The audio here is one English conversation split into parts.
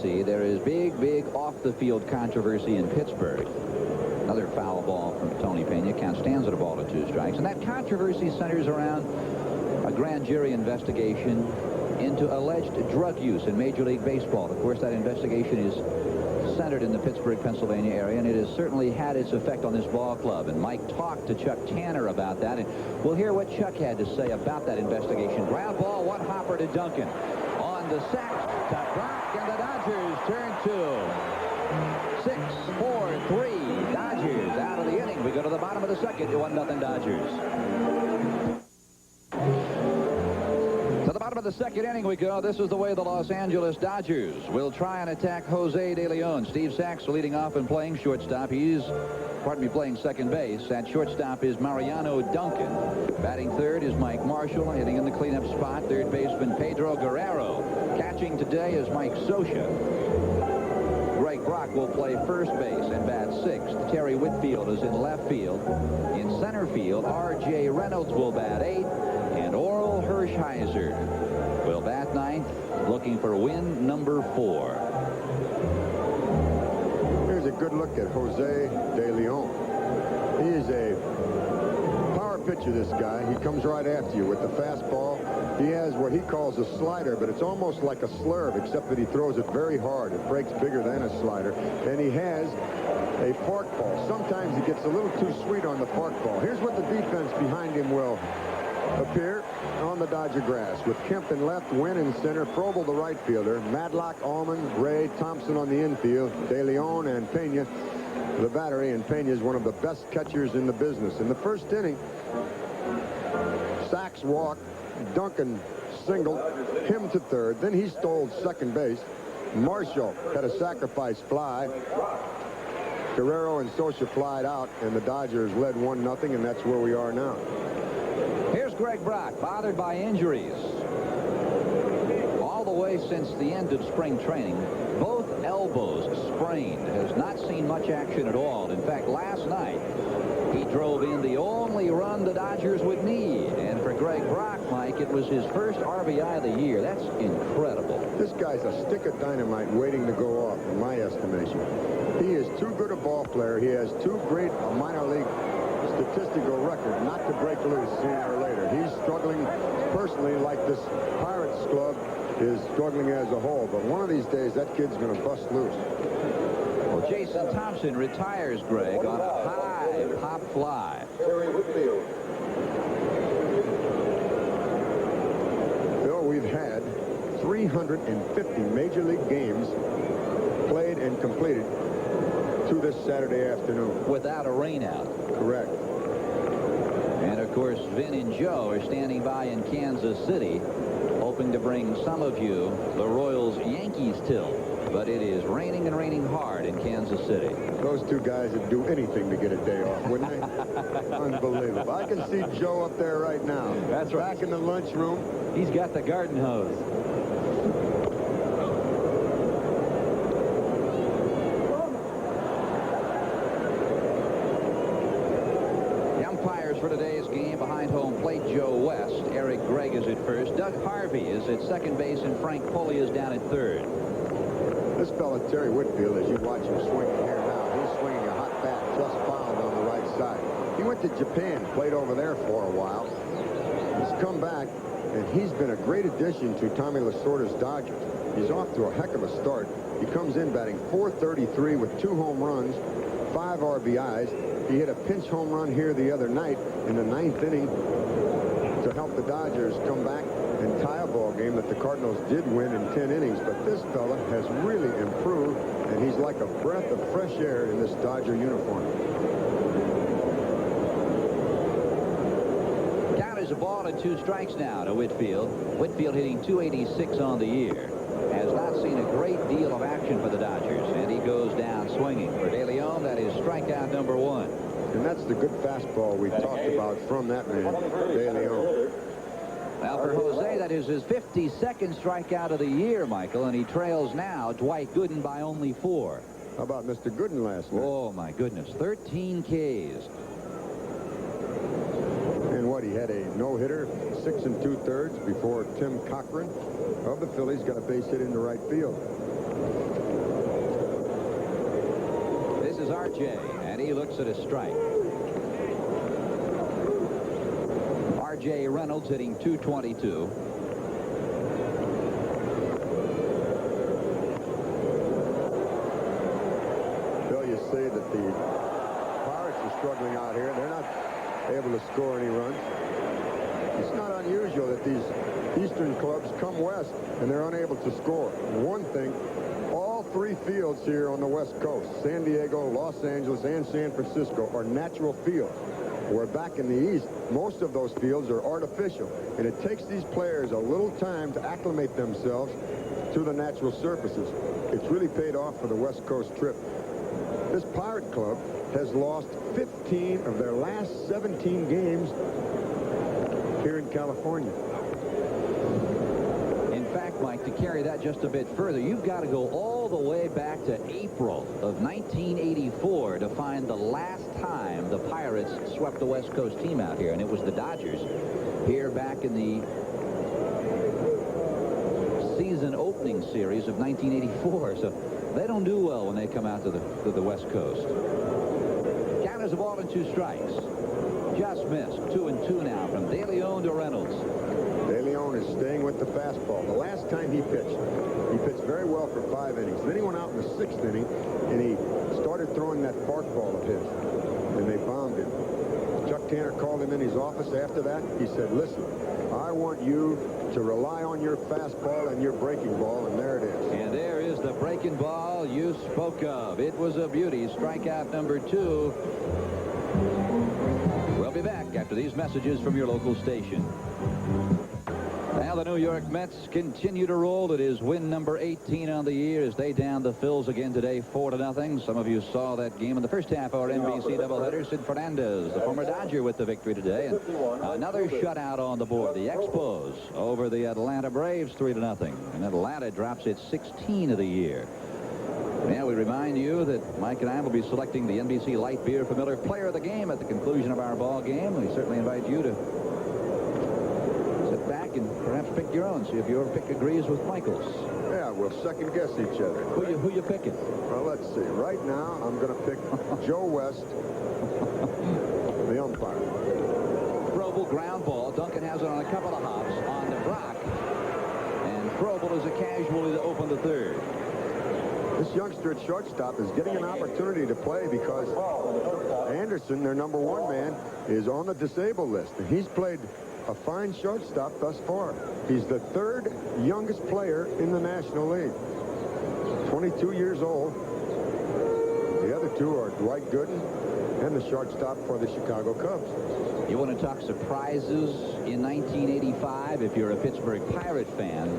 controversy. There is big off-the-field controversy in Pittsburgh. Another foul ball from Tony Pena. Count stands at a ball and 2 strikes. And that controversy centers around a grand jury investigation into alleged drug use in Major League Baseball. Of course, that investigation is centered in the Pittsburgh, Pennsylvania area, and it has certainly had its effect on this ball club. And Mike talked to Chuck Tanner about that, and we'll hear what Chuck had to say about that investigation. Ground ball, one hopper to Duncan. On the sack, to Brock, and the Dodgers turn 2. 6-4-3. Dodgers out of the inning. We go to the bottom of the second. 1-0 Dodgers. To the bottom of the second inning we go. This is the way the Los Angeles Dodgers will try and attack Jose De Leon. Steve Sachs leading off and playing shortstop. He's, playing second base. At shortstop is Mariano Duncan. Batting third is Mike Marshall. Hitting in the cleanup spot, third baseman Pedro Guerrero. Catching today is Mike Scioscia. Greg Brock will play first base and bat sixth. Terry Whitfield is in left field. In center field, R.J. Reynolds will bat eighth. And Oral Hershiser will bat ninth, looking for win number 4. Here's a good look at Jose De Leon. He is a power pitcher, this guy. He comes right after you with the fastball. He has what he calls a slider, but it's almost like a slurve, except that he throws it very hard. It breaks bigger than a slider. And he has a forkball. Sometimes he gets a little too sweet on the forkball. Here's what the defense behind him will appear on the Dodger grass, with Kemp in left, Wynn in center, Frobel the right fielder, Madlock, Allman, Ray, Thompson on the infield, De Leon and Pena the battery, and Pena is one of the best catchers in the business. In the first inning, Sachs walked, Duncan singled him to third, then he stole second base. Marshall had a sacrifice fly. Guerrero and Scioscia flied out, and the Dodgers led 1-0, and that's where we are now. Here's Greg Brock, bothered by injuries. All the way since the end of spring training, both elbows sprained. Has not seen much action at all. In fact, last night, he drove in the only run the Dodgers would need. And for Greg Brock, Mike, it was his first RBI of the year. That's incredible. This guy's a stick of dynamite waiting to go off, in my estimation. He is too good a ball player. He has too great a minor league statistical record not to break loose sooner or later. He's struggling personally like this Pirates club is struggling as a whole. But one of these days, that kid's going to bust loose. Well, Jason Thompson retires Greg on a high pop fly. Terry Whitfield. Bill, we've had 350 Major League games played and completed to this Saturday afternoon. Without a rainout. Correct. And, of course, Vin and Joe are standing by in Kansas City, hoping to bring some of you the Royals-Yankees tilt. But it is raining and raining hard in Kansas City. Those two guys would do anything to get a day off, wouldn't they? Unbelievable. I can see Joe up there right now. That's right. Back in the lunchroom. He's got the garden hose. For today's game, behind home plate, Joe West. Eric Gregg is at first. Doug Harvey is at second base, and Frank Foley is down at third. This fella, Terry Whitfield, as you watch him swinging here now, he's swinging a hot bat just fouled on the right side. He went to Japan, played over there for a while. He's come back, and he's been a great addition to Tommy Lasorda's Dodgers. He's off to a heck of a start. He comes in batting .433 with 2 home runs, 5 RBIs. He hit a pinch home run here the other night in the 9th inning to help the Dodgers come back and tie a ball game that the Cardinals did win in 10 innings. But this fella has really improved, and he's like a breath of fresh air in this Dodger uniform. Count is a ball and 2 strikes now to Whitfield. Whitfield hitting .286 on the year. Has not seen a great deal of action for the Dodgers, and he goes down swinging. For De Leon, that is strikeout number 1. And that's the good fastball we talked about from that man, De Leon. Now for Jose, that is his 52nd strikeout of the year, Michael, and he trails now Dwight Gooden by only 4. How about Mr. Gooden last night? Oh, my goodness. 13 Ks. And what, he had a no-hitter, 6 2/3 before Tim Cochran of the Phillies got a base hit into right field. R.J., and he looks at a strike. R.J. Reynolds hitting .222. Bill, you say that the Pirates are struggling out here. They're not able to score any runs. It's not unusual that these eastern clubs come west and they're unable to score. One thing, all three fields here on the West Coast, San Diego, Los Angeles, and San Francisco, are natural fields. Where back in the East, most of those fields are artificial. And it takes these players a little time to acclimate themselves to the natural surfaces. It's really paid off for the West Coast trip. This Pirate Club has lost 15 of their last 17 games here in California. In fact, Mike, to carry that just a bit further, you've got to go all the way back to April of 1984 to find the last time the Pirates swept the West Coast team out here, and it was the Dodgers here back in the season opening series of 1984. So they don't do well when they come out to the West Coast. Count as a ball and 2 strikes. Just missed. 2-2 now from De Leon to Reynolds. De Leon is staying with the fastball. The last time he pitched very well for 5 innings. Then he went out in the 6th inning, and he started throwing that forkball of his, and they bombed him. Chuck Tanner called him in his office after that. He said, listen, I want you to rely on your fastball and your breaking ball, and there it is. And there is the breaking ball you spoke of. It was a beauty. Strikeout number 2. We'll be back after these messages from your local station. Now the New York Mets continue to roll. It is win number 18 on the year as they down the Phils again today 4-0. Some of you saw that game in the first half of our NBC doubleheader. Sid Fernandez, the former Dodger, with the victory today. And another shutout on the board. The Expos over the Atlanta Braves 3-0. And Atlanta drops its 16 of the year. Now we remind you that Mike and I will be selecting the NBC Light Beer for Miller Player of the Game at the conclusion of our ball game. We certainly invite you to sit back and perhaps pick your own. See if your pick agrees with Michael's. Yeah, we'll second guess each other. Who you picking? Well, let's see. Right now, I'm going to pick Joe West, the umpire. Frobel ground ball. Duncan has it on a couple of hops on the Brock. And Frobel is a casualty to open the 3rd. This youngster at shortstop is getting an opportunity to play because Anderson, their number 1 man, is on the disabled list. And he's played a fine shortstop thus far. He's the 3rd youngest player in the National League. 22 years old. The other 2 are Dwight Gooden and the shortstop for the Chicago Cubs. You want to talk surprises in 1985 if you're a Pittsburgh Pirate fan?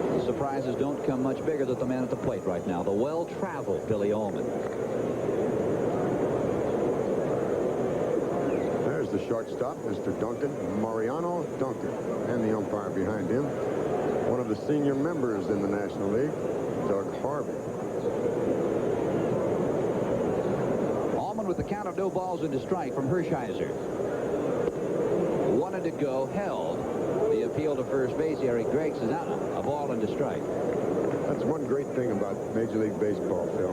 The surprises don't come much bigger than the man at the plate right now, the well-traveled Billy Ullman. There's the shortstop, Mr. Duncan, Mariano Duncan, and the umpire behind him, one of the senior members in the National League, Doug Harvey. Ullman with the count of no balls and a strike from Hershiser. Wanted to go, held. The appeal to first base. Eric Gregg says, a ball and a strike. That's one great thing about Major League Baseball, Phil.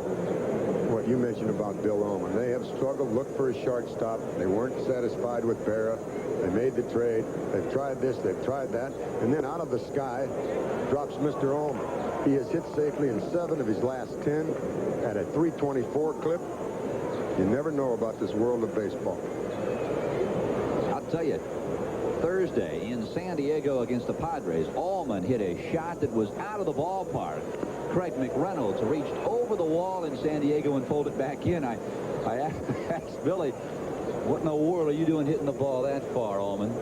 What you mentioned about Bill Ullman. They have struggled, looked for a shortstop. They weren't satisfied with Berra. They made the trade. They've tried this, they've tried that. And then out of the sky drops Mr. Ullman. He has hit safely in 7 of his last 10 at a .324 clip. You never know about this world of baseball. I'll tell you, Thursday in San Diego against the Padres, Ullman hit a shot that was out of the ballpark. Craig McReynolds reached over the wall in San Diego and pulled it back in. I asked Billy, what in the world are you doing hitting the ball that far, Ullman?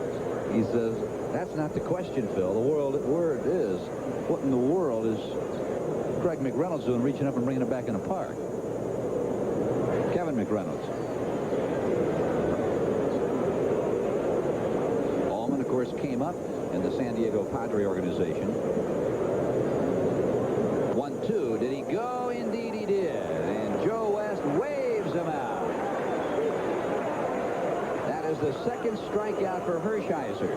He says, that's not the question, Phil. The word is, what in the world is Craig McReynolds doing reaching up and bringing it back in the park? Kevin McReynolds. Ullman, of course, came up in the San Diego Padre organization. 1-2. Did he go? Indeed he did. And Joe West waves him out. That is the 2nd strikeout for Hershiser.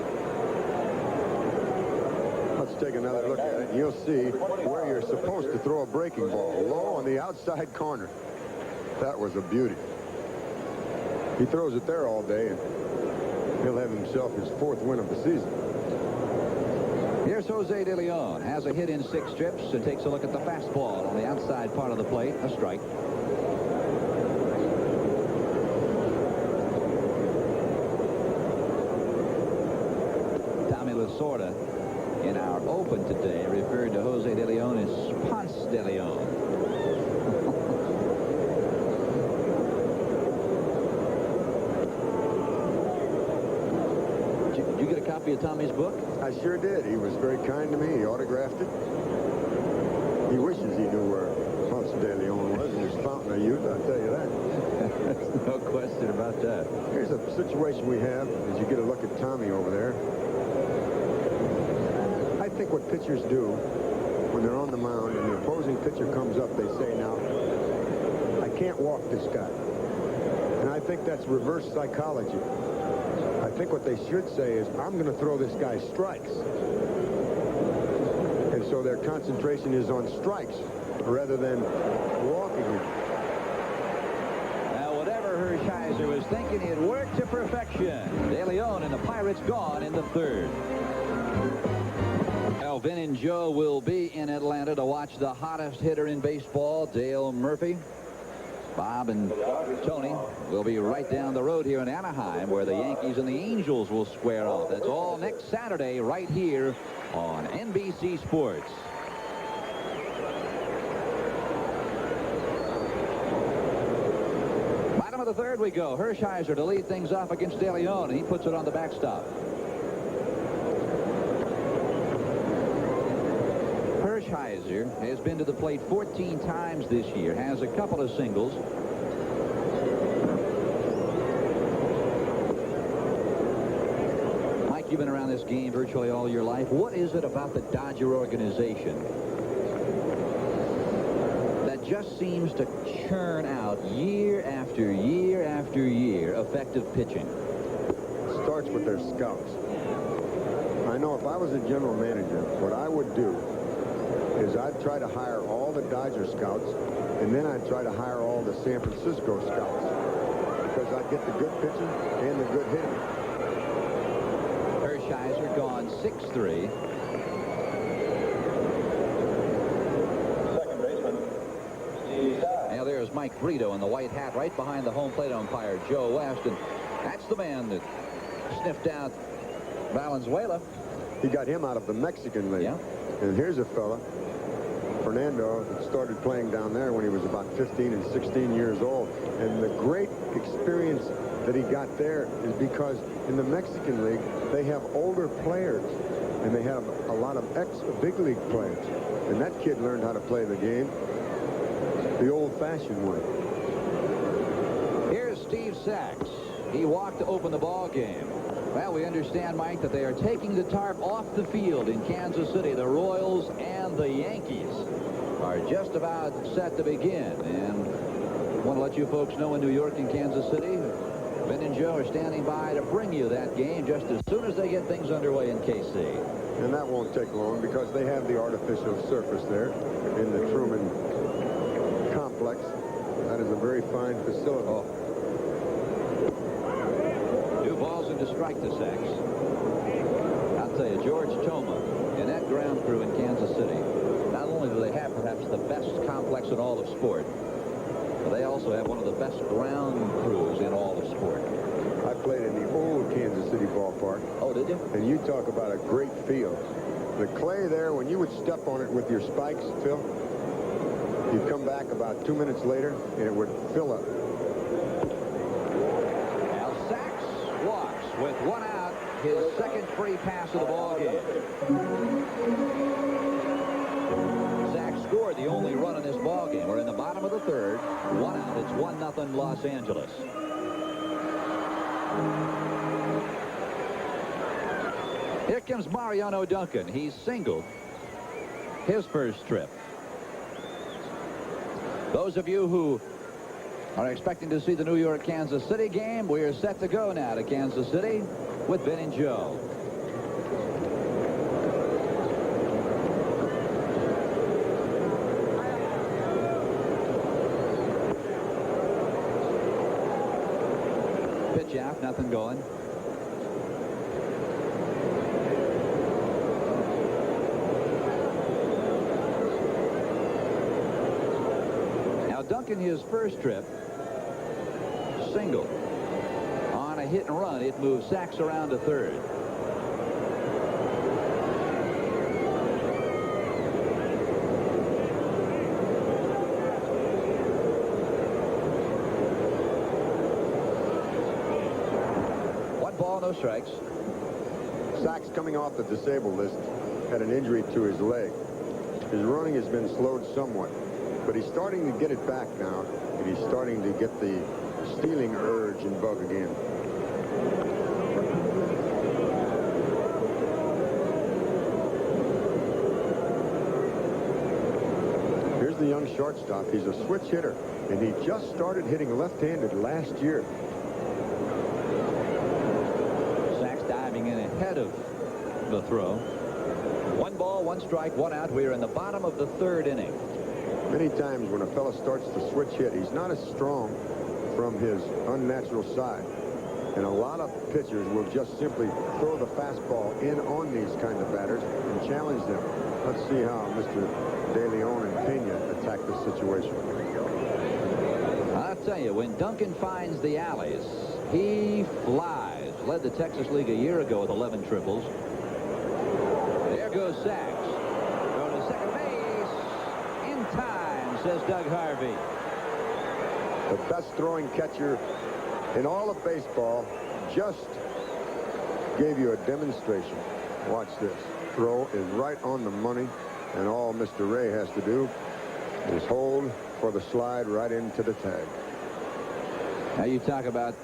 Let's take another look at it. You'll see where you're supposed to throw a breaking ball. Low on the outside corner. That was a beauty. He throws it there all day, and he'll have himself his 4th win of the season. Here's Jose De Leon. Has a hit in 6 trips and takes a look at the fastball on the outside part of the plate. A strike. Tommy Lasorda in our open today referred to Jose De Leon as Ponce De Leon. Did you get a copy of Tommy's book? I sure did. He was very kind to me. He autographed it. He wishes he knew where Ponce de Leon was in his fountain of youth, I'll tell you that. No question about that. Here's a situation we have as you get a look at Tommy over there. I think what pitchers do when they're on the mound and the opposing pitcher comes up, they say, now, I can't walk this guy. And I think that's reverse psychology. I think what they should say is, I'm going to throw this guy strikes. And so their concentration is on strikes rather than walking him. Now, whatever Hershiser was thinking, it worked to perfection. De Leon and the Pirates gone in the 3rd. Now, Vin and Joe will be in Atlanta to watch the hottest hitter in baseball, Dale Murphy. Bob and Tony will be right down the road here in Anaheim, where the Yankees and the Angels will square off. That's all next Saturday right here on NBC Sports. Bottom of the 3rd we go. Hershiser to lead things off against De Leon, and he puts it on the backstop. Hershiser has been to the plate 14 times this year, has a couple of singles. Mike, you've been around this game virtually all your life. What is it about the Dodger organization that just seems to churn out year after year after year effective pitching? It starts with their scouts. I know if I was a general manager, what I would do is I'd try to hire all the Dodger scouts, and then I'd try to hire all the San Francisco scouts, because I'd get the good pitching and the good hitting. Hershiser gone 6-3. Second baseman, Steve Dye. Now there's Mike Brito in the white hat right behind the home plate umpire, Joe West, and that's the man that sniffed out Valenzuela. He got him out of the Mexican League. Yeah. And here's a fella, Fernando, that started playing down there when he was about 15 and 16 years old. And the great experience that he got there is because in the Mexican League, they have older players, and they have a lot of ex-big league players. And that kid learned how to play the game the old-fashioned way. Here's Steve Sachs. He walked to open the ball game. Well, we understand, Mike, that they are taking the tarp off the field in Kansas City. The Royals and the Yankees are just about set to begin. And I want to let you folks know in New York and Kansas City, Ben and Joe are standing by to bring you that game just as soon as they get things underway in KC. And that won't take long because they have the artificial surface there in the Truman complex. That is a very fine facility. Oh. 2 balls and a strike to Sachs. I'll tell you, George Toma and that ground crew in Kansas City, not only do they have perhaps the best complex in all of sport, but they also have one of the best ground crews in all of sport. I played in the old Kansas City ballpark. Oh, did you? And you talk about a great field. The clay there, when you would step on it with your spikes, Phil, you'd come back about 2 minutes later, and it would fill up. Now Sachs walks with 1 out, his second free pass of the ball game. Sachs scored the only run in this ball game. We're in the bottom of the 3rd. 1 out. It's 1-0 Los Angeles. Here comes Mariano Duncan. He's singled his first trip. Those of you who are expecting to see the New York-Kansas City game, we are set to go now to Kansas City with Ben and Joe. pitch out, nothing going. Now Duncan, his first trip, single. On a hit and run, it moves Sachs around to third. Ball, no strikes. Sachs, coming off the disabled list, had an injury to his leg. His running has been slowed somewhat, but he's starting to get it back now, and he's starting to get the stealing urge and bug again. Here's the young shortstop. He's a switch hitter, and he just started hitting left-handed last year. Ahead of the throw. 1 ball, 1 strike, 1 out. We're in the bottom of the 3rd inning. Many times when a fella starts to switch hit, he's not as strong from his unnatural side. And a lot of pitchers will just simply throw the fastball in on these kind of batters and challenge them. Let's see how Mr. De Leon and Pena attack this situation. I'll tell you, when Duncan finds the alleys, he flies. Led the Texas League a year ago with 11 triples. There goes Sachs. Go to second base. In time, says Doug Harvey. The best throwing catcher in all of baseball just gave you a demonstration. Watch this. Throw is right on the money, and all Mr. Ray has to do is hold for the slide right into the tag. Now you talk about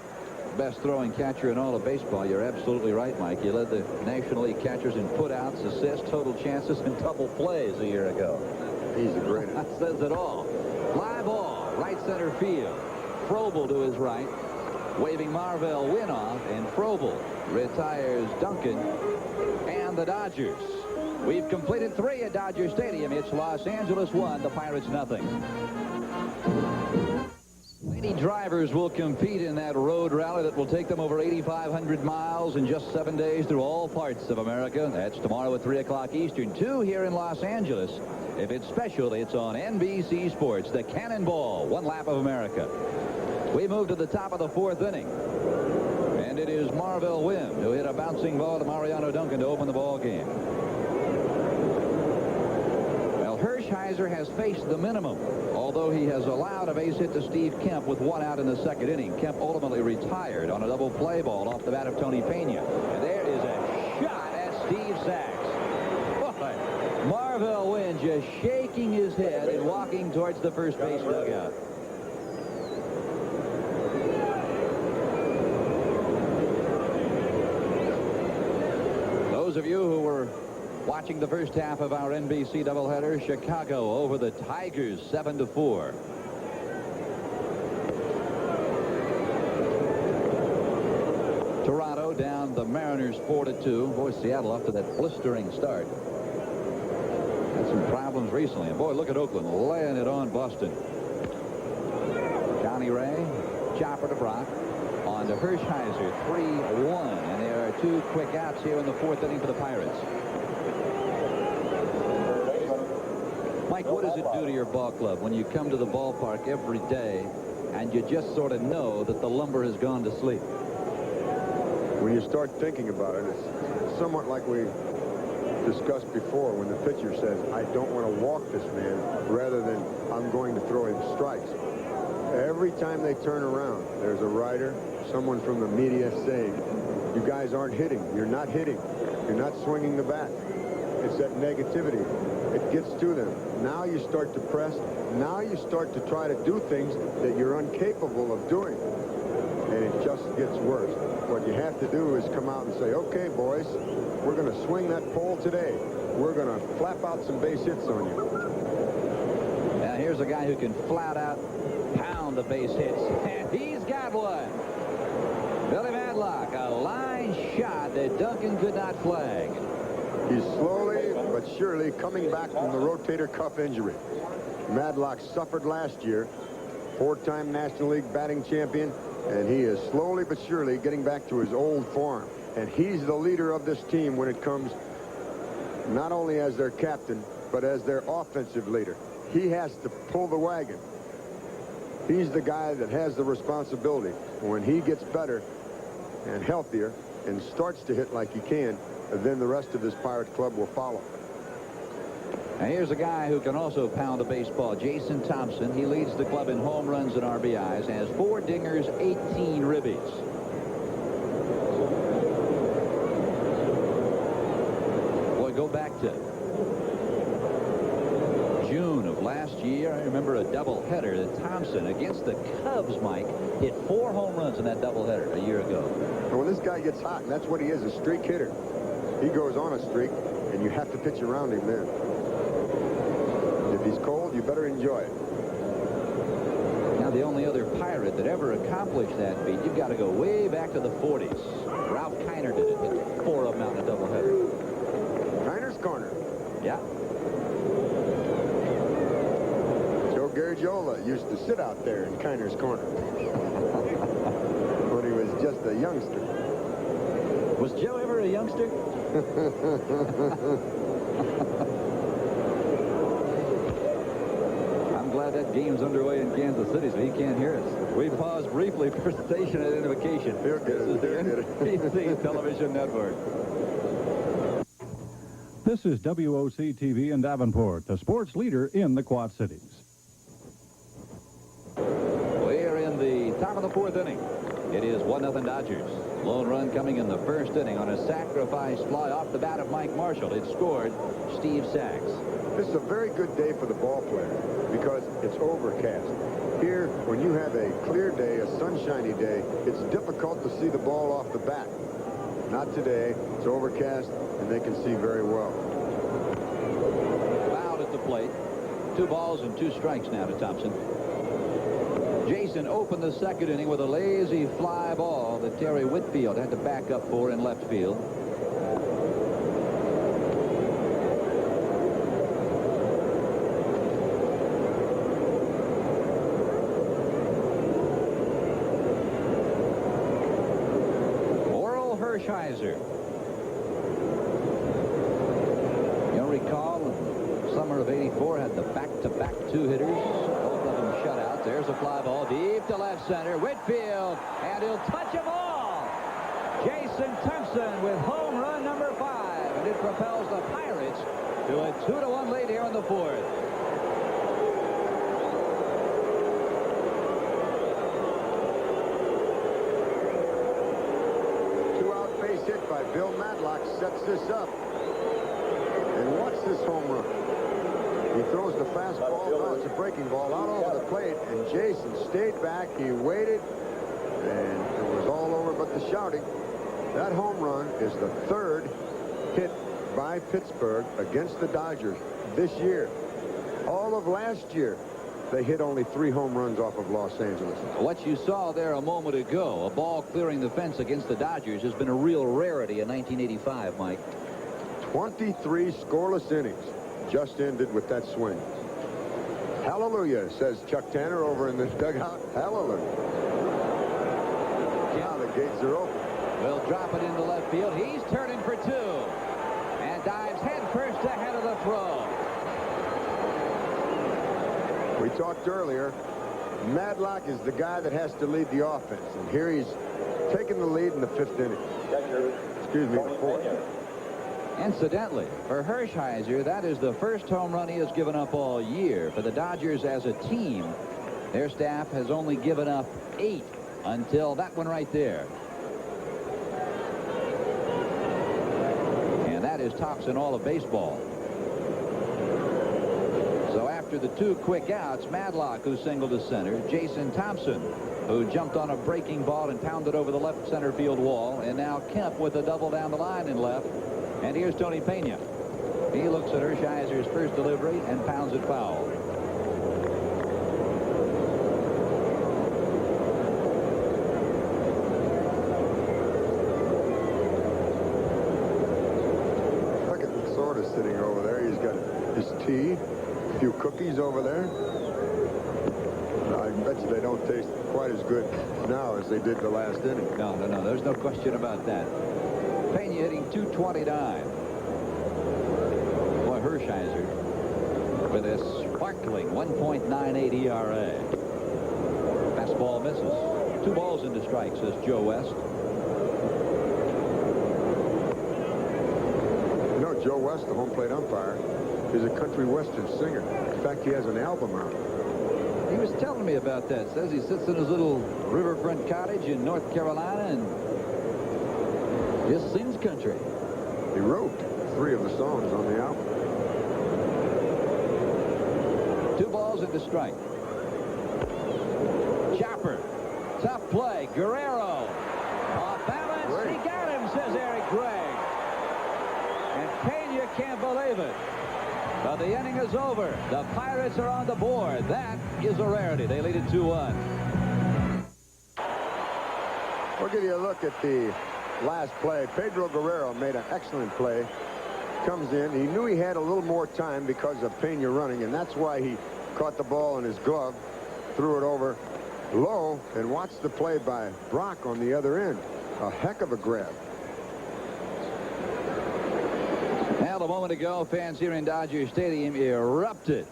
best throwing catcher in all of baseball. You're absolutely right, Mike. You led the National League catchers in putouts, assists, total chances, and double plays a year ago. He's the greatest. That says it all. Fly ball, right center field. Froebel to his right, waving Marvell Wynn off, and Froebel retires Duncan and the Dodgers. We've completed 3 at Dodger Stadium. It's Los Angeles 1, the Pirates nothing. Lady drivers will compete in that road rally that will take them over 8,500 miles in just 7 days through all parts of America. That's tomorrow at 3 o'clock Eastern. 2 here in Los Angeles. If it's special, it's on NBC Sports. The Cannonball, 1 lap of America. We move to the top of the 4th inning. And it is Marvell Wynn who hit a bouncing ball to Mariano Duncan to open the ball game. Hershiser has faced the minimum, although he has allowed a base hit to Steve Kemp with 1 out in the 2nd inning. Kemp ultimately retired on a double play ball off the bat of Tony Pena. And there is a shot at Steve Sachs. Boy, Marvell Wynn just shaking his head and walking towards the first base dugout. Those of you who were watching the first half of our NBC doubleheader, Chicago over the Tigers 7-4. Toronto down the Mariners 4-2. Boy, Seattle off to that blistering start. Had some problems recently. And boy, look at Oakland laying it on Boston. Johnny Ray, chopper to Brock. On to Hershiser, 3-1. And there are 2 quick outs here in the 4th inning for the Pirates. Mike, what does it do to your ball club when you come to the ballpark every day and you just sort of know that the lumber has gone to sleep? When you start thinking about it, it's somewhat like we discussed before when the pitcher says, I don't want to walk this man, rather than I'm going to throw him strikes. Every time they turn around, there's a writer, someone from the media saying, you guys aren't hitting, you're not hitting, you're not swinging the bat. It's that negativity. It gets to them. Now you start to press. Now you start to try to do things that you're incapable of doing. And it just gets worse. What you have to do is come out and say, okay, boys, we're going to swing that pole today. We're going to flap out some base hits on you. Now here's a guy who can flat out pound the base hits. And he's got one. Billy Madlock, a line shot that Duncan could not flag. He's slowly but surely coming back from the rotator cuff injury. Madlock suffered last year. 4-time National League batting champion. and he is slowly but surely getting back to his old form. And he's the leader of this team when it comes not only as their captain, but as their offensive leader. He has to pull the wagon. He's the guy that has the responsibility. When he gets better and healthier and starts to hit like he can, then the rest of his Pirate club will follow. And here's a guy who can also pound a baseball, Jason Thompson. He leads the club in home runs and RBIs, has 4 dingers, 18 ribbies. Boy, go back to June of last year. I remember a doubleheader that Thompson against the Cubs, Mike, hit 4 home runs in that doubleheader a year ago. And when this guy gets hot, and that's what he is, a streak hitter, he goes on a streak, and you have to pitch around him then. If he's cold, you better enjoy it. Now, the only other Pirate that ever accomplished that feat, you've got to go way back to the 40s. Ralph Kiner did it, hit 4 of them out in a doubleheader. Kiner's corner. Yeah. Joe Garagiola used to sit out there in Kiner's corner when he was just a youngster. Was Joe ever a youngster? I'm glad that game's underway in Kansas City, so he can't hear us. We paused briefly for station identification. He'll get it. This is the NBC Television Network. This is WOC-TV in Davenport, the sports leader in the Quad Cities. We're in the top of the 4th inning. It is 1-0 Dodgers. Lone run coming in the 1st inning on a sacrifice fly off the bat of Mike Marshall. It scored Steve Sachs. This is a very good day for the ball player because it's overcast. Here, when you have a clear day, a sunshiny day, it's difficult to see the ball off the bat. Not today. It's overcast, and they can see very well. Fouled at the plate. 2 balls and 2 strikes now to Thompson. Jason opened the 2nd inning with a lazy fly ball that Terry Whitfield had to back up for in left field. Oral Hershiser. You'll recall, in the summer of '84, had the back-to-back 2 hitters. Both of them shut out. There's a fly ball deep to left center. Whitfield, and he'll touch them all. Jason Thompson with home run number 5, and it propels the Pirates to a 2-1 lead here in the 4th. Two-out base hit by Bill Madlock sets this up. And watch this home run. He throws the fastball. Now it's a breaking ball out over the plate, and Jason stayed back. He waited, and it was all over but the shouting. That home run is the 3rd hit by Pittsburgh against the Dodgers this year. All of last year, they hit only 3 home runs off of Los Angeles. What you saw there a moment ago, a ball clearing the fence against the Dodgers, has been a real rarity in 1985, Mike. 23 scoreless innings just ended with that swing. Hallelujah, says Chuck Tanner over in the dugout. Hallelujah. Now the gates are open. Will drop it into left field. He's turning for 2. And dives headfirst ahead of the throw. We talked earlier, Madlock is the guy that has to lead the offense. And here he's taking the lead in the 5th inning. Excuse me, the 4th. Incidentally, for Hershiser, that is the first home run he has given up all year. For the Dodgers as a team, their staff has only given up 8 until that one right there. And that is tops in all of baseball. So after the 2 quick outs, Madlock, who singled to center, Jason Thompson, who jumped on a breaking ball and pounded over the left center field wall, and now Kemp with a double down the line in left. And here's Tony Pena. He looks at Hershiser's first delivery and pounds it foul. Look at Lasorda sitting over there. He's got his tea, a few cookies over there. I bet you they don't don't taste quite as good now as they did the last inning. No. There's no question about that. Pena hitting .229. Boy, Hershiser with a sparkling 1.98 ERA. Fastball misses. 2 balls into strikes, says Joe West. You know, Joe West, the home plate umpire, is a country western singer. In fact, he has an album out. He was telling me about that. Says he sits in his little riverfront cottage in North Carolina and just sings country. He wrote 3 of the songs on the album. 2 balls into strike. Chopper. Tough play. Guerrero. Off balance. Great. He got him, says Eric Gregg. And Pena can't believe it. But the inning is over. The Pirates are on the board. That is a rarity. They lead it 2-1. We'll give you a look at the last play. Pedro Guerrero made an excellent play. Comes in. He knew he had a little more time because of Pena running, and that's why he caught the ball in his glove, threw it over low, and watched the play by Brock on the other end. A heck of a grab. Well, a moment ago, fans here in Dodger Stadium erupted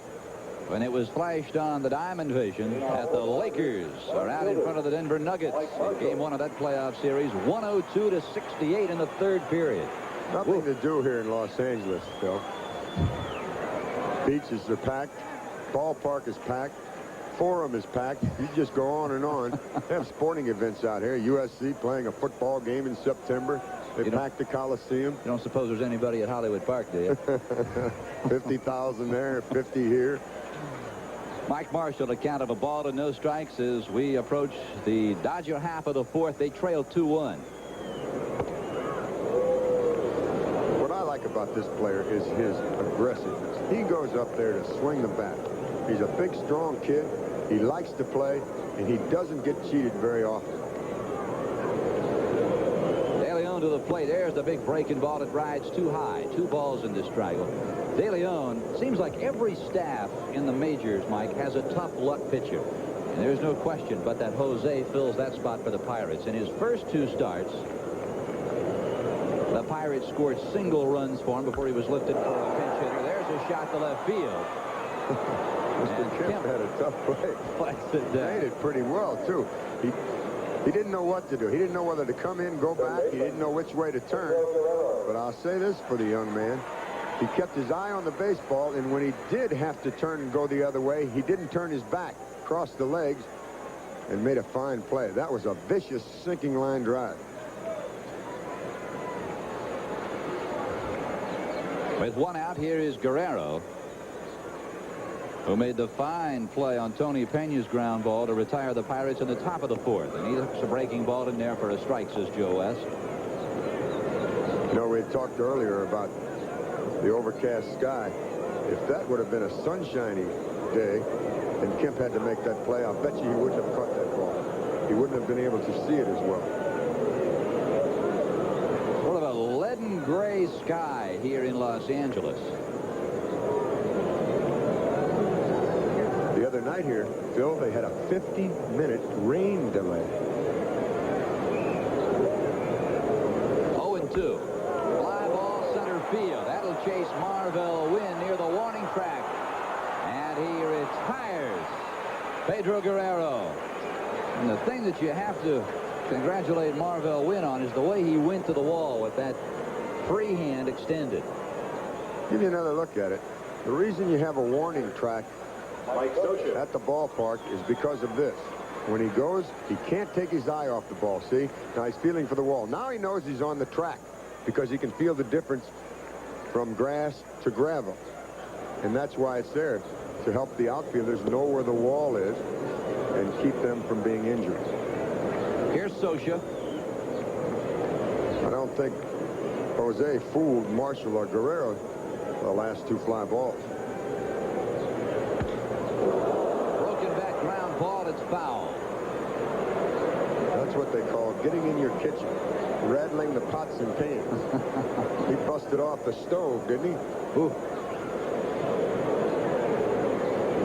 when it was flashed on the Diamond Vision that the Lakers are out in front of the Denver Nuggets in Game 1 of that playoff series, 102-68 in the 3rd period. Nothing to do here in Los Angeles, Phil. Beaches are packed. Ballpark is packed. Forum is packed. You just go on and on. They have sporting events out here. USC playing a football game in September. They packed the Coliseum. You don't suppose there's anybody at Hollywood Park, do you? 50,000 there, 50 here. Mike Marshall, a count of a ball to no strikes as we approach the Dodger half of the 4th. They trail 2-1. What I like about this player is his aggressiveness. He goes up there to swing the bat. He's a big, strong kid. He likes to play, and he doesn't get cheated very often. De Leon to the plate. There's the big breaking ball that rides too high. 2 balls into strike. De Leon seems like every staff in the majors, Mike, has a tough luck pitcher. And there's no question but that Jose fills that spot for the Pirates. In his first 2 starts, the Pirates scored single runs for him before he was lifted for a pinch hitter. There's a shot to left field. Mr. Kemp had a tough play. Flags it down. Made it pretty well, too. He didn't know what to do. He didn't know whether to come in, go back. He didn't know which way to turn. But I'll say this for the young man. He kept his eye on the baseball, and when he did have to turn and go the other way, he didn't turn his back, crossed the legs, and made a fine play. That was a vicious sinking line drive. With 1 out, here is Guerrero, who made the fine play on Tony Pena's ground ball to retire the Pirates in the top of the 4th. And he looks a breaking ball in there for a strike, says Joe West. You know, we had talked earlier about the overcast sky. If that would have been a sunshiny day and Kemp had to make that play, I'll bet you he wouldn't have caught that ball. He wouldn't have been able to see it as well. Sort of a leaden gray sky here in Los Angeles. The other night here, Phil, they had a 50-minute rain delay. 0-2. Fly ball center field. That'll chase Marvell Wynn near the warning track. And he retires Pedro Guerrero. And the thing that you have to congratulate Marvell Wynn on is the way he went to the wall with that free hand extended. Give you another look at it. The reason you have a warning track at the ballpark is because of this. When he goes, he can't take his eye off the ball, see? Now he's feeling for the wall. Now he knows he's on the track because he can feel the difference from grass to gravel. And that's why it's there, to help the outfielders know where the wall is and keep them from being injured. Here's Scioscia. I don't think Jose fooled Marshall or Guerrero the last 2 fly balls. Broken back ground ball. It's foul. That's what they call getting in your kitchen, rattling the pots and pans. He busted off the stove, didn't he? Ooh.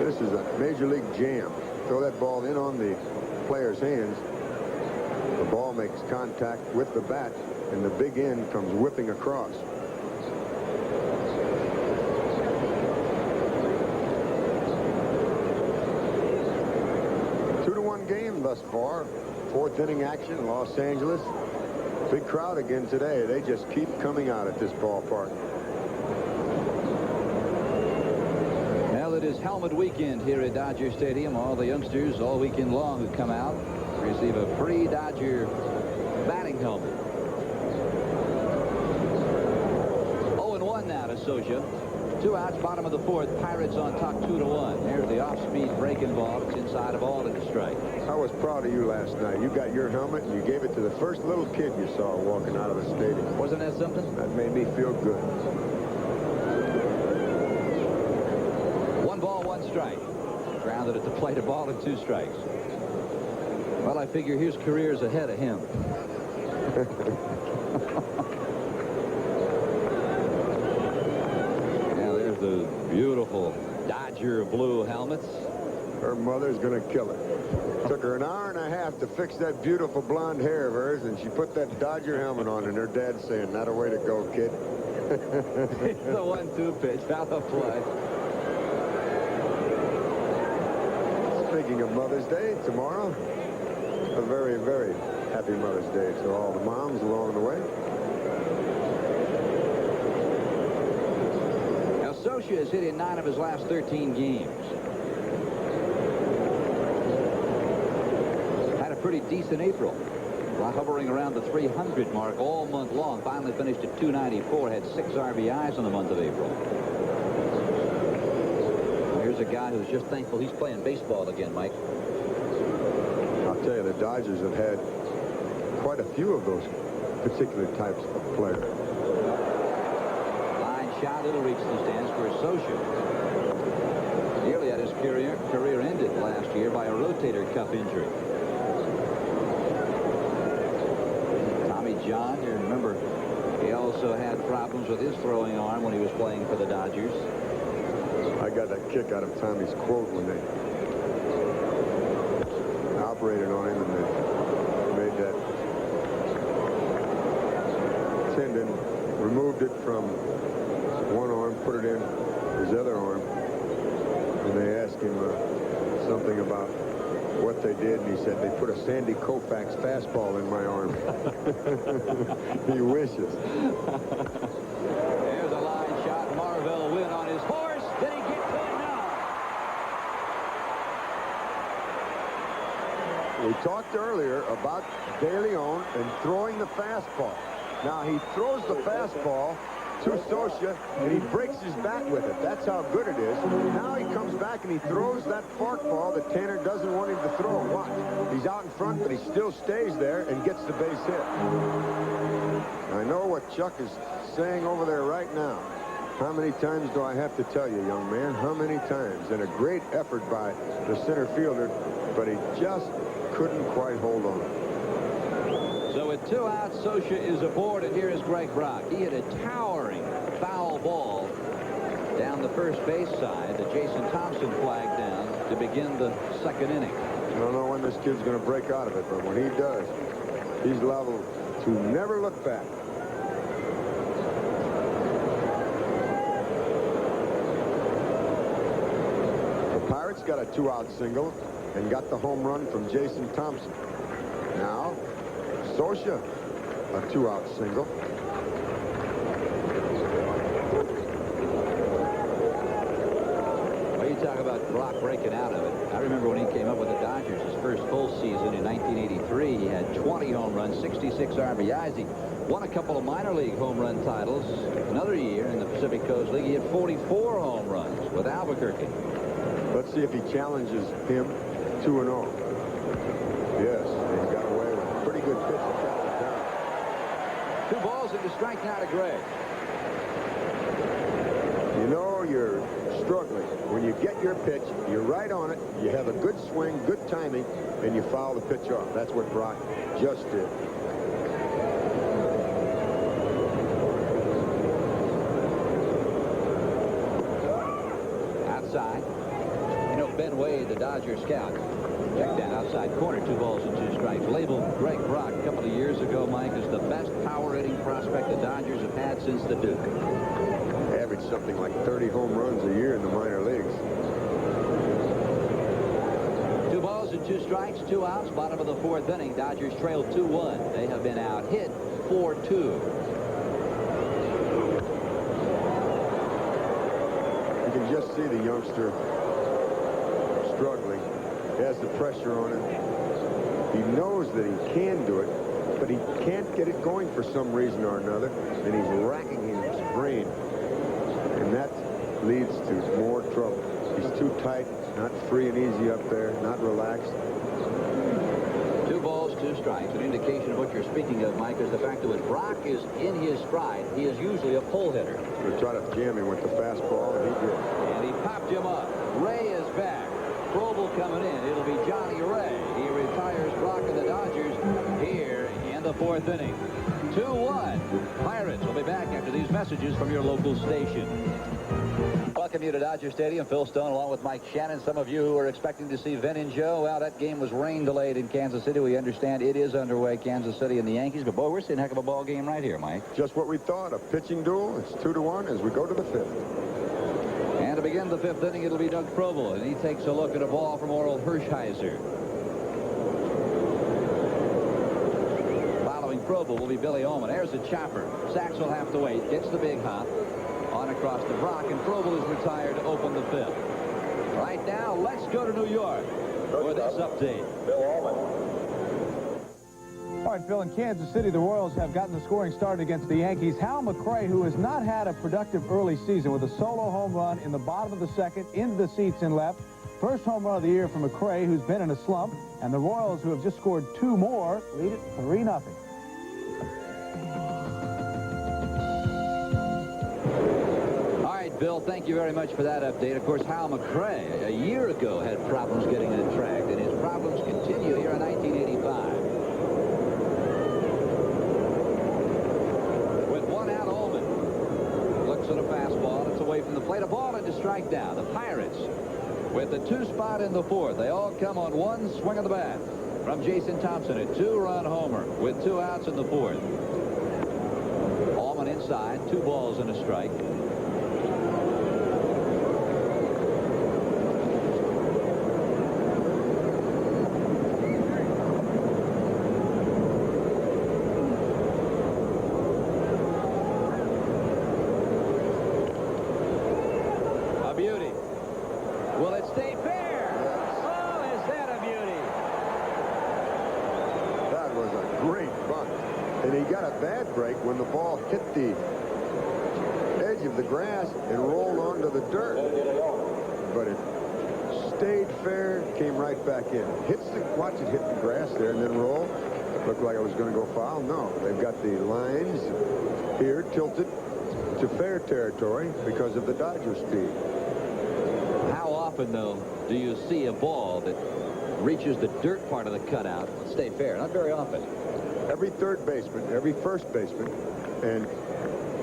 This is a major league jam. throw that ball in on the player's hands. The ball makes contact with the bat, and the big end comes whipping across. Game thus far. 4th inning action, Los Angeles. Big crowd again today. They just keep coming out at this ballpark. Well, it is helmet weekend here at Dodger Stadium. All the youngsters all weekend long who come out receive a free Dodger batting helmet. 0-1 now to Socia. 2 outs, bottom of the 4th. Pirates on top 2-1. There's the off-speed breaking ball. It's inside of all to strike. I was proud of you last night. You got your helmet and you gave it to the first little kid you saw walking out of the stadium. Wasn't that something? That made me feel good. 1 ball, 1 strike. Grounded at the plate, a ball and 2 strikes. Well, I figure his career's ahead of him. The beautiful Dodger blue helmets. Her mother's gonna kill it. Took her an hour and a half to fix that beautiful blonde hair of hers, and she put that Dodger helmet on, and her dad's saying, "Not a way to go, kid." It's the 1-2 pitch out of play. Speaking of Mother's Day, tomorrow, a very, very happy Mother's Day to all the moms along the way. Socia has hit in 9 of his last 13 games. Had a pretty decent April. Hovering around the 300 mark all month long. Finally finished at 294. Had 6 RBIs in the month of April. Here's a guy who's just thankful he's playing baseball again, Mike. I'll tell you, the Dodgers have had quite a few of those particular types of players. Shot, little reach the stands for Socia. Nearly had his career ended last year by a rotator cuff injury. Tommy John, you remember, he also had problems with his throwing arm when he was playing for the Dodgers. I got that kick out of Tommy's quote when they operated on him and they made that tendon, removed it from one arm, put it in his other arm, and they asked him something about what they did, and he said they put a Sandy Koufax fastball in my arm. He wishes. There's a line shot. Marvell win on his horse. Did he get to it? No. We talked earlier about De Leon and throwing the fastball. Now he throws the fastball to Socia, and he breaks his bat with it. That's how good it is. Now he comes back and he throws that forkball that Tanner doesn't want him to throw. Watch. He's out in front, but he still stays there and gets the base hit. I know what Chuck is saying over there right now. How many times do I have to tell you, young man? How many times? And a great effort by the center fielder, but he just couldn't quite hold on. So with 2 outs, Socia is aboard, and here is Greg Brock. He hit a towering foul ball down the first base side that Jason Thompson flagged down to begin the 2nd inning. I don't know when this kid's going to break out of it, but when he does, he's liable to never look back. The Pirates got a 2-out single and got the home run from Jason Thompson. Now, Socia, a 2-out single. Well, you talk about Brock breaking out of it. I remember when he came up with the Dodgers, his first full season in 1983. He had 20 home runs, 66 RBIs. He won a couple of minor league home run titles. Another year in the Pacific Coast League, he had 44 home runs with Albuquerque. Let's see if he challenges him 2-0. Yes, he got away with a pretty good pitch. 2 balls and a strike now to Gray. You know you're struggling. When you get your pitch, you're right on it, you have a good swing, good timing, and you foul the pitch off. That's what Brock just did. Outside. You know, Ben Wade, the Dodger scout. Check down outside corner, 2 balls and 2 strikes. Labeled Greg Brock a couple of years ago, Mike, as the best power hitting prospect the Dodgers have had since the Duke. Averaged something like 30 home runs a year in the minor leagues. 2 balls and 2 strikes, 2 outs, bottom of the 4th inning. Dodgers trail 2-1. They have been out hit 4-2. You can just see the youngster struggling. He has the pressure on him. He knows that he can do it, but he can't get it going for some reason or another, and he's racking his brain, and that leads to more trouble. He's too tight, not free and easy up there, not relaxed. 2 balls, 2 strikes. An indication of what you're speaking of, Mike, is the fact that when Brock is in his stride, he is usually a pull hitter. We'll try to jam him with the fastball, and he did. And he popped him up. Ray is back. Probel coming in. It'll be Johnny Ray. He retires Brock and the Dodgers here in the 4th inning. 2-1. Pirates will be back after these messages from your local station. Welcome you to Dodger Stadium. Phil Stone along with Mike Shannon. Some of you who are expecting to see Vin and Joe. Well, that game was rain delayed in Kansas City. We understand it is underway, Kansas City and the Yankees. But, boy, we're seeing a heck of a ball game right here, Mike. Just what we thought, a pitching duel. It's 2-1 as we go to the 5th. And to begin the 5th inning, it'll be Doug Probel, and he takes a look at a ball from Oral Hershiser. Following Probel will be Billy Ullman. There's a chopper. Sachs will have to wait. Gets the big hop. On across to Brock, and Probel is retired to open the 5th. Right now, let's go to New York for this update. Bill Allman. All right, Phil, in Kansas City, the Royals have gotten the scoring started against the Yankees. Hal McRae, who has not had a productive early season with a solo home run in the bottom of the 2nd, into the seats in left. First home run of the year for McRae, who's been in a slump. And the Royals, who have just scored 2 more, lead it 3-0. All right, Bill, thank you very much for that update. Of course, Hal McRae, a year ago, had problems getting on track, and his problems continue here in 1985. At a fastball. It's away from the plate. A ball into strike down. The Pirates with the 2 spot in the 4th. They all come on 1 swing of the bat from Jason Thompson. A 2-run homer with 2 outs in the 4th. Allman inside. 2 balls and a strike. Will it stay fair? Oh, is that a beauty? That was a great bunt. And he got a bad break when the ball hit the edge of the grass and rolled onto the dirt. But it stayed fair, came right back in. Watch it hit the grass there and then roll. It looked like it was going to go foul. No, they've got the lines here tilted to fair territory because of the Dodger speed. How often, though, do you see a ball that reaches the dirt part of the cutout stay fair? Not very often. Every third baseman, every first baseman, and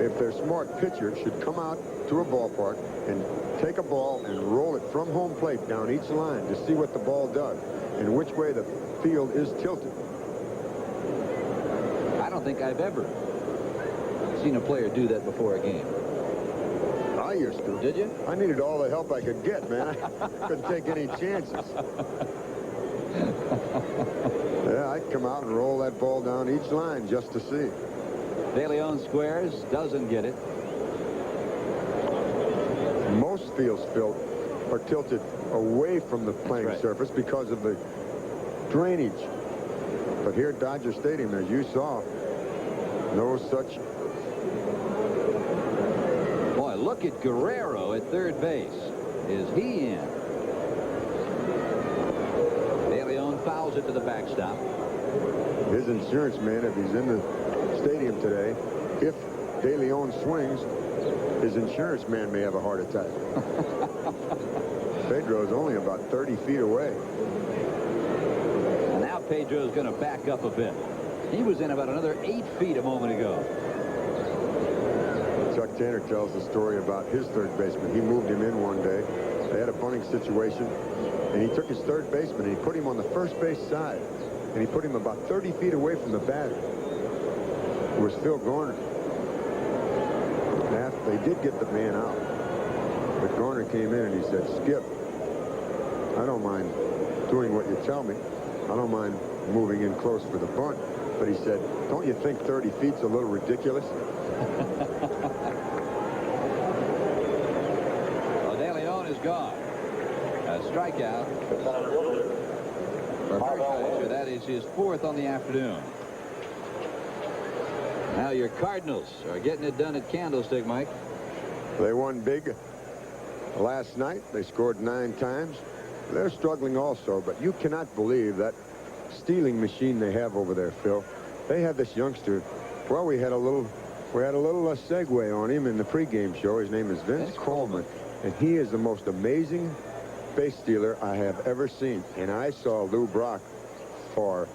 if they're smart pitchers, should come out to a ballpark and take a ball and roll it from home plate down each line to see what the ball does and which way the field is tilted. I don't think I've ever seen a player do that before a game. I used to. Did you? I needed all the help I could get, man. I couldn't take any chances. Yeah, I'd come out and roll that ball down each line just to see. De Leon squares, doesn't get it. Most fields, Phil, are tilted away from the playing right. surface because of the drainage. But here at Dodger Stadium, as you saw, no such. Boy, look at Guerrero at third base. Is he in? De Leon fouls it to the backstop. His insurance man, if he's in the stadium today, if De Leon swings, his insurance man may have a heart attack. Pedro's only about 30 feet away. And now Pedro's going to back up a bit. He was in about another 8 feet a moment ago. Chuck Tanner tells the story about his third baseman. He moved him in one day. They had a bunting situation. And he took his third baseman and he put him on the first base side. And he put him about 30 feet away from the batter. It was Phil Garner. They did get the man out. But Garner came in and he said, Skip, I don't mind doing what you tell me. I don't mind moving in close for the bunt. But he said, don't you think 30 feet's a little ridiculous? Well, De Leon is gone. A strikeout for Hershiser. That is his 4th on the afternoon. Now your Cardinals are getting it done at Candlestick, Mike. They won big last night. They scored 9 times. They're struggling also, but you cannot believe that stealing machine they have over there, Phil. They have this youngster. Well, we had a little segue on him in the pregame show. His name is Vince Coleman, and he is the most amazing base stealer I have ever seen. And I saw Lou Brock for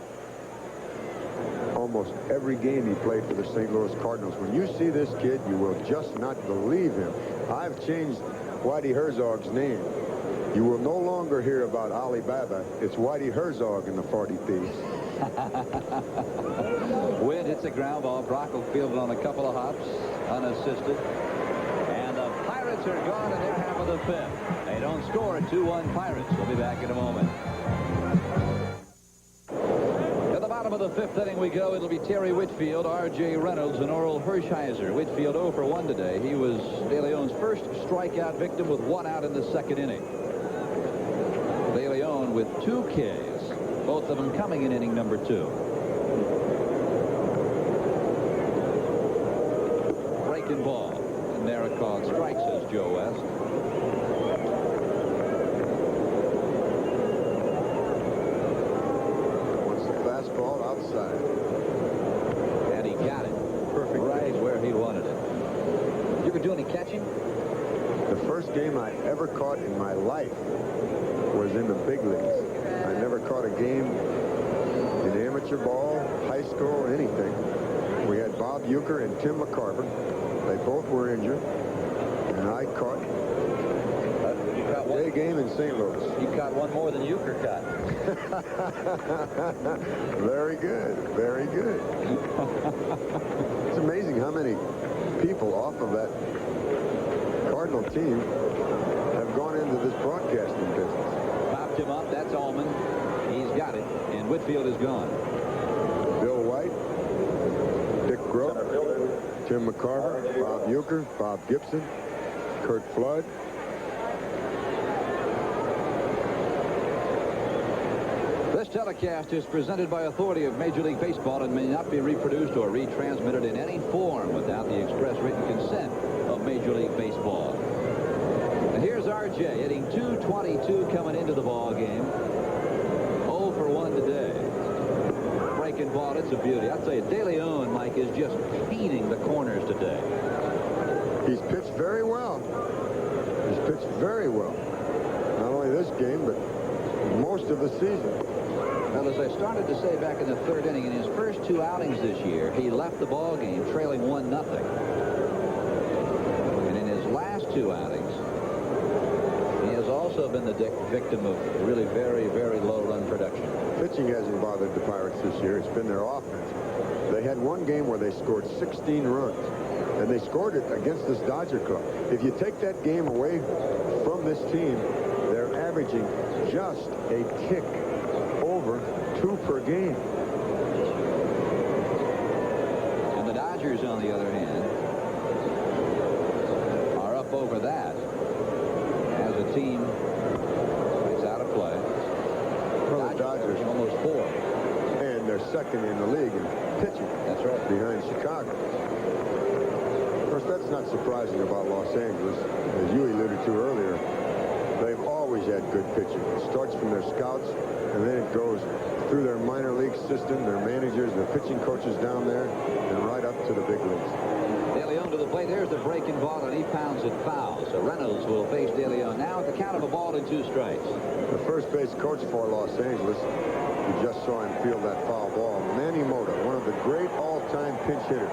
almost every game he played for the St. Louis Cardinals. When you see this kid, you will just not believe him. I've changed Whitey Herzog's name. You will no longer hear about Alibaba. It's Whitey Herzog in the 40-piece. Wind hits a ground ball. Brock will field it on a couple of hops, unassisted. And the Pirates are gone in their half of the 5th. They don't score at 2-1 Pirates. We'll be back in a moment. At the bottom of the 5th inning we go. It'll be Terry Whitfield, R.J. Reynolds, and Orel Hershiser. Whitfield 0 for 1 today. He was De Leon's first strikeout victim with 1 out in the 2nd inning. De Leon with 2 Ks, both of them coming in inning number 2. Breaking ball, and there are called strikes, says Joe West. Wants the fastball outside. And he got it. Perfect. Right where he wanted it. You ever do any catching? The first game I ever caught in my life was in the big leagues. I never caught a game in amateur ball, high school, anything. We had Bob Uecker and Tim McCarver. They both were injured. And I caught a day game in St. Louis. You caught one more than Uecker caught. Very good. Very good. It's amazing how many people off of that Cardinal team have gone into this broadcasting business. Popped him up. That's Allman. He's got it. And Whitfield is gone. Bill White, Dick Groh, Tim McCarver, Bob Uecker, Bob Gibson, Kurt Flood. This telecast is presented by authority of Major League Baseball and may not be reproduced or retransmitted in any form without the express written consent of Major League Baseball. And here's R.J. hitting .222 coming into the ball game. 0 for 1 today. Breaking ball, it's a beauty. I'll tell you, De Leon, Mike, is just feeding the corners today. He's pitched very well. He's pitched very well. Not only this game, but most of the season. Well, as I started to say back in the 3rd inning, in his first 2 outings this year, he left the ball game trailing 1-0. And in his last 2 outings, he has also been the victim of really very, very low run production. Pitching hasn't bothered the Pirates this year. It's been their offense. They had one game where they scored 16 runs, and they scored it against this Dodger club. If you take that game away from this team, they're averaging just a tick over 2 per game. And the Dodgers, on the other hand, are up over that as a team. It's out of play. Well, the Dodgers almost 4. And they're second in the league in pitching. That's right. Behind Chicago. Of course, that's not surprising about Los Angeles. As you alluded to earlier, they've always had good pitching. It starts from their scouts, and then it goes through their minor league system, their managers, their pitching coaches down there, and right up to the big leagues. De Leon to the plate. There's the breaking ball, and he pounds it foul. So Reynolds will face De Leon now at the count of 1-2 strikes. The first base coach for Los Angeles, you just saw him field that foul ball, Manny Mota, one of the great all-time pinch hitters.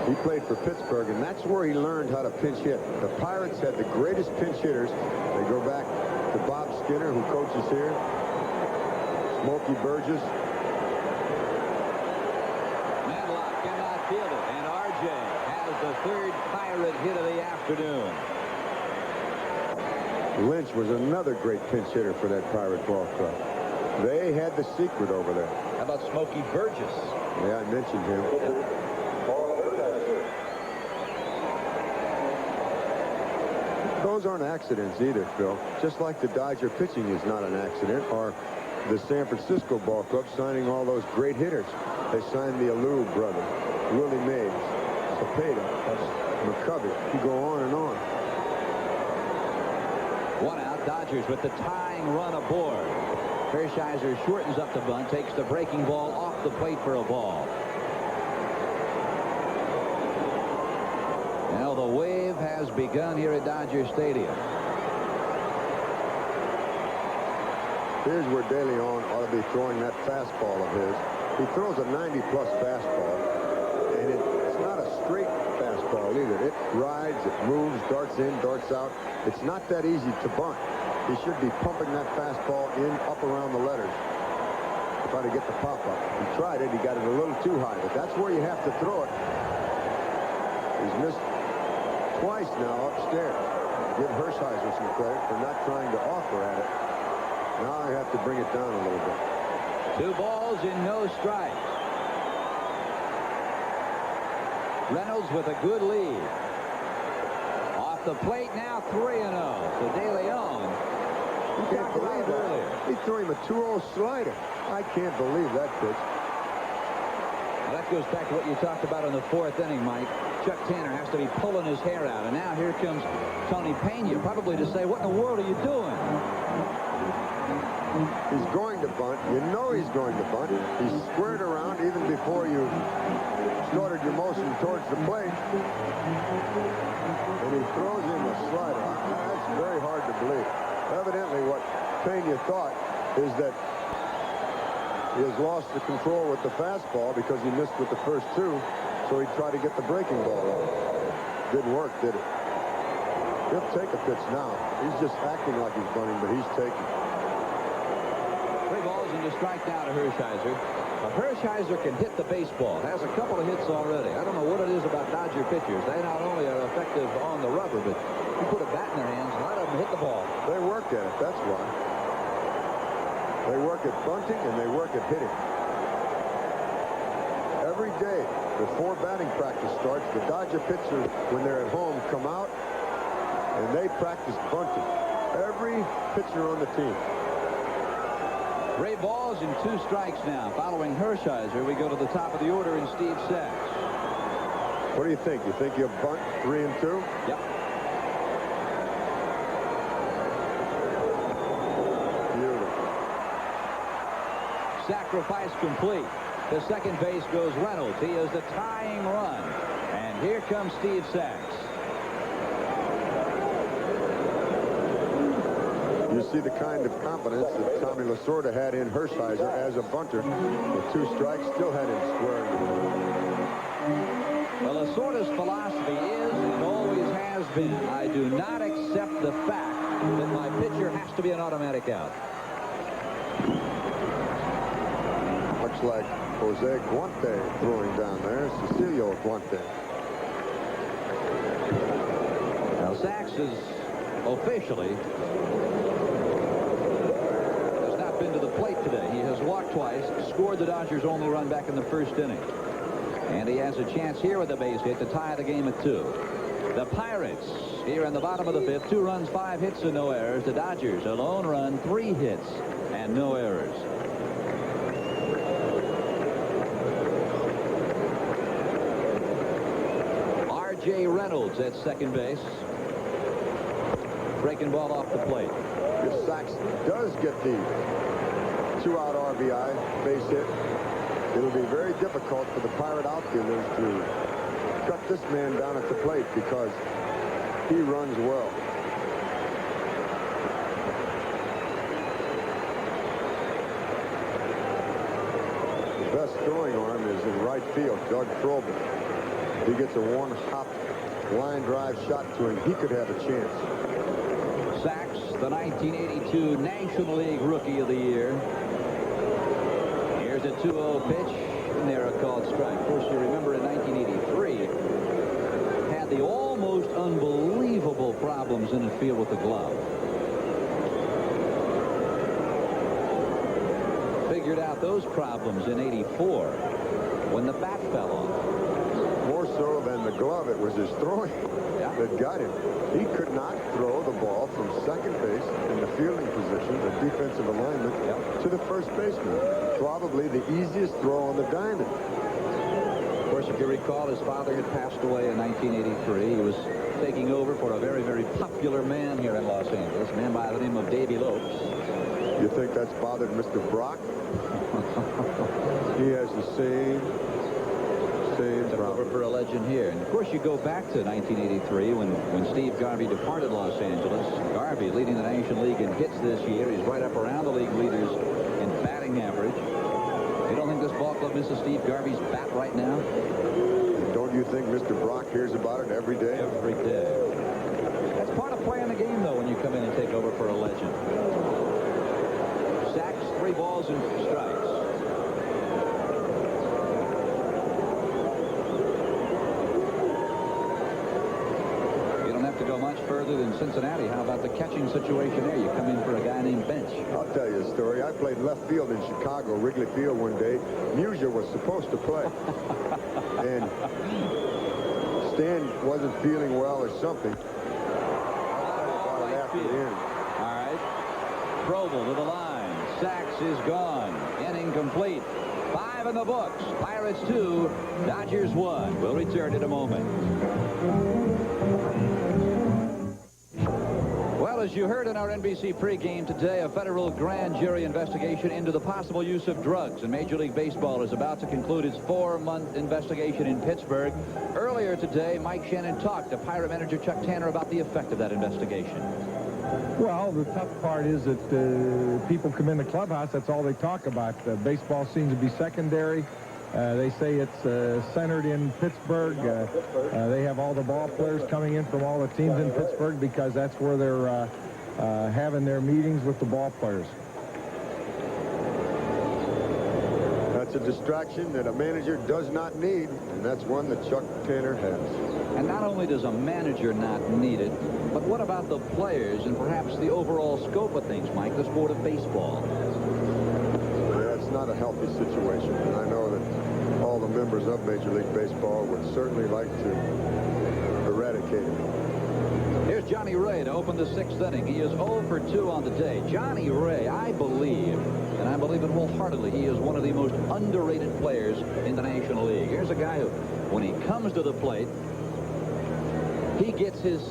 He played for Pittsburgh, and that's where he learned how to pinch hit. The Pirates had the greatest pinch hitters. They go back to Bob Skinner, who coaches here, Smokey Burgess. Manlock cannot field it, and R.J. has the third Pirate hit of the afternoon. Lynch was another great pinch hitter for that Pirate ball club. They had the secret over there. How about Smokey Burgess? Yeah, I mentioned him. Those aren't accidents either, Phil. Just like the Dodger pitching is not an accident, or the San Francisco ball club signing all those great hitters. They signed the Alou brothers, Willie Mays, Cepeda, McCovey. You go on and on. One out. Dodgers with the tying run aboard. Hershiser shortens up the bunt, takes the breaking ball off the plate for a ball. Now the wave has begun here at Dodger Stadium. Here's where De Leon ought to be throwing that fastball of his. He throws a 90-plus fastball, and it's not a straight fastball either. It rides, it moves, darts in, darts out. It's not that easy to bunt. He should be pumping that fastball in, up around the letters, to try to get the pop-up. He tried it. He got it a little too high, but that's where you have to throw it. He's missed twice now upstairs. Give Hershiser some credit for not trying to offer at it. Now I have to bring it down a little bit. 2 balls and no strikes. Reynolds with a good lead. Off the plate now, 3-0. So De Leon. You can't believe that. He threw him a 2-0 slider. I can't believe that pitch. Well, that goes back to what you talked about in the 4th inning, Mike. Chuck Tanner has to be pulling his hair out. And now here comes Tony Pena, probably to say, what in the world are you doing? He's going to bunt. You know he's going to bunt. He's squared around even before you started your motion towards the plate. And he throws in a slider. That's very hard to believe. Evidently what Pena thought is that he has lost the control with the fastball because he missed with the first 2. So he tried to get the breaking ball on. Didn't work, did it? He'll take a pitch now. He's just acting like he's bunting, but he's taking. 3 balls and a strike now to Hershiser. Hershiser can hit the baseball. Has a couple of hits already. I don't know what it is about Dodger pitchers. They not only are effective on the rubber, but you put a bat in their hands, a lot of them hit the ball. They work at it, that's why. They work at bunting and they work at hitting. Every day before batting practice starts, the Dodger pitchers, when they're at home, come out and they practice bunting. Every pitcher on the team. 3 balls and 2 strikes now. Following Hershiser, we go to the top of the order in Steve Sachs. What do you think? You think he'll bunt 3 and 2? Yep. Beautiful. Sacrifice complete. To second base goes Reynolds. He is the tying run. And here comes Steve Sachs. You see the kind of confidence that Tommy Lasorda had in Hershiser as a bunter. With 2 strikes, still had him squared. Well, Lasorda's philosophy is and always has been, I do not accept the fact that my pitcher has to be an automatic out. Looks like Jose Guante throwing down there. Cecilio Guante. Now, Sachs is officially been to the plate today. He has walked twice, scored the Dodgers' only run back in the 1st inning. And he has a chance here with a base hit to tie the game at 2. The Pirates here in the bottom of the 5th, 2 runs, 5 hits and no errors. The Dodgers a lone run, 3 hits and no errors. R.J. Reynolds at second base. Breaking ball off the plate. If Sachs does get the 2-out RBI base hit, it'll be very difficult for the Pirate outfielders to cut this man down at the plate because he runs well. The best throwing arm is in right field, Doug Frobel. he gets a one-hop line drive shot to him, he could have a chance. Sachs, the 1982 National League Rookie of the Year. Here's a 2-0 pitch, and there a called strike. Of course, you remember in 1983, had the almost unbelievable problems in the field with the glove. Figured out those problems in '84 when the bat fell off. More so than the glove, it was his throwing that got him. He could not throw the ball from second base in the fielding position, the defensive alignment, to the first baseman. Probably the easiest throw on the diamond. Of course, if you recall, his father had passed away in 1983. He was taking over for a very, very popular man here in Los Angeles, a man by the name of Davy Lopes. You think that's bothered Mr. Brock? He has the same Over for a legend here. And of course, you go back to 1983 when Steve Garvey departed Los Angeles. Garvey leading the National League in hits this year. He's right up around the league leaders in batting average. You don't think this ball club misses Steve Garvey's bat right now? And don't you think Mr. Brock hears about it every day? Every day. That's part of playing the game, though, when you come in and take over for a legend. Sacks, 3 balls and strikes. To go much further than Cincinnati. How about the catching situation there? You come in for a guy named Bench. I'll tell you a story. I played left field in Chicago, Wrigley Field, one day. Musial was supposed to play. And Stan wasn't feeling well or something. Right field. All right. Probel to the line. Sachs is gone. Inning complete. 5 in the books. Pirates 2. Dodgers 1. We'll return in a moment. Well, as you heard in our NBC pregame today, a federal grand jury investigation into the possible use of drugs in Major League Baseball is about to conclude its 4-month investigation in Pittsburgh. Earlier today, Mike Shannon talked to Pirate manager Chuck Tanner about the effect of that investigation. Well, the tough part is that people come in the clubhouse, that's all they talk about. Baseball seems to be secondary. They say it's centered in Pittsburgh. They have all the ball players coming in from all the teams in Pittsburgh because that's where they're having their meetings with the ball players. That's a distraction that a manager does not need, and that's one that Chuck Tanner has. And not only does a manager not need it, but what about the players and perhaps the overall scope of things, Mike, the sport of baseball? Yeah, it's not a healthy situation, and I know that all the members of Major League Baseball would certainly like to eradicate it. Here's Johnny Ray to open the 6th inning. He is 0 for 2 on the day. Johnny Ray, I believe, and I believe it wholeheartedly, he is one of the most underrated players in the National League. Here's a guy who, when he comes to the plate, he gets his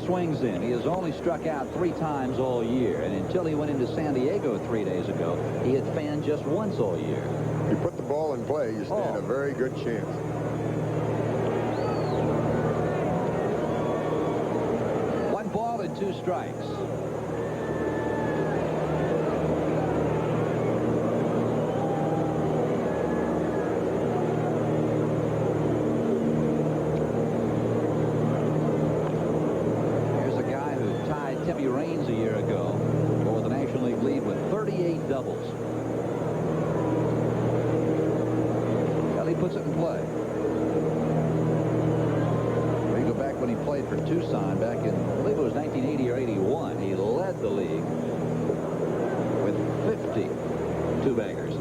swings in. He has only struck out 3 times all year, and until he went into San Diego 3 days ago, he had fanned just once all year. You put the ball in play, you stand a very good chance. One ball and 2 strikes. Timmy Raines a year ago for the National League lead with 38 doubles. Well, he puts it in play. We go back when he played for Tucson back in, I believe it was 1980 or 81. He led the league with 50 two-baggers.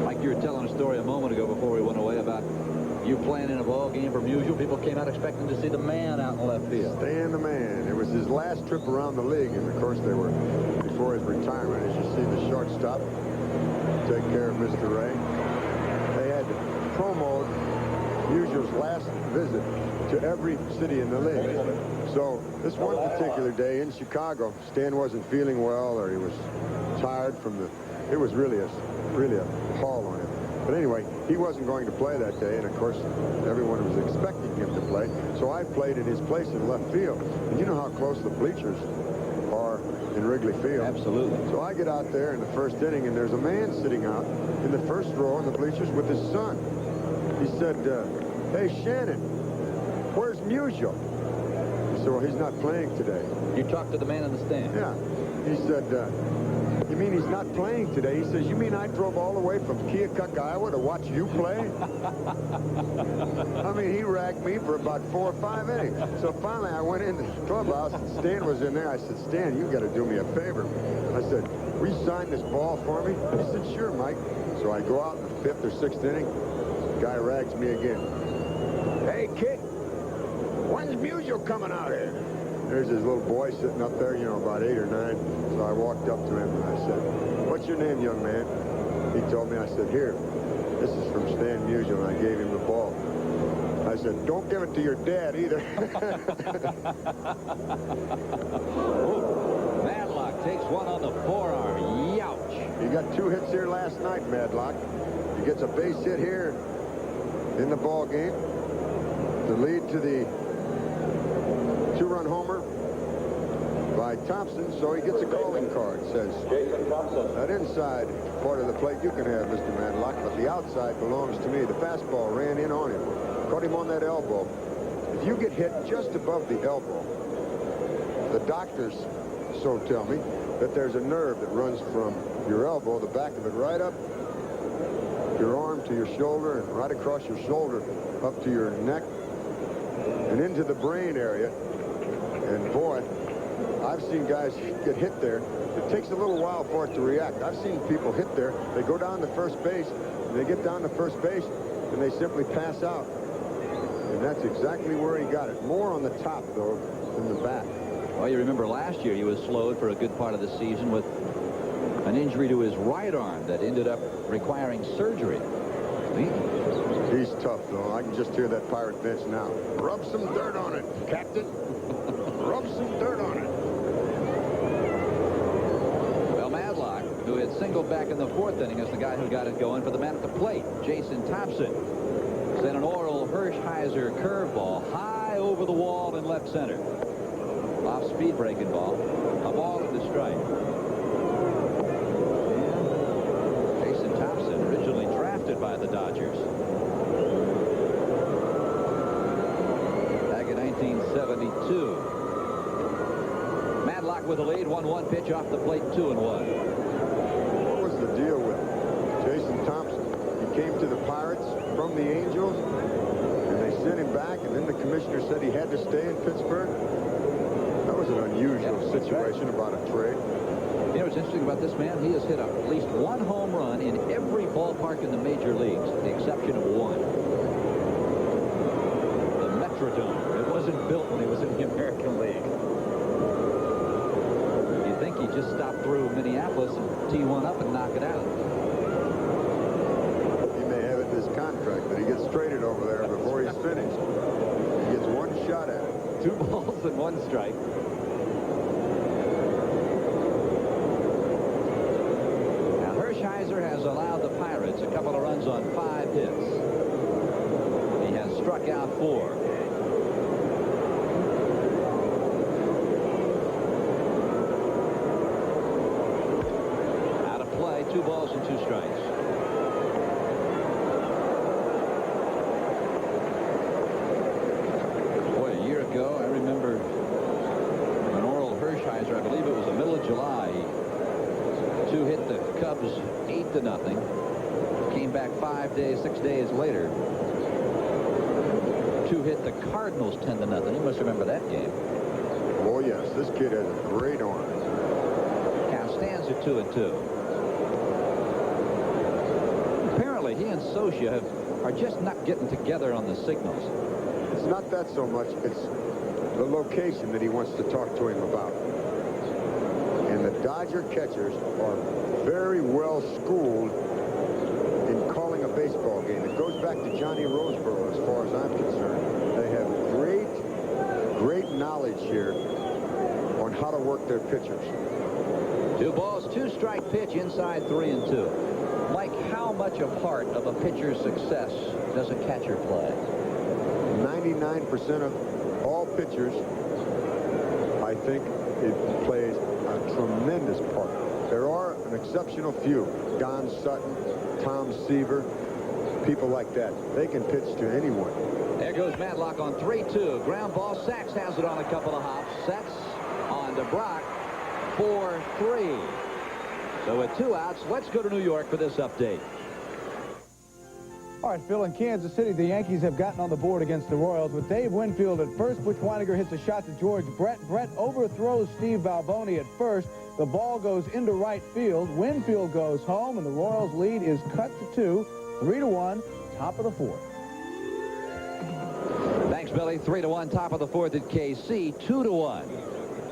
Mike, you were telling a story a moment ago before we went away about you playing in a ball game for Musial. People came out expecting to see the man out in left field. Stan the man. It was his last trip around the league, and of course they were before his retirement. As you see the shortstop take care of Mr. Ray. They had promoed Musial's last visit to every city in the league. So this one particular day in Chicago, Stan wasn't feeling well, or he was tired from the. It was really a haul on him. But anyway, he wasn't going to play that day, and of course, everyone was expecting him to play. So I played in his place in left field. And you know how close the bleachers are in Wrigley Field. Absolutely. So I get out there in the first inning, and there's a man sitting out in the first row in the bleachers with his son. He said, hey, Shannon, where's Musial? I said, well, he's not playing today. You talked to the man in the stand. Yeah. He said, you mean he's not playing today? He says, you mean I drove all the way from Keokuk, Iowa to watch you play? I mean, he ragged me for about 4 or 5 innings. So finally, I went into the clubhouse, and Stan was in there. I said, Stan, you got to do me a favor. I said, will you sign this ball for me? He said, sure, Mike. So I go out in the 5th or 6th inning. The guy rags me again. Hey, kid, when's Musial coming out here? There's his little boy sitting up there, you know, about 8 or 9. So I walked up to him and I said, what's your name, young man? He told me. I said, here, this is from Stan Musial, and I gave him the ball. I said, don't give it to your dad either. Madlock takes one on the forearm. Youch. He got 2 hits here last night, Madlock. He gets a base hit here in the ball game to lead to the 2-run homer by Thompson, so he gets a calling card. Says, Jason Thompson. that inside part of the plate you can have, Mr. Madlock, but the outside belongs to me. The fastball ran in on him. Caught him on that elbow. If you get hit just above the elbow, the doctors so tell me that there's a nerve that runs from your elbow, the back of it, right up your arm to your shoulder, and right across your shoulder up to your neck and into the brain area. And boy, I've seen guys get hit there. It takes a little while for it to react. I've seen people hit there. They go down to first base, and they get down to first base, and they simply pass out. And that's exactly where he got it. More on the top, though, than the back. Well, you remember last year he was slowed for a good part of the season with an injury to his right arm that ended up requiring surgery. He's tough, though. I can just hear that Pirate bench now. Rub some dirt on it, Captain. Rub some dirt on it. Well, Madlock, who had singled back in the 4th inning, is the guy who got it going for the man at the plate, Jason Thompson. Sent an Oral Hershiser curveball high over the wall in left center. Off-speed breaking ball. A ball at the strike. And Jason Thompson, originally drafted by the Dodgers. Back in 1972. Madlock with the lead. 1-1 pitch off the plate. 2-1. What was the deal with Jason Thompson? He came to the Pirates from the Angels, and they sent him back, and then the commissioner said he had to stay in Pittsburgh. That was an unusual situation about a trade. You know what's interesting about this man? He has hit at least 1 home run in every ballpark in the major leagues, with the exception of 1. The Metrodome. It wasn't built when he was in the American League. You'd think he'd just stop through Minneapolis and tee one up and knock it out. He may have it in his contract that he gets traded over there before he's finished. He gets 1 shot at it. 2 balls and 1 strike. Now, Hershiser has allowed the Pirates a couple of runs on 5 hits. He has struck out 4. Out of play, 2 balls and 2 strikes. Ago, I remember when Oral Hershiser, I believe it was the middle of July, 2 hit the Cubs 8-0. Came back 6 days later. 2 hit the Cardinals 10-0. You must remember that game. Oh yes, this kid has a great arm. Count stands at 2-2. Apparently, he and Socia are just not getting together on the signals. It's not that so much. It's the location that he wants to talk to him about. And the Dodger catchers are very well schooled in calling a baseball game. It goes back to Johnny Roseboro as far as I'm concerned. They have great knowledge here on how to work their pitchers. 2 balls, 2 strike pitch inside 3-2. Mike, how much a part of a pitcher's success does a catcher play? 99% of all pitchers, I I think it plays a tremendous part. There are an exceptional few. Don Sutton, Tom Seaver, people like that. They can pitch to anyone. There goes Matlock on 3-2. Ground ball. Sachs has it on a couple of hops. Sets on to Brock. 4-3. So with 2 outs, let's go to New York for this update. All right, Phil, in Kansas City, the Yankees have gotten on the board against the Royals with Dave Winfield at first. Butch Weiniger hits a shot to George Brett. Brett overthrows Steve Valvoni at first. The ball goes into right field. Winfield goes home, and the Royals' lead is cut to 2, 3-1, top of the 4th. Thanks, Billy. 3-1, top of the 4th at KC. 2-1.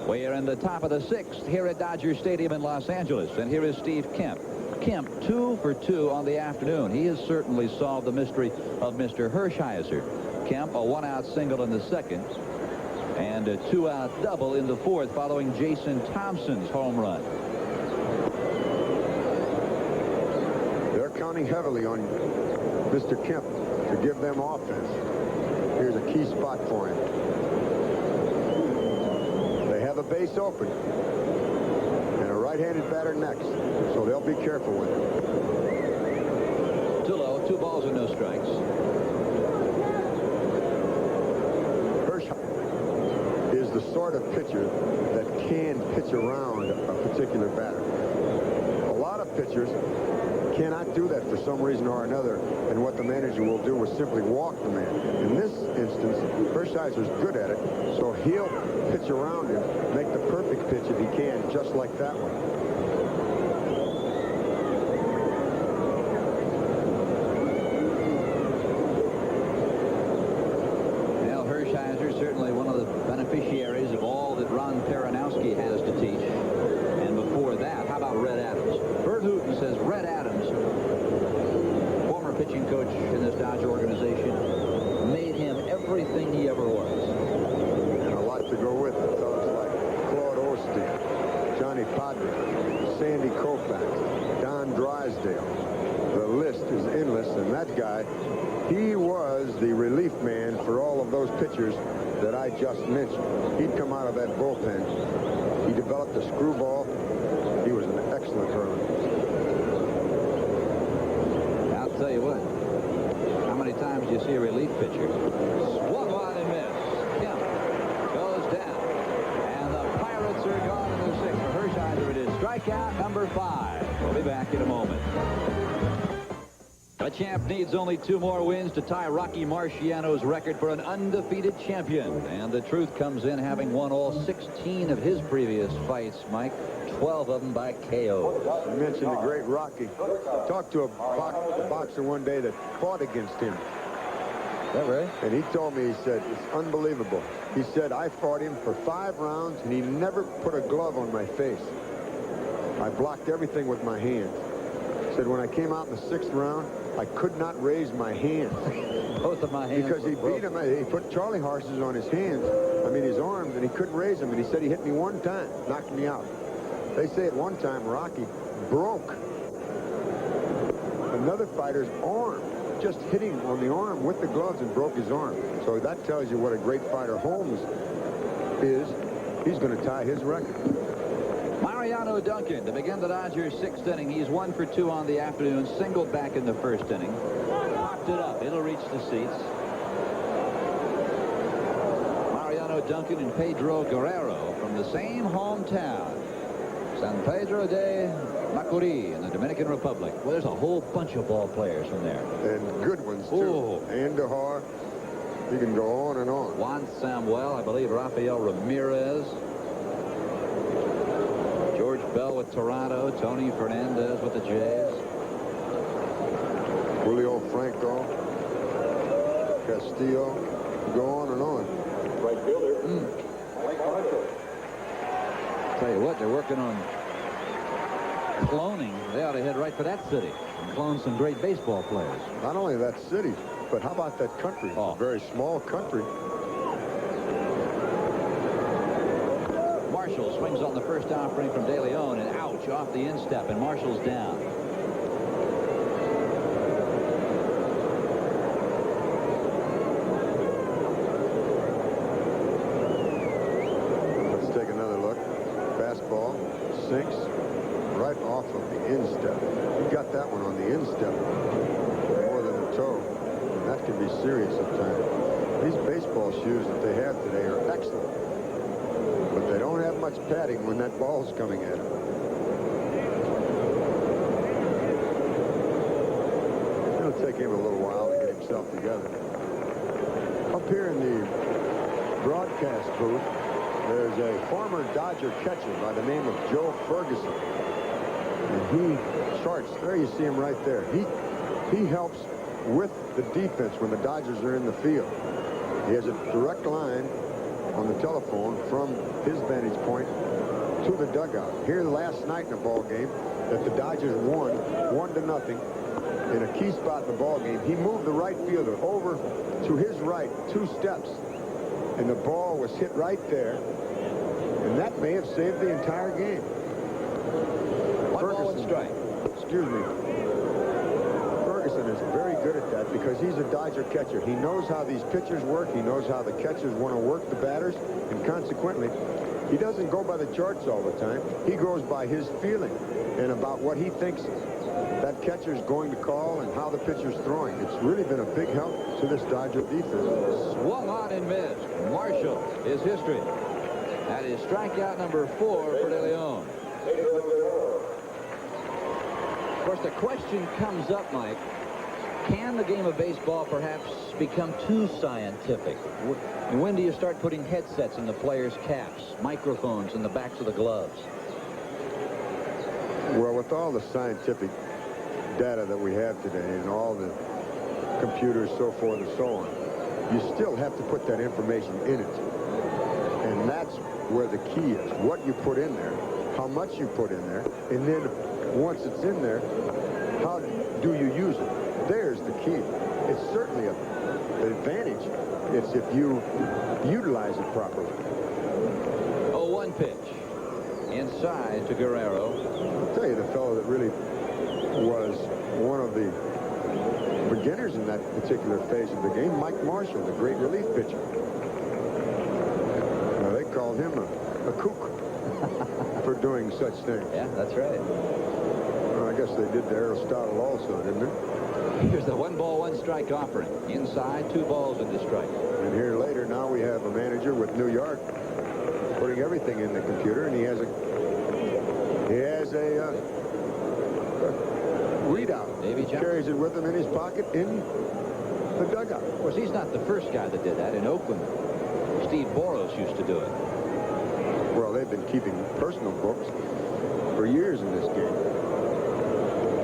We are in the top of the 6th here at Dodger Stadium in Los Angeles. And here is Steve Kemp. Kemp 2 for 2 on the afternoon. He has certainly solved the mystery of Mr. Hershiser. Kemp, a 1-out single in the 2nd. And a 2-out double in the 4th following Jason Thompson's home run. They're counting heavily on Mr. Kemp to give them offense. Here's a key spot for him. They have a base open. And a right-handed batter next. So they'll be careful with him. Too low. 2 balls and no strikes. Is the sort of pitcher that can pitch around a particular batter. A lot of pitchers cannot do that for some reason or another, and what the manager will do is simply walk the man. In this instance, Hershiser's good at it, so he'll pitch around him, make the perfect pitch if he can, just like that one. Certainly one of the beneficiaries of all that Ron Peronowski has to teach. And before that, how about Red Adams? Bert Hooton says Red Adams, former pitching coach in this Dodger organization, made him everything he ever was. And a lot to go with it. Fellows like Claude Osteen, Johnny Padre, Sandy Koufax, Don Drysdale. The list is endless, and that guy, he was the relief man for all of those pitchers that I just mentioned. He'd come out of that bullpen. He developed a screwball. He was an excellent hurler. I'll tell you what. How many times do you see a relief pitcher swung on and miss? Kemp goes down. And the Pirates are gone in the 6th. For Hershiser, it is strikeout number 5. We'll be back in a moment. The champ needs only 2 more wins to tie Rocky Marciano's record for an undefeated champion. And the truth comes in having won all 16 of his previous fights, Mike. 12 of them by KO. You mentioned the great Rocky. Talked to a boxer one day that fought against him. Is that right? And he told me, he said, it's unbelievable. He said, I fought him for 5 rounds, and he never put a glove on my face. I blocked everything with my hands. He said, when I came out in the 6th round, I could not raise my hands. Both of my hands. Because he beat him. He put Charlie horses on his hands. I mean, his arms, and he couldn't raise them. And he said he hit me 1 time, knocked me out. They say at one time Rocky broke another fighter's arm, just hitting on the arm with the gloves, and broke his arm. So that tells you what a great fighter Holmes is. He's going to tie his record. Mariano Duncan to begin the Dodgers' 6th inning. He's 1 for 2 on the afternoon. Singled back in the 1st inning. Popped it up. It'll reach the seats. Mariano Duncan and Pedro Guerrero from the same hometown, San Pedro de Macorís in the Dominican Republic. Well, there's a whole bunch of ball players from there. And good ones, too. Ooh. Andahar. You can go on and on. Juan Samuel, I believe Rafael Ramirez. George Bell with Toronto. Tony Fernandez with the Jays. Julio Franco. Castillo. Go on and on. Right fielder. Tell you what, they're working on cloning. They ought to head right for that city and clone some great baseball players. Not only that city, but how about that country? Oh. A very small country. Marshall swings on the first offering from De Leon, and ouch, off the instep, and Marshall's down. Let's take be serious at times. These baseball shoes that they have today are excellent, but they don't have much padding when that ball's coming at them. It'll take him a little while to get himself together. Up here in the broadcast booth, there's a former Dodger catcher by the name of Joe Ferguson. And he charts. There you see him right there. He helps with the defense when the Dodgers are in the field. He has a direct line on the telephone from his vantage point to the dugout. Here last night in the ball game that the Dodgers won 1-0 in a key spot in the ball game. He moved the right fielder over to his right 2 steps, and the ball was hit right there, and that may have saved the entire game. 1 ball and strike. Excuse me. Ferguson is very good at that because he's a Dodger catcher. He knows how these pitchers work. He knows how the catchers want to work the batters, and consequently, he doesn't go by the charts all the time. He goes by his feeling and about what he thinks that catcher's going to call and how the pitcher's throwing. It's really been a big help to this Dodger defense. Swung on and missed. Marshall is history. That is strikeout number 4 for De Leon. Of course, the question comes up, Mike, can the game of baseball perhaps become too scientific? And when do you start putting headsets in the players' caps, microphones in the backs of the gloves? Well, with all the scientific data that we have today and all the computers, so forth and so on, you still have to put that information in it. And that's where the key is. What you put in there, how much you put in there, and then once it's in there, how do you use it? There's the key. It's certainly an advantage. It's if you utilize it properly. 0-1 pitch. Inside to Guerrero. I'll tell you, the fellow that really was one of the beginners in that particular phase of the game, Mike Marshall, the great relief pitcher. Now, they called him a kook for doing such things. Yeah, that's right. Well, I guess they did to Aristotle also, didn't they? Here's the 1 ball, 1 strike offering. Inside, 2 balls and a strike. And here later, now we have a manager with New York putting everything in the computer, and he has a readout. Davy Johnson carries it with him in his pocket in the dugout. Of course, he's not the first guy that did that. In Oakland, Steve Boros used to do it. Well, they've been keeping personal books for years in this game.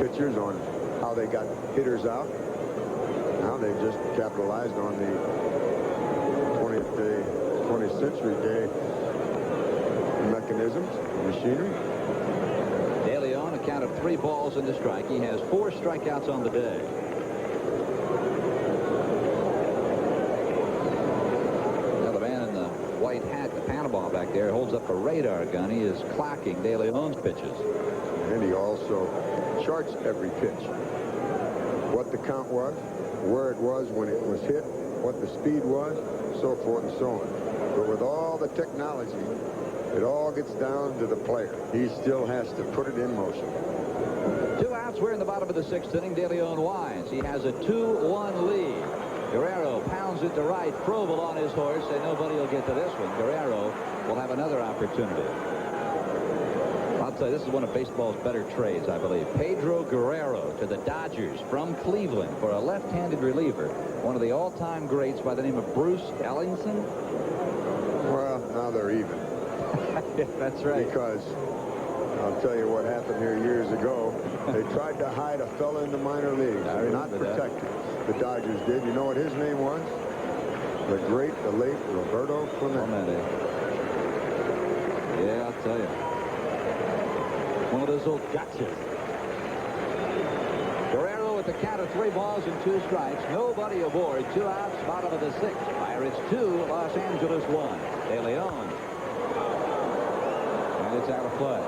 Pictures on how they got hitters out. Now they've just capitalized on the 20th century day mechanisms, machinery. De Leon, a count of 3 balls and a strike. He has 4 strikeouts on the day. Now the man in the white hat, the Panama back there, holds up a radar gun. He is clocking De Leon's pitches. And he also charts every pitch. What the count was, where it was when it was hit, what the speed was, so forth and so on. But with all the technology, it all gets down to the player. He still has to put it in motion. 2 outs. We're in the bottom of the 6th inning. De Leon winds. He has a 2-1 lead. Guerrero pounds it to right. Froebel on his horse, and nobody will get to this one. Guerrero will have another opportunity. I'll tell you, this is one of baseball's better trades, I believe. Pedro Guerrero to the Dodgers from Cleveland for a left-handed reliever. One of the all-time greats by the name of Bruce Ellingson. Well, now they're even. That's right. Because I'll tell you what happened here years ago. They tried to hide a fella in the minor leagues. Not protect him. The Dodgers did. You know what his name was? The late Roberto Clemente. Yeah, I'll tell you. One of those old gotchas. Guerrero with the count of 3 balls and 2 strikes. Nobody aboard. 2 outs, bottom of the 6th. Pirates 2, Los Angeles 1. De Leon. And it's out of play.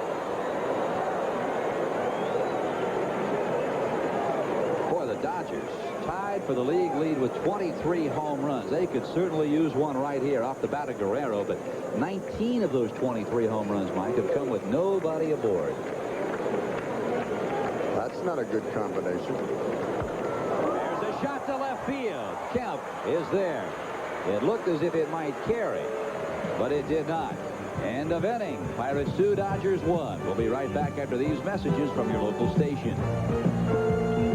Boy, the Dodgers tied for the league lead with 23 home runs. They could certainly use one right here off the bat of Guerrero, but 19 of those 23 home runs, Mike, have come with nobody aboard. That's not a good combination. There's a shot to left field. Kemp is there. It looked as if it might carry, but it did not. End of inning. Pirates 2, Dodgers 1. We'll be right back after these messages from your local station.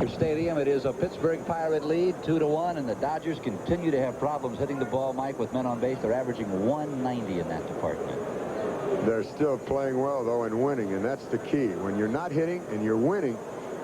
Stadium, it is a Pittsburgh Pirate lead 2-1, and the Dodgers continue to have problems hitting the ball, Mike, with men on base. They're averaging 190 in that department. They're still playing well, though, and winning, and that's the key. When you're not hitting and you're winning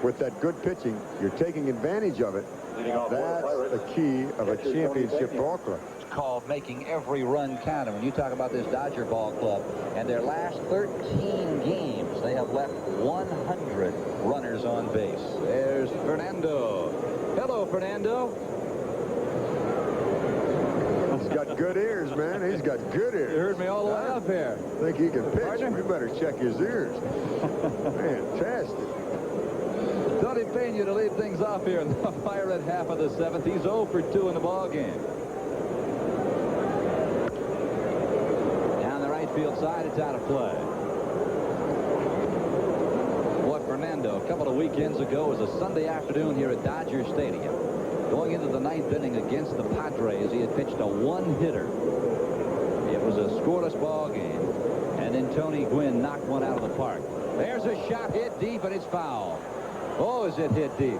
with that good pitching, you're taking advantage of it. That's the key of a championship ball club. It's called making every run count. And when you talk about this Dodger ball club and their last 13 games, they have left 100 runners on base. There's Fernando. Hello, Fernando. He's got good ears, man. He's got good ears. You heard me all the way up here. Think he can pitch? Partner? We better check his ears. Fantastic. Tony Pena to lead things off here in the Pirate half of the 7th. He's 0 for 2 in the ball game. Down the right field side, it's out of play. What Fernando, a couple of weekends ago, was a Sunday afternoon here at Dodger Stadium. Going into the 9th inning against the Padres, he had pitched a one-hitter. It was a scoreless ball game, and then Tony Gwynn knocked one out of the park. There's a shot hit deep, and it's foul. Oh, is it hit deep?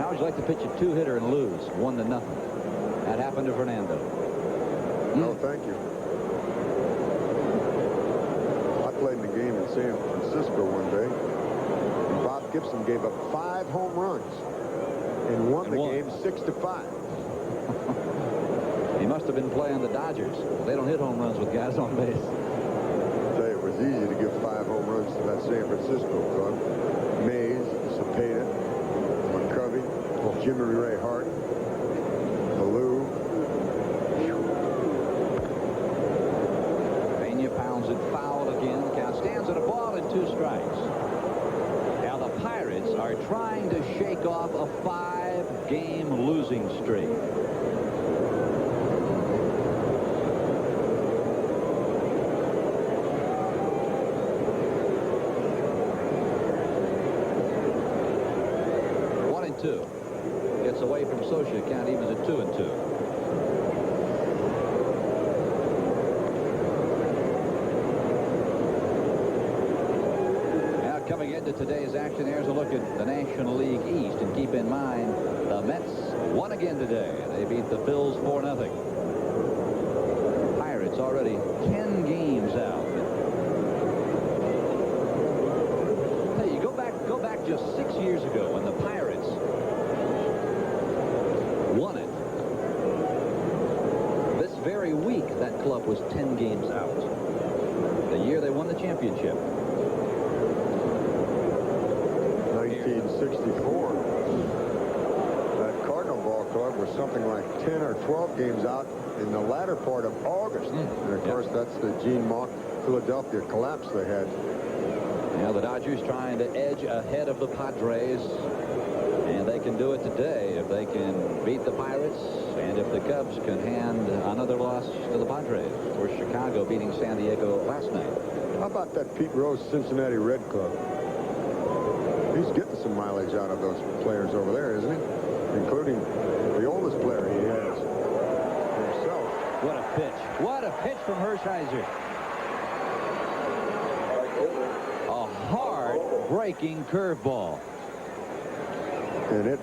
How would you like to pitch a two-hitter and lose 1-0? That happened to Fernando. No, thank you. I played in the game in San Francisco one day, and Bob Gibson gave up 5 home runs and won the game 6-5. He must have been playing the Dodgers. They don't hit home runs with guys on base. It was easy to give 5 home runs to that San Francisco club. Mays, Cepeda, McCovey, Jimmy Ray Hart, Malou. Pena pounds it foul again. Count stands at a ball and 2 strikes. Now the Pirates are trying to shake off a 5-game losing streak. Gets away from Socia. Count evens at 2-2. Now coming into today's action, there's a look at the National League East, and keep in mind the Mets won again today. They beat the Phils 4-0. Pirates already 10 games out. Hey, you go back just 6 years ago when the Pirates won it. This very week, that club was 10 games out. The year they won the championship. 1964. That Cardinal ball club was something like 10 or 12 games out in the latter part of August. And of course, that's the Gene Mauch Philadelphia collapse they had. Now the Dodgers trying to edge ahead of the Padres. And they can do it today if they can beat the Pirates and if the Cubs can hand another loss to the Padres. Of course, Chicago beating San Diego last night. How about that Pete Rose Cincinnati Red Club? He's getting some mileage out of those players over there, isn't he? Including the oldest player he has himself. What a pitch. What a pitch from Hershiser. A hard-breaking curveball. And it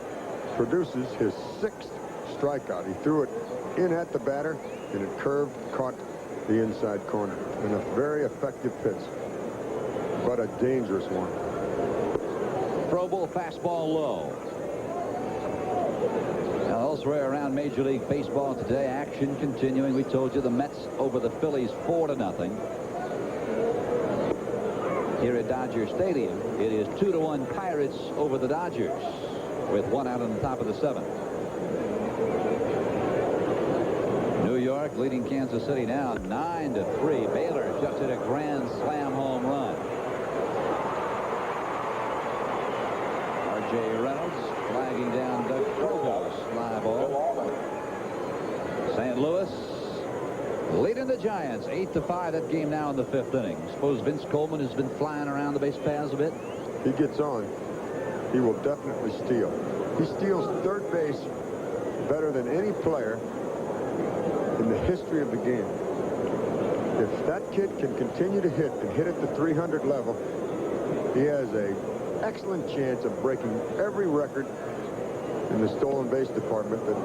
produces his 6th strikeout. He threw it in at the batter, and it curved, caught the inside corner. And a very effective pitch, but a dangerous one. Throwable fastball low. Now, elsewhere around Major League Baseball today, action continuing. We told you the Mets over the Phillies 4-0. Here at Dodger Stadium, it is 2-1 Pirates over the Dodgers, with 1 out on the top of the 7th. New York leading Kansas City now 9-3. Baylor just hit a grand slam home run. R.J. Reynolds flagging down Doug Provost. Fly ball. St. Louis leading the Giants 8-5. That game now in the 5th inning. Suppose Vince Coleman has been flying around the base paths a bit. He gets on. He will definitely steal. He steals third base better than any player in the history of the game. If that kid can continue to hit and hit at the 300 level, he has an excellent chance of breaking every record in the stolen base department that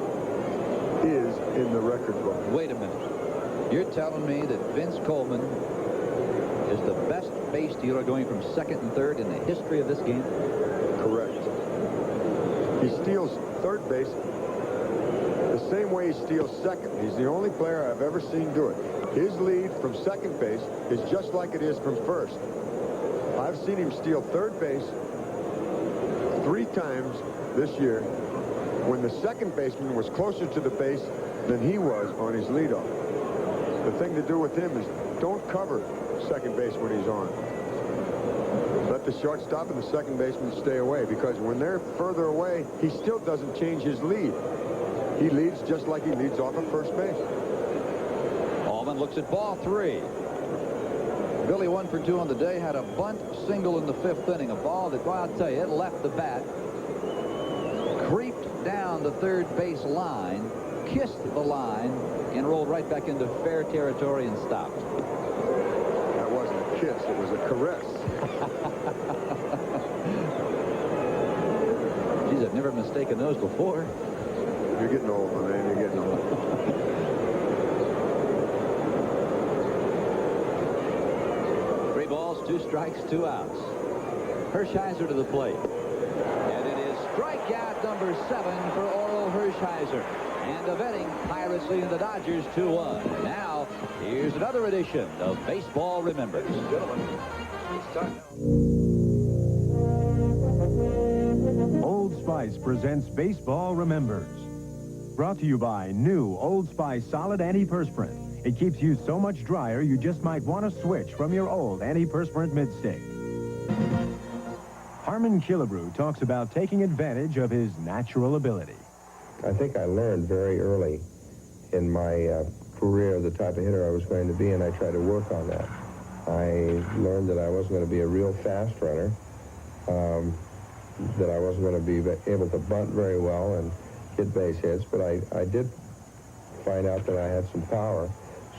is in the record book. Wait a minute. You're telling me that Vince Coleman is the best base stealer going from second and third in the history of this game? Correct. He steals third base the same way he steals second. He's the only player I've ever seen do it. His lead from second base is just like it is from first. I've seen him steal third base 3 times this year when the second baseman was closer to the base than he was on his leadoff. The thing to do with him is don't cover second base when he's on. Let the shortstop and the second baseman stay away, because when they're further away, he still doesn't change his lead. He leads just like he leads off of first base. Allman looks at ball 3. Billy 1 for 2 on the day, had a bunt single in the 5th inning. A ball that, well, I'll tell you, it left the bat, creeped down the third base line, kissed the line, and rolled right back into fair territory and stopped. That wasn't a kiss, it was a caress. Geez, I've never mistaken those before. You're getting old, my man. You're getting old. 3 balls, 2 strikes, 2 outs. Hershiser to the plate. And it is strikeout number 7 for Orel Hershiser. And avenging piracy in the Dodgers 2-1. Now, here's another edition of Baseball Remembers. Old Spice presents Baseball Remembers. Brought to you by new Old Spice Solid Antiperspirant. It keeps you so much drier you just might want to switch from your old antiperspirant midstick. Harmon Killebrew talks about taking advantage of his natural ability. I think I learned very early in my career the type of hitter I was going to be, and I tried to work on that. I learned that I wasn't going to be a real fast runner, that I wasn't going to be able to bunt very well and get base hits, but I did find out that I had some power.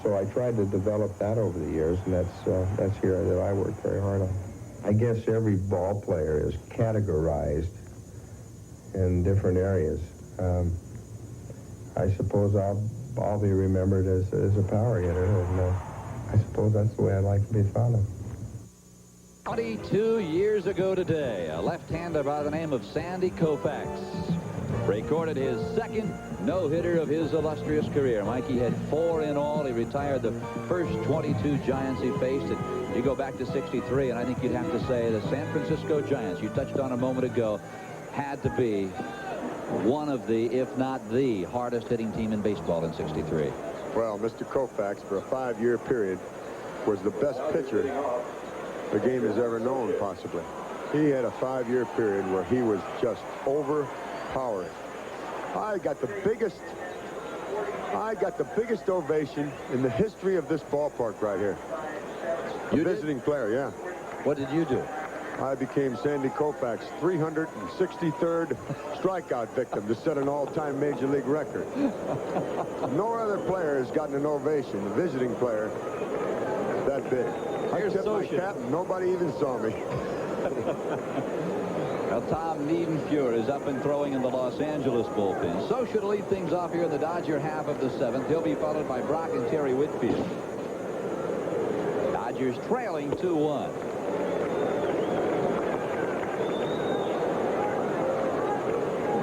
So I tried to develop that over the years, and that's here that I worked very hard on. I guess every ball player is categorized in different areas. I suppose I'll be remembered as a power hitter, and I suppose that's the way I'd like to be thought of. 22 years ago today, a left-hander by the name of Sandy Koufax recorded his second no-hitter of his illustrious career. Mikey had 4 in all. He retired the first 22 Giants he faced. And you go back to 63, and I think you'd have to say the San Francisco Giants, you touched on a moment ago, had to be one of the, if not the, hardest-hitting team in baseball in 63. Well, Mr. Koufax, for a 5-year period, was the best pitcher the game has ever known, possibly. He had a 5-year period where he was just overpowering. I got the biggest ovation in the history of this ballpark right here. You visiting player, yeah. What did you do? I became Sandy Koufax's 363rd strikeout victim to set an all-time Major League record. No other player has gotten an ovation, a visiting player, that big. I tipped my cap and nobody even saw me. Well, Tom Niedenfuhr is up and throwing in the Los Angeles bullpen. So should lead things off here in the Dodger half of the 7th. He'll be followed by Brock and Terry Whitfield. Dodgers trailing 2-1.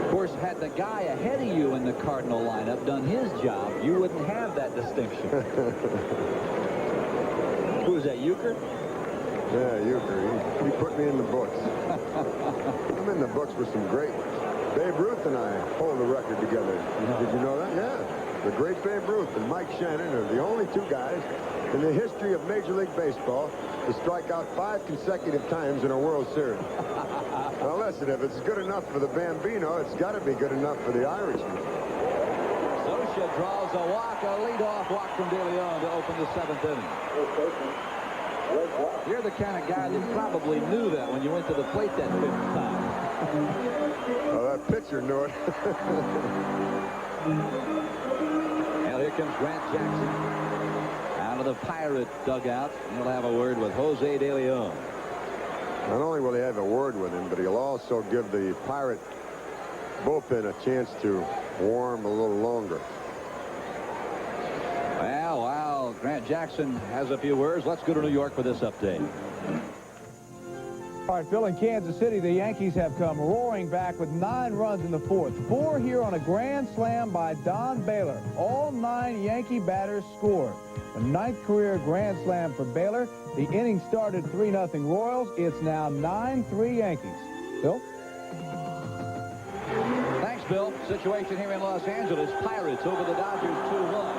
Of course, had the guy ahead of you in the Cardinal lineup done his job, you wouldn't have that distinction. Who was that, Euchre? Yeah, Euchre. He put me in the books. I'm in the books with some great ones. Babe Ruth and I hold the record together. Did you know that? Yeah. The great Babe Ruth and Mike Shannon are the only 2 guys in the history of Major League Baseball to strike out 5 consecutive times in a World Series. Now listen, if it's good enough for the Bambino, it's got to be good enough for the Irishman. Scioscia draws a walk, a leadoff walk from De Leon to open the 7th inning. You're the kind of guy that probably knew that when you went to the plate that 5th time. Oh, that pitcher knew it. Now here comes Grant Jackson out of the Pirate dugout. He'll have a word with Jose De Leon. Not only will he have a word with him, but he'll also give the Pirate bullpen a chance to warm a little longer. Well, while Grant Jackson has a few words, let's go to New York for this update. All right, Phil, in Kansas City, the Yankees have come roaring back with 9 runs in the 4th. 4 here on a grand slam by Don Baylor. All 9 Yankee batters scored. A 9th career grand slam for Baylor. The inning started 3-0 Royals. It's now 9-3 Yankees. Phil? Thanks, Bill. Situation here in Los Angeles. Pirates over the Dodgers 2-1.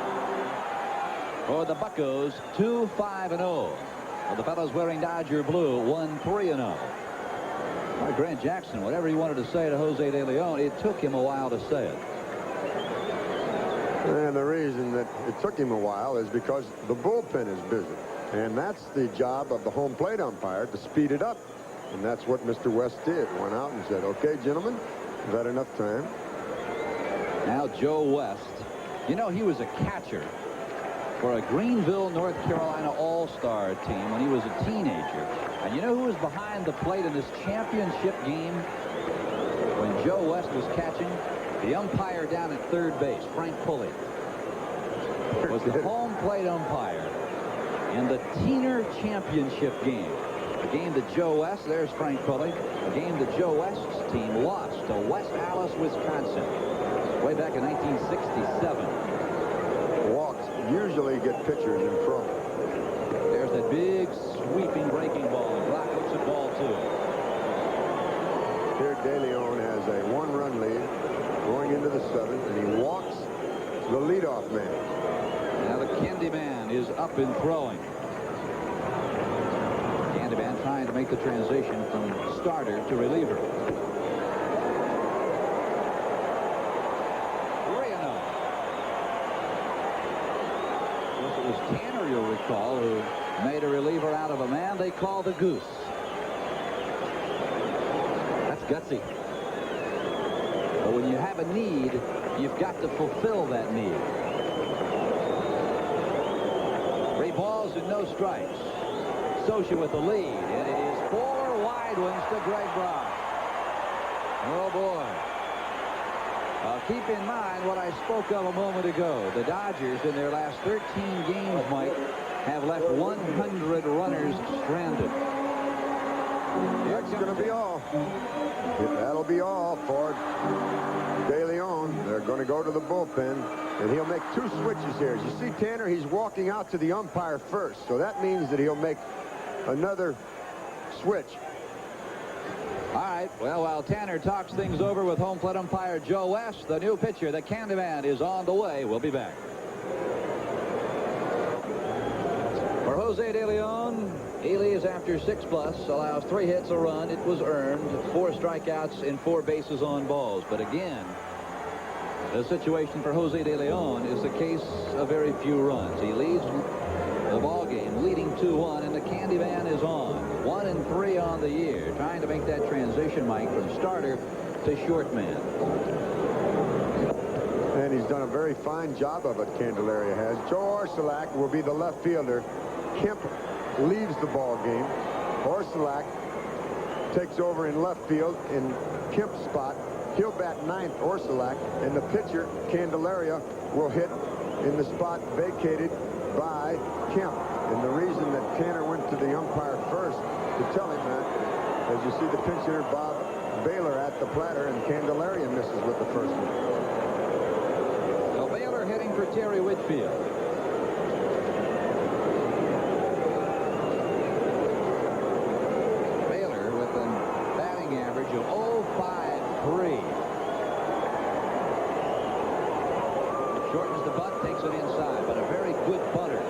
For the Buccos, 2-5-0. Well, the fellows wearing Dodger blue, 1-3-0. Well, Grant Jackson, whatever he wanted to say to Jose De Leon, it took him a while to say it. And the reason that it took him a while is because the bullpen is busy. And that's the job of the home plate umpire, to speed it up. And that's what Mr. West did. Went out and said, okay, gentlemen, we've had enough time. Now Joe West. You know, he was a catcher for a Greenville, North Carolina all-star team when he was a teenager. And you know who was behind the plate in this championship game when Joe West was catching? The umpire down at third base, Frank Pulley, was the home plate umpire in the Teener championship game. A game that Joe West, there's Frank Pulley, a game that Joe West's team lost to West Allis, Wisconsin, way back in 1967. Walks usually get pitchers in trouble. There's that big sweeping breaking ball. Brock looks at ball 2. Here De Leon has a 1-run lead going into the 7th, and he walks the leadoff man. Now the Candyman is up and throwing. Candyman trying to make the transition from starter to reliever. 3-0. It was Tanner, you'll recall, who made a reliever out of a man they call the Goose. That's gutsy. But when you have a need, you've got to fulfill that need. 3 balls and no strikes. Socia with the lead, and it is 4 wide ones to Greg Brock. Oh boy. Keep in mind what I spoke of a moment ago. The Dodgers in their last 13 games, Mike, have left 100 runners stranded. That's going to be all. That'll be all for De Leon. They're going to go to the bullpen, and he'll make 2 switches here. As you see, Tanner, he's walking out to the umpire first, so that means that he'll make another switch. All right, well, while Tanner talks things over with home plate umpire Joe West, the new pitcher, the Candyman, is on the way. We'll be back. For Jose De Leon, he leaves after 6+, allows 3 hits, a run. It was earned, 4 strikeouts and 4 bases on balls. But again, the situation for Jose De Leon is the case of very few runs. He leads the ball game, leading 2-1, and the Candyman is on. 1-3 on the year, trying to make that transition, Mike, from starter to short man. And he's done a very fine job of it, Candelaria has. Joe Orsulak will be the left fielder. Kemp leaves the ball game. Orsulak takes over in left field in Kemp's spot. He'll bat 9th, Orsulak, and the pitcher, Candelaria, will hit in the spot vacated by Kemp. And the reason that Tanner went to the umpire first to tell him that, as you see the pinch hitter Bob Baylor at the platter, and Candelaria misses with the first one. So Baylor hitting for Terry Whitfield. Baylor with a batting average of 0.53. Shortens the butt, takes it inside, but a very good butter.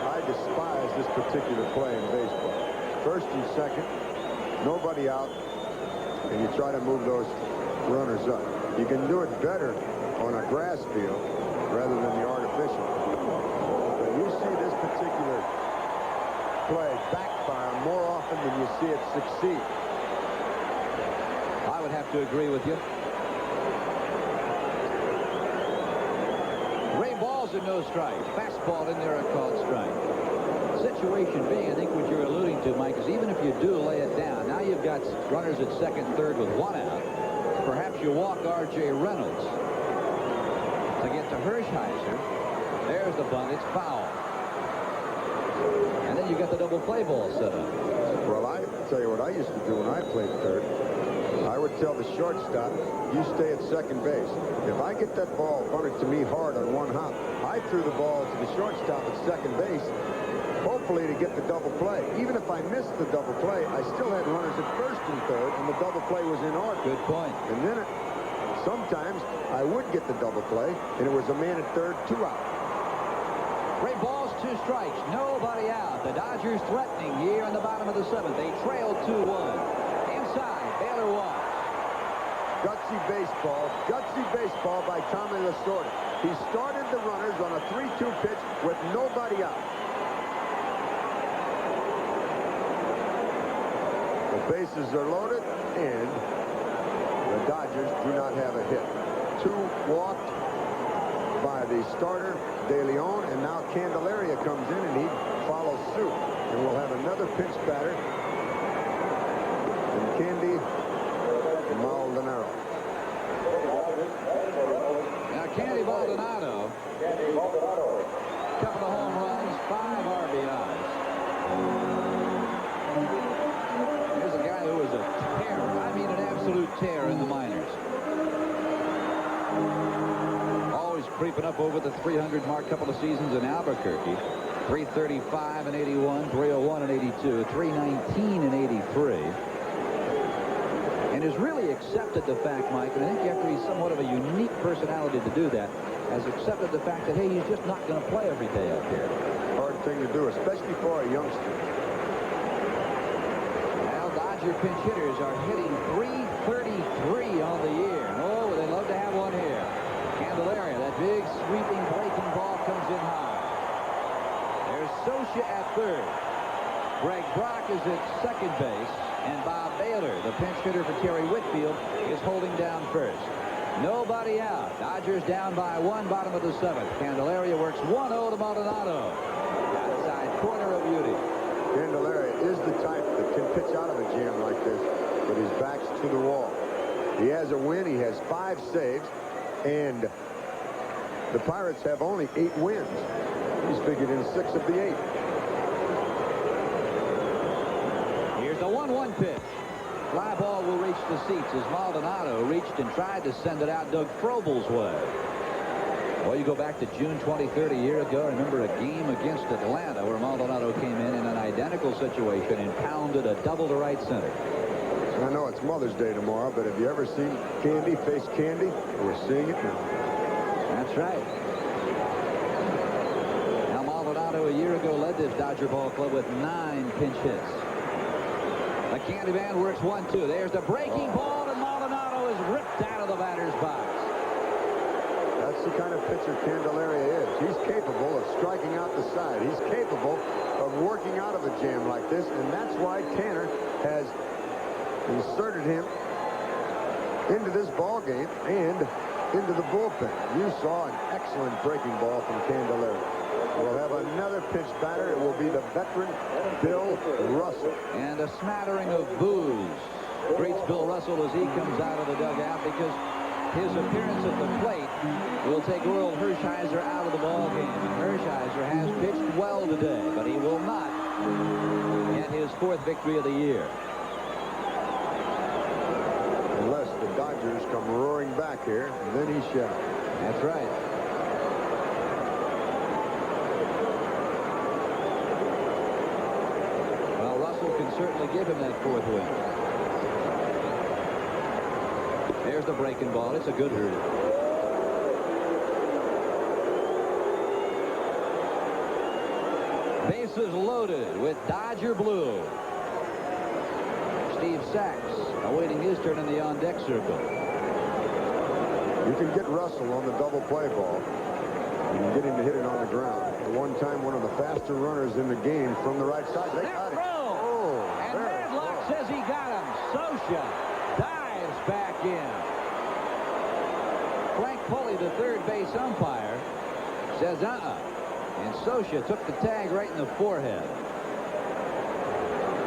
I despise this particular play in baseball. First and second, nobody out, and you try to move those runners up. You can do it better on a grass field rather than the artificial. But you see this particular play backfire more often than you see it succeed. I would have to agree with you. Ray balls and no strikes. Fastball in there, a called strike. Situation being, I think what you're alluding to, Mike, is even if you do lay it down, now you've got runners at second, third with one out. Perhaps you walk R.J. Reynolds to get to Hershiser. There's the bunt. It's foul. And then you get the double play ball set up. Well, I tell you what I used to do when I played third. I would tell the shortstop, you stay at second base. If I get that ball bunted to me hard on one hop, I threw the ball to the shortstop at second base, hopefully to get the double play. Even if I missed the double play, I still had runners at first and third, and the double play was in order. Good point. And then sometimes I would get the double play, and it was a man at third, 2 out. Ray balls, 2 strikes, nobody out. The Dodgers threatening here in the bottom of the 7th. They trailed 2-1. Inside, Baylor walks. Gutsy baseball by Tommy Lasorda. He started the runners on a 3-2 pitch with nobody out. The bases are loaded, and the Dodgers do not have a hit. 2 walked by the starter, De Leon, and now Candelaria comes in, and he follows suit. And we'll have another pinch batter. And Candy Maldonado. Now, Candy Maldonado, couple of home runs, 5 RBIs. Here's a guy who was a terror. I mean, an absolute terror in the minors. Always creeping up over the 300 mark. Couple of seasons in Albuquerque. 335 in 81, 301 in 82, 319 in 83. And has really accepted the fact, Mike, and I think after he's somewhat of a unique personality to do that, has accepted the fact that, hey, he's just not going to play every day up here. Hard thing to do, especially for a youngster. Now, Dodger pinch hitters are hitting .333 on the year. And, oh, they'd love to have one here. Candelaria, that big sweeping breaking ball comes in high. There's Socia at third. Greg Brock is at second base. And Bob Baylor, the pinch hitter for Terry Whitfield, is holding down first. Nobody out. Dodgers down by 1, bottom of the 7th. Candelaria works 1-0 to Maldonado. Outside corner of beauty. Candelaria is the type that can pitch out of a jam like this, but his back's to the wall. He has a win. He has 5 saves, and the Pirates have only 8 wins. He's figured in 6 of the 8. Here's the 1-1 pitch. Fly ball will reach the seats as Maldonado reached and tried to send it out Doug Frobel's way. Well, you go back to June 23rd, a year ago. I remember a game against Atlanta where Maldonado came in an identical situation and pounded a double to right center. I know it's Mother's Day tomorrow, but have you ever seen Candy face Candy? We're seeing it now. That's right. Now, Maldonado a year ago led this Dodger ball club with 9 pinch hits. The Candy Man works 1-2. There's the breaking ball, and Maldonado is ripped out of the batter's box. That's the kind of pitcher Candelaria is. He's capable of striking out the side. He's capable of working out of a jam like this, and that's why Tanner has inserted him into this ball game and into the bullpen. You saw an excellent breaking ball from Candelaria. We'll have another pitch batter. It will be the veteran Bill Russell. And a smattering of boos greets Bill Russell as he comes out of the dugout, because his appearance at the plate will take Earl Hershiser out of the ball game. And Hershiser has pitched well today, but he will not get his 4th victory of the year. Unless the Dodgers come roaring back here, and then he shall. That's right. Well, Russell can certainly give him that 4th win. There's the breaking ball. It's a good hit. Bases loaded with Dodger blue. Steve Sachs awaiting his turn in the on-deck circle. You can get Russell on the double play ball. getting to hit it on the ground. At one time, one of the faster runners in the game from the right side. They got it. Oh, and Madlock says he got him. Scioscia dives back in. Frank Pulley, the third base umpire, says and Scioscia took the tag right in the forehead.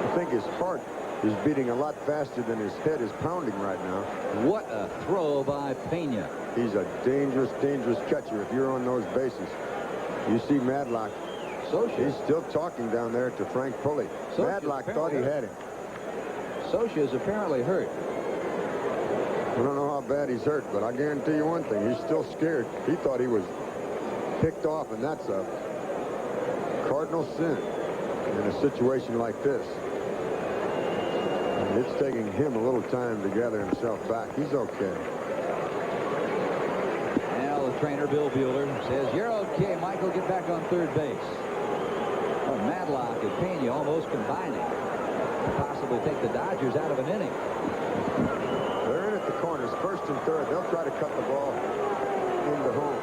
I think his heart is beating a lot faster than his head is pounding right now. What a throw by Pena. He's a dangerous, dangerous catcher if you're on those bases. You see Madlock. Scioscia. He's still talking down there to Frank Pulley. Madlock thought he had him. Scioscia is apparently hurt. I don't know how bad he's hurt, but I guarantee you one thing. He's still scared. He thought he was picked off, and that's a cardinal sin in a situation like this. And it's taking him a little time to gather himself back. He's okay. Now the trainer, Bill Bueller, says, "You're okay, Michael. Get back on third base." Well, Madlock and Pena almost combining to possibly take the Dodgers out of an inning. They're in at the corners, first and third. They'll try to cut the ball into home.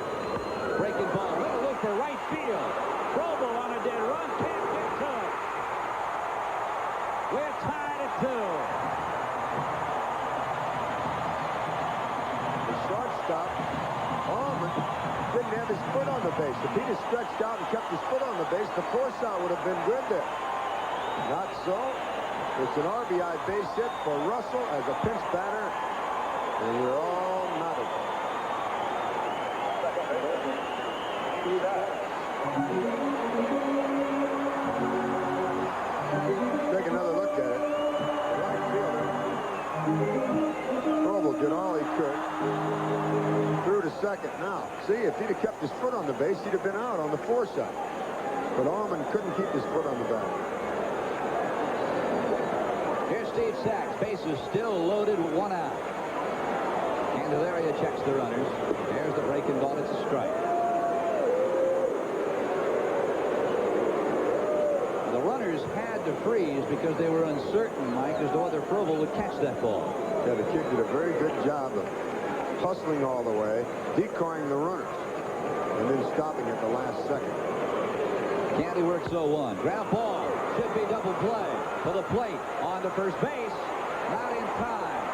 Breaking ball, little look for right field. Robo on a dead run, can't get to it. We're tied at 2. The shortstop, Allman, didn't have his foot on the base. If he'd have stretched out and kept his foot on the base, the force out would have been good there. Not so. It's an RBI base hit for Russell as a pinch batter, and we're all nodding. Take another look at it. The right fielder, Robo, did all he could. Through to second. Now, see, if he'd have kept his foot on the base, he'd have been out on the force out. But Allman couldn't keep his foot on the bat. Here's Steve Sachs. Base is still loaded with 1 out. Candelaria checks the runners. There's the breaking ball. It's a strike. The runners had to freeze because they were uncertain, Mike, as to whether Froebel would catch that ball. Yeah, the kid did a very good job of hustling all the way, decoying the runners, and then stopping at the last second. Candy works 0-1. Ground ball. Should be double play. To the plate. On to first base. Not in time.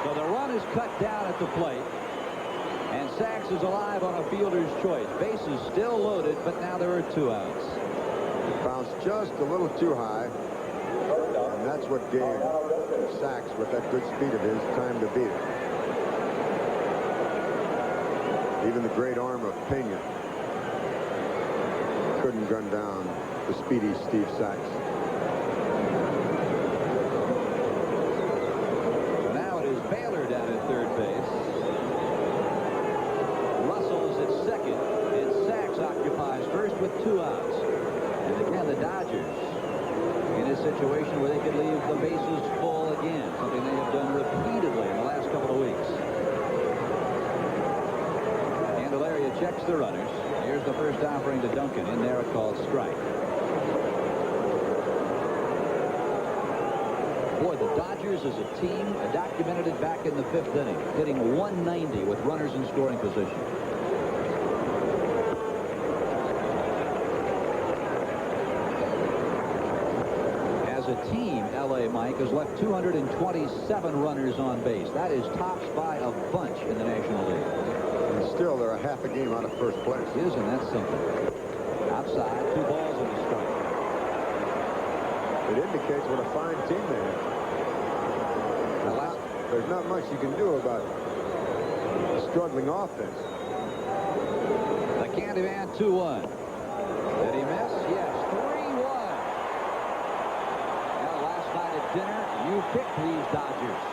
So the run is cut down at the plate. And Sachs is alive on a fielder's choice. Base is still loaded, but now there are 2 outs. It bounced just a little too high. And that's what gave Sachs, with that good speed of his, time to beat it. Even the great arm of Pena couldn't gun down the speedy Steve Sachs. So now it is Baylor down at third base. Russell is at second, and Sachs occupies first with 2 outs. And again, the Dodgers in a situation where they could leave the bases full again, something they have done repeatedly in the last couple of weeks. Candelaria checks the runners. Here's the first offering to Duncan. In there, a called strike. Boy, the Dodgers as a team documented it back in the 5th inning, hitting 190 with runners in scoring position. As a team, L.A., Mike, has left 227 runners on base. That is tops by a bunch in the National League. And still, they're a half a game out of first place. Isn't that something? Outside, 2 balls and a strike. It indicates what a fine team they have. There's not much you can do about a struggling offense. The Candyman 2-1. Did he miss? Yes, 3-1. Now, last night at dinner, you picked these Dodgers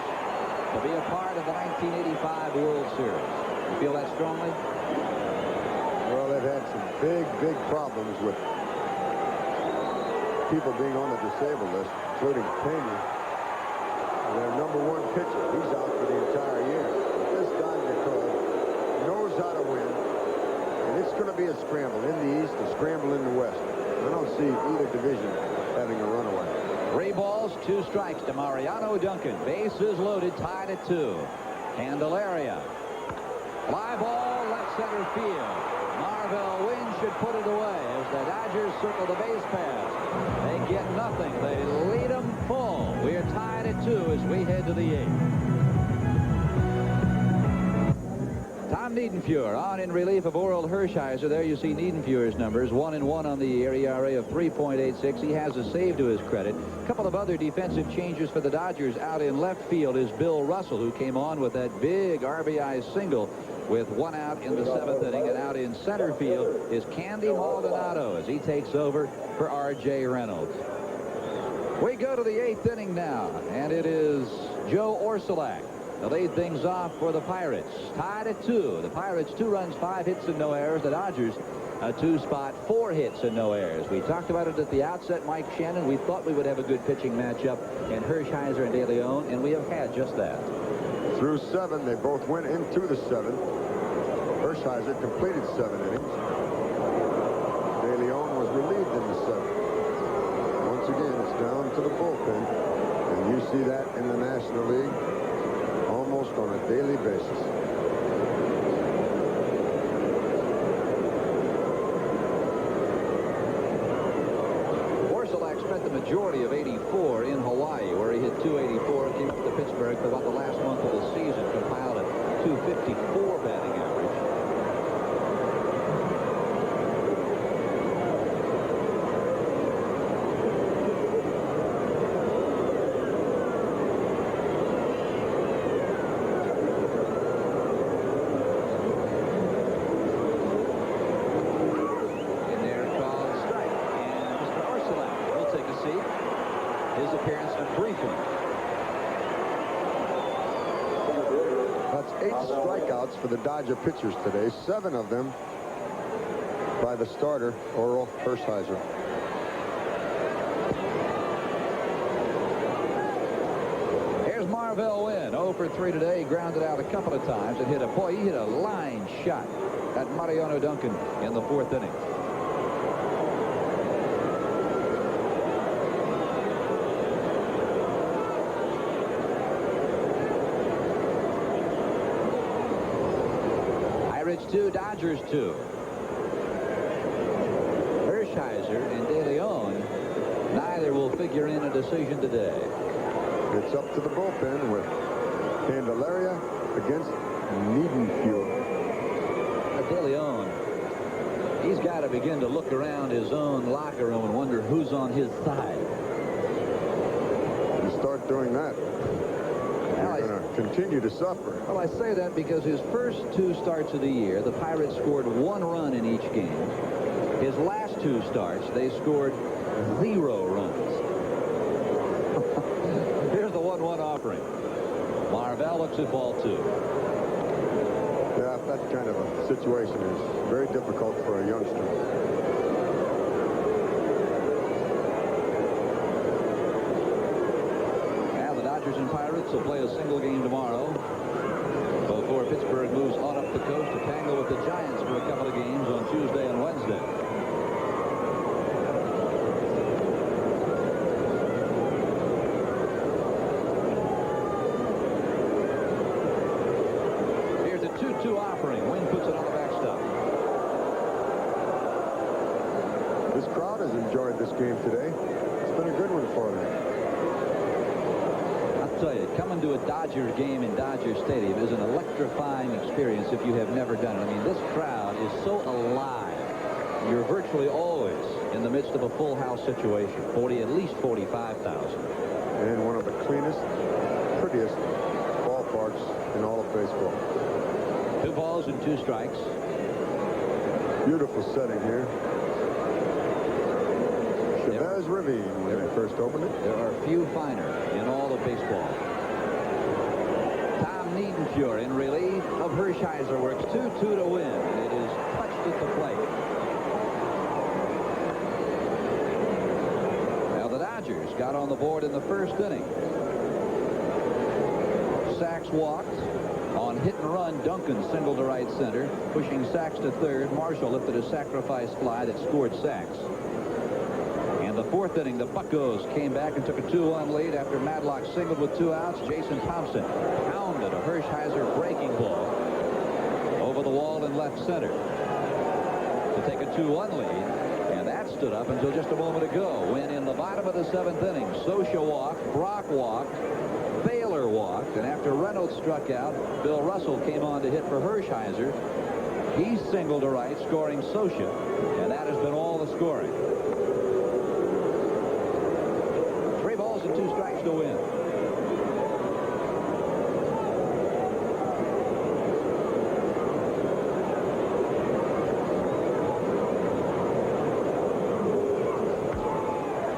to be a part of the 1985 World Series. You feel that strongly? Well, they've had some big, big problems with people being on the disabled list, including Pena. Their #1 pitcher, he's out for the entire year. But this Dodger club knows how to win, and it's going to be a scramble in the East, a scramble in the West. I don't see either division having a runaway. 3 balls, 2 strikes to Mariano Duncan. Base is loaded, tied at 2. Candelaria. Fly ball, center field. Marvell Wynn should put it away as the Dodgers circle the base pass. They get nothing. They lead them full. We are tied at 2 as we head to the 8th. Tom Niedenfuhr on in relief of Orel Hershiser. There you see Niedenfuhr's numbers. 1-1 on the year, ERA of 3.86. He has a save to his credit. A couple of other defensive changes for the Dodgers. Out in left field is Bill Russell, who came on with that big RBI single with 1 out in the 7th inning. And out in center field is Candy Maldonado as he takes over for R.J. Reynolds. We go to the 8th inning now, and it is Joe Orsulak to lead things off for the Pirates. Tied at 2. The Pirates 2 runs, 5 hits and no errors. The Dodgers a 2-spot, 4 hits and no errors. We talked about it at the outset, Mike Shannon. We thought we would have a good pitching matchup in Hershiser and De Leon, and we have had just that. Through 7, they both went into the 7th. Hershiser completed 7 innings. De Leon was relieved in the 7th. Once again, it's down to the bullpen, and you see that in the National League almost on a daily basis. Orsulak spent the majority of 84 in Hawaii, where he hit .284, came up to Pittsburgh for about the last month of the season, compiled a .254 batting average. His appearance a brief one. That's 8 strikeouts for the Dodger pitchers today, 7 of them by the starter, Orel Hershiser. Here's Marvell Wynn, 0 for 3 today. He grounded out a couple of times and hit a he hit a line shot at Mariano Duncan in the 4th inning. Pirates 2, Dodgers 2. Hershiser and De Leon, neither will figure in a decision today. It's up to the bullpen with Candelaria against Niedenfuhr. De Leon, he's got to begin to look around his own locker room and wonder who's on his side. You start doing that, you're going to continue to suffer. Well, I say that because his first 2 starts of the year, the Pirates scored 1 run in each game. His last 2 starts, they scored 0 runs. Here's the 1-1 offering. Marvell looks at ball 2. Yeah, that kind of a situation is very difficult for a youngster. Now the Dodgers and Pirates will play a single game tomorrow before Pittsburgh moves on up the coast to tangle with the Giants for a couple of games on Tuesday and Wednesday. Here's a 2-2 offering. Wynn puts it on the backstop. This crowd has enjoyed this game today. It's been a good one for them. I'll tell you, coming to a Dodgers game in Dodger Stadium is an electrifying experience if you have never done it. I mean, this crowd is so alive. You're virtually always in the midst of a full house situation. At least 45,000. And one of the cleanest, prettiest ballparks in all of baseball. 2 balls and 2 strikes. Beautiful setting here. Chavez Ravine when they first opened it. There are few finer in all of baseball. Tom Niedenfuhr in relief of Hershiser works 2-2 to win, and it is touched at the plate. Now the Dodgers got on the board in the 1st inning. Sachs walked. On hit and run, Duncan singled to right center, pushing Sachs to 3rd. Marshall lifted a sacrifice fly that scored Sachs. In the 4th inning, the Buccos came back and took a 2-1 lead after Madlock singled with 2 outs. Jason Thompson pounded a Hershiser breaking ball over the wall in left center to take a 2-1 lead. And that stood up until just a moment ago when in the bottom of the 7th inning, Scioscia walked, Brock walked, Baylor walked, and after Reynolds struck out, Bill Russell came on to hit for Hershiser. He singled to right, scoring Scioscia, and that has been all the scoring. 3 balls and 2 strikes to win.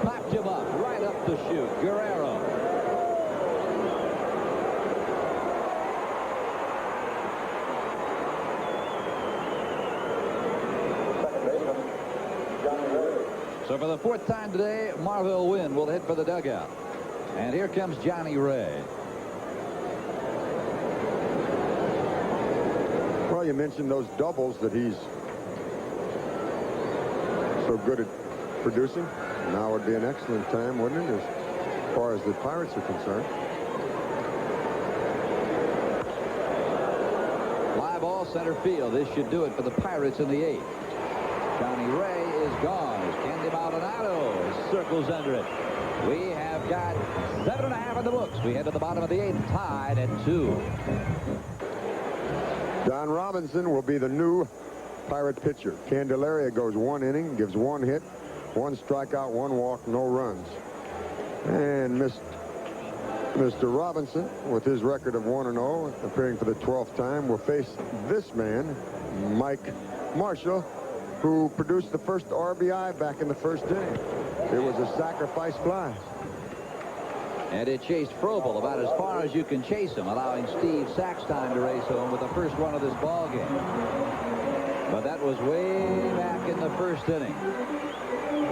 Popped him up, right up the chute. Guerrero. So for the 4th time today, Marvell Wynn will hit for the dugout. And here comes Johnny Ray. Well, you mentioned those doubles that he's so good at producing. Now would be an excellent time, wouldn't it, as far as the Pirates are concerned. Fly ball center field. This should do it for the Pirates in the 8th. Johnny Ray is gone as Candy Maldonado circles under it. We have got 7.5 in the books. We head to the bottom of the 8th, tied at 2. Don Robinson will be the new Pirate pitcher. Candelaria goes 1 inning, gives 1 hit, 1 strikeout, 1 walk, no runs. And Mr. Robinson, with his record of 1-0, appearing for the 12th time, will face this man, Mike Marshall, who produced the first RBI back in the 1st inning. It was a sacrifice fly. And it chased Frobel about as far as you can chase him, allowing Steve Sachs time to race home with the first run of this ball game. But that was way back in the 1st inning.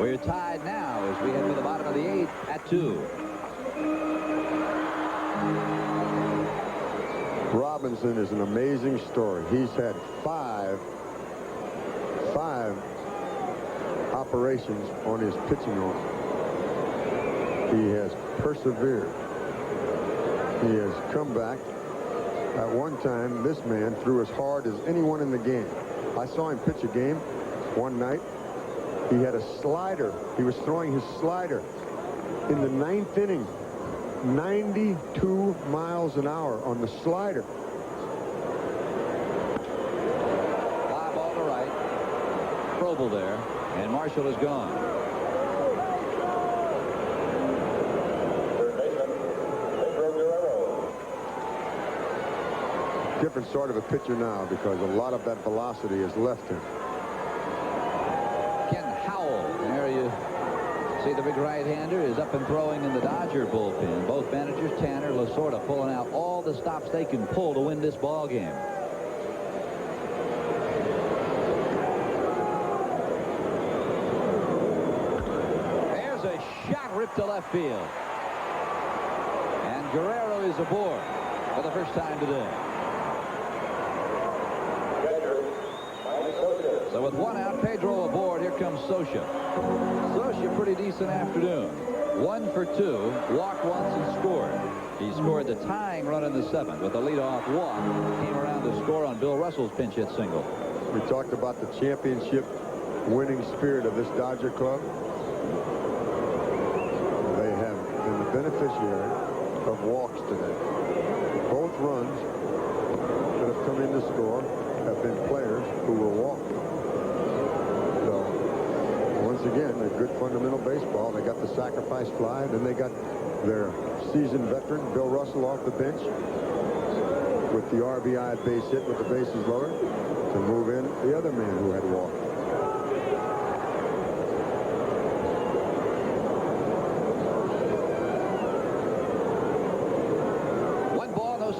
We're tied now as we head to the bottom of the 8th at 2. Robinson is an amazing story. He's had five operations on his pitching arm. He has persevered. He has come back. At one time, this man threw as hard as anyone in the game. I saw him pitch a game one night. He had a slider. He was throwing his slider in the 9th inning. 92 miles an hour on the slider. Fly ball to right. Frobel there, and Marshall is gone. Third baseman, Pedro Guerrero. Different sort of a pitcher now because a lot of that velocity has left him. Ken Howell, there you see the big right-hander is up and throwing in the Dodger bullpen. Both managers, Tanner, Lasorda, pulling out all the stops they can pull to win this ball game. There's a shot ripped to left field. And Guerrero is aboard for the first time today. So with 1 out, Pedro aboard. Here comes Scioscia. Scioscia, pretty decent afternoon. 1 for 2, walked once and scored. He scored the tying run in the 7th with a leadoff walk. Came around to score on Bill Russell's pinch hit single. We talked about the championship winning spirit of this Dodger club. They have been the beneficiary of walks today. Both runs that have come in to score have been players who were walked. So, once again, a good fundamental baseball. They got the sacrifice fly, then they got their seasoned veteran, Bill Russell, off the bench with the RBI base hit with the bases loaded to move in the other man who had walked.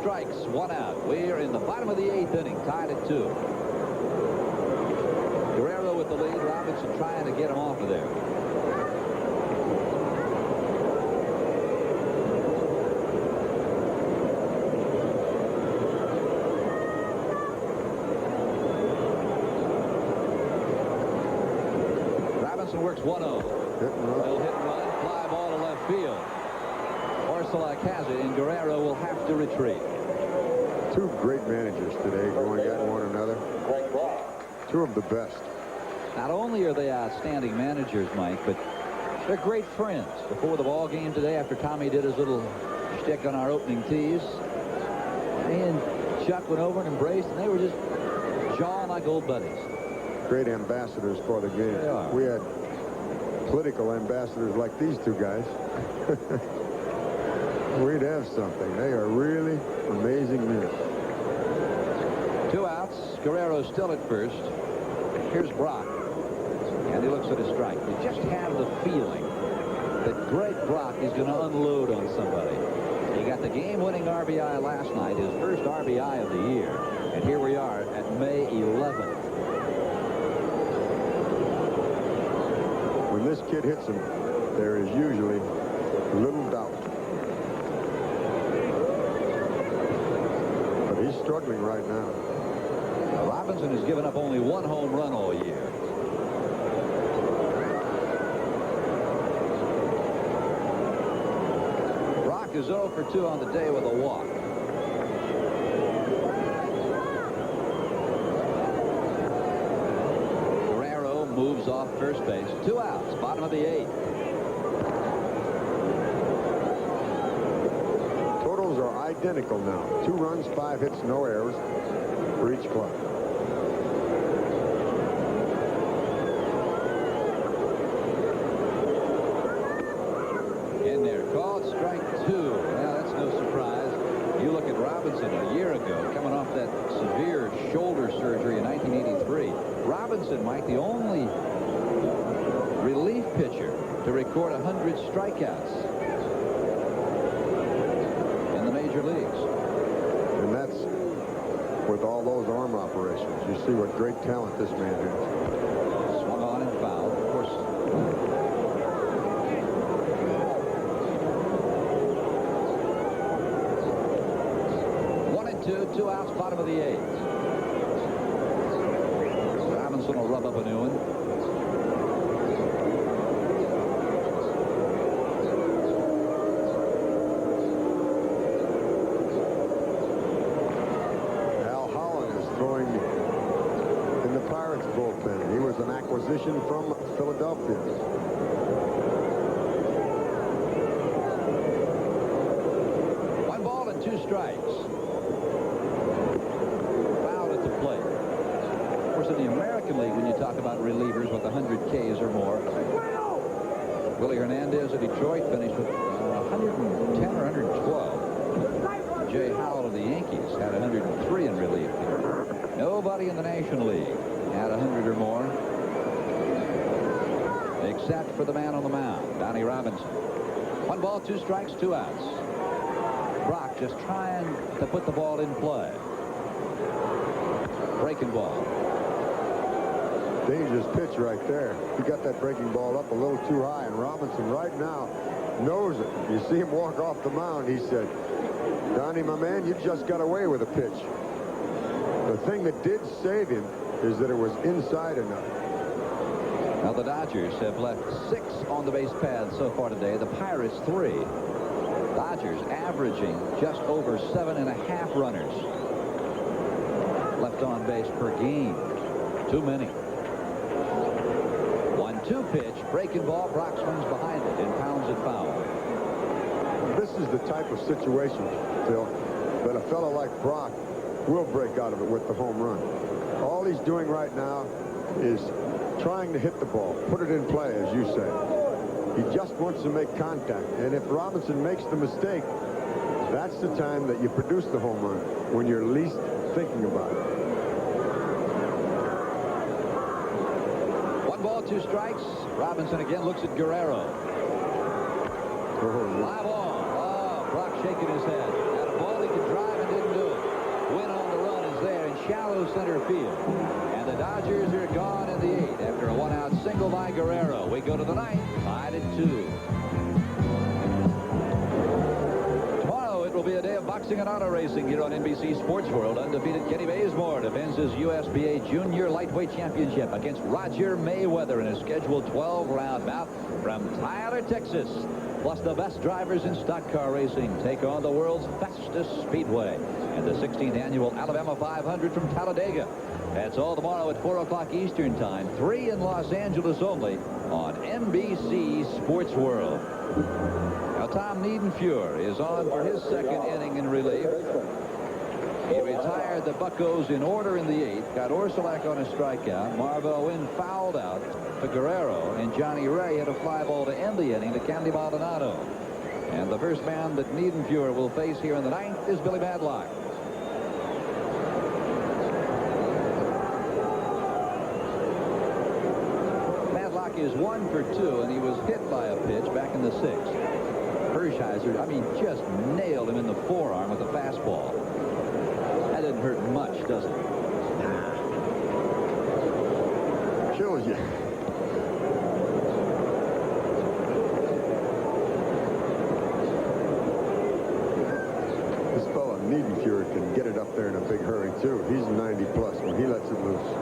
Strikes, 1 out. We're in the bottom of the 8th inning, tied at 2. Guerrero with the lead. Robinson trying to get him off of there. Robinson works 1-0. He'll hit and run. Fly ball to left field. Orsulak has it, and Guerrero will have to retreat. Two great managers today going at one another. Two of the best. Not only are they outstanding managers, Mike, but they're great friends. Before the ball game today, after Tommy did his little shtick on our opening tees, he and Chuck went over and embraced, and they were just jawing like old buddies. Great ambassadors for the game. They are. We had political ambassadors like these two guys. We'd have something. They are really amazing men. 2 outs. Guerrero still at first. Here's Brock. And he looks at his strike. You just have the feeling that Greg Brock is going to unload on somebody. He got the game-winning RBI last night, his first RBI of the year. And here we are at May 11th. When this kid hits him, there is usually little doubt. But he's struggling right now. Robinson has given up only 1 home run all year. Brock is 0 for 2 on the day with a walk. Guerrero moves off first base. 2 outs, bottom of the 8th. Totals are identical now. 2 runs, 5 hits, no errors for each club. In there, called strike 2. Well, that's no surprise. You look at Robinson a year ago, coming off that severe shoulder surgery in 1983. Robinson, Mike, the only relief pitcher to record 100 strikeouts in the major leagues. And that's with all those arm operations. You see what great talent this man has. Swung on and fouled. Of course, 2 outs, bottom of the 8th. Robinson will rub up a new one. Al Holland is throwing in the Pirates bullpen. He was an acquisition from Philadelphia. One ball and 2 strikes. In the American League, when you talk about relievers with 100 Ks or more, Willie Hernandez of Detroit finished with 110 or 112. Jay Howell of the Yankees had 103 in relief. Nobody in the National League had 100 or more, except for the man on the mound, Donnie Robinson. 1 ball, 2 strikes, 2 outs. Brock just trying to put the ball in play. Breaking ball. Dangerous pitch right there. He got that breaking ball up a little too high, and Robinson right now knows it. You see him walk off the mound. He said, Donnie, my man, you just got away with a pitch. The thing that did save him is that it was inside enough. Now the Dodgers have left 6 on the base paths so far today. The Pirates 3. Dodgers averaging just over 7.5 runners left on base per game. Too many. 1-2 pitch, breaking ball. Brock swings behind it and pounds it foul. This is the type of situation, Phil, that a fellow like Brock will break out of it with the home run. All he's doing right now is trying to hit the ball, put it in play, as you say. He just wants to make contact, and if Robinson makes the mistake, that's the time that you produce the home run, when you're least thinking about it. 1 ball, 2 strikes. Robinson again looks at Guerrero. Fly ball. Oh, Brock shaking his head. Had a ball he could drive and didn't do it. Win on the run is there in shallow center field. And the Dodgers are gone in the 8th after a 1-out single by Guerrero. We go to the 9th, 5-2. Tomorrow it will be a day of boxing and auto racing here on NBC Sports World. Undefeated Kenny Bazemore defends his USBA Junior Lightweight Championship against Roger Mayweather in a scheduled 12-round bout from Tyler, Texas. Plus, the best drivers in stock car racing take on the world's fastest speedway in the 16th annual Alabama 500 from Talladega. That's all tomorrow at 4 o'clock Eastern Time. 3 in Los Angeles only on NBC Sports World. Now Tom Niedenfuhr is on for his second inning in relief. He retired the Buccos in order in the 8th. Got Orsulak on a strikeout. Marvell Wynn fouled out to Guerrero. And Johnny Ray hit a fly ball to end the inning to Candy Maldonado. And the first man that Niedenfuhr will face here in the 9th is Billy Madlock. Madlock is 1 for 2, and he was hit by a pitch back in the 6th. Hershiser, I mean, just nailed him in the forearm with a fastball. That doesn't hurt much, does it? Kills you. This fella Niedenfuhr can get it up there in a big hurry too. He's 90 plus when he lets it loose.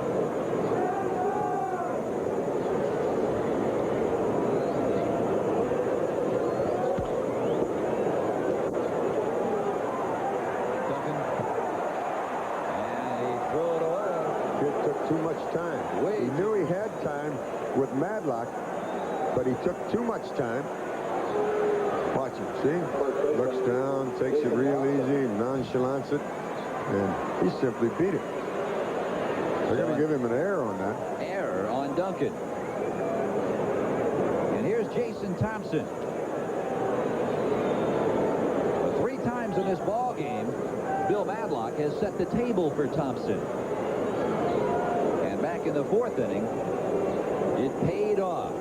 Too much time. He knew he had time with Madlock, but he took too much time. Watch him, see? Looks down, takes it real easy, nonchalants it, and he simply beat it. They're going to give him an error on that. Error on Duncan. And here's Jason Thompson. 3 times in this ball game, Bill Madlock has set the table for Thompson. Back in the 4th inning, it paid off.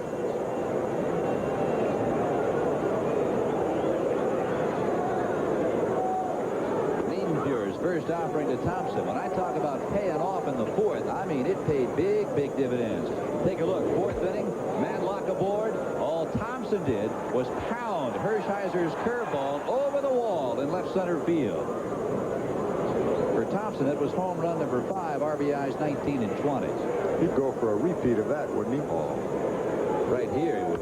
Niedenfuhr's first offering to Thompson. When I talk about paying off in the 4th, I mean it paid big dividends. Take a look. 4th inning, Madlock aboard. All Thompson did was pound Hershiser's curveball over the wall in left center field. For Thompson, it was home run number 5, RBIs 19 and 20. He'd go for a repeat of that, wouldn't he? Oh, right here he would.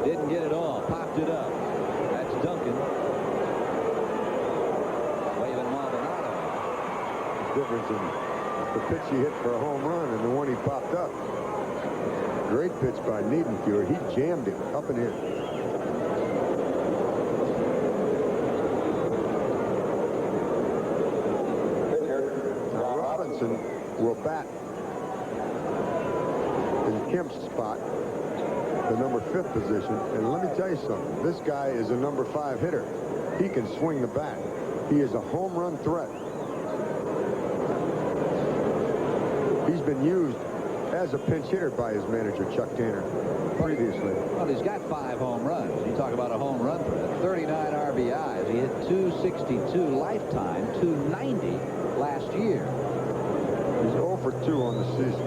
Didn't get it all. Popped it up. That's Duncan. Waving Maldonado. The difference in the pitch he hit for a home run and the one he popped up. Great pitch by Niedenfuhr. He jammed it up and in. Will bat in Kemp's spot, the number 5th position. And let me tell you something. This guy is a number 5 hitter. He can swing the bat. He is a home run threat. He's been used as a pinch hitter by his manager, Chuck Tanner, previously. Well, he's got 5 home runs. You talk about a home run threat. 39 RBIs. He hit 262 lifetime, 290 last year. He's 0 for 2 on the season.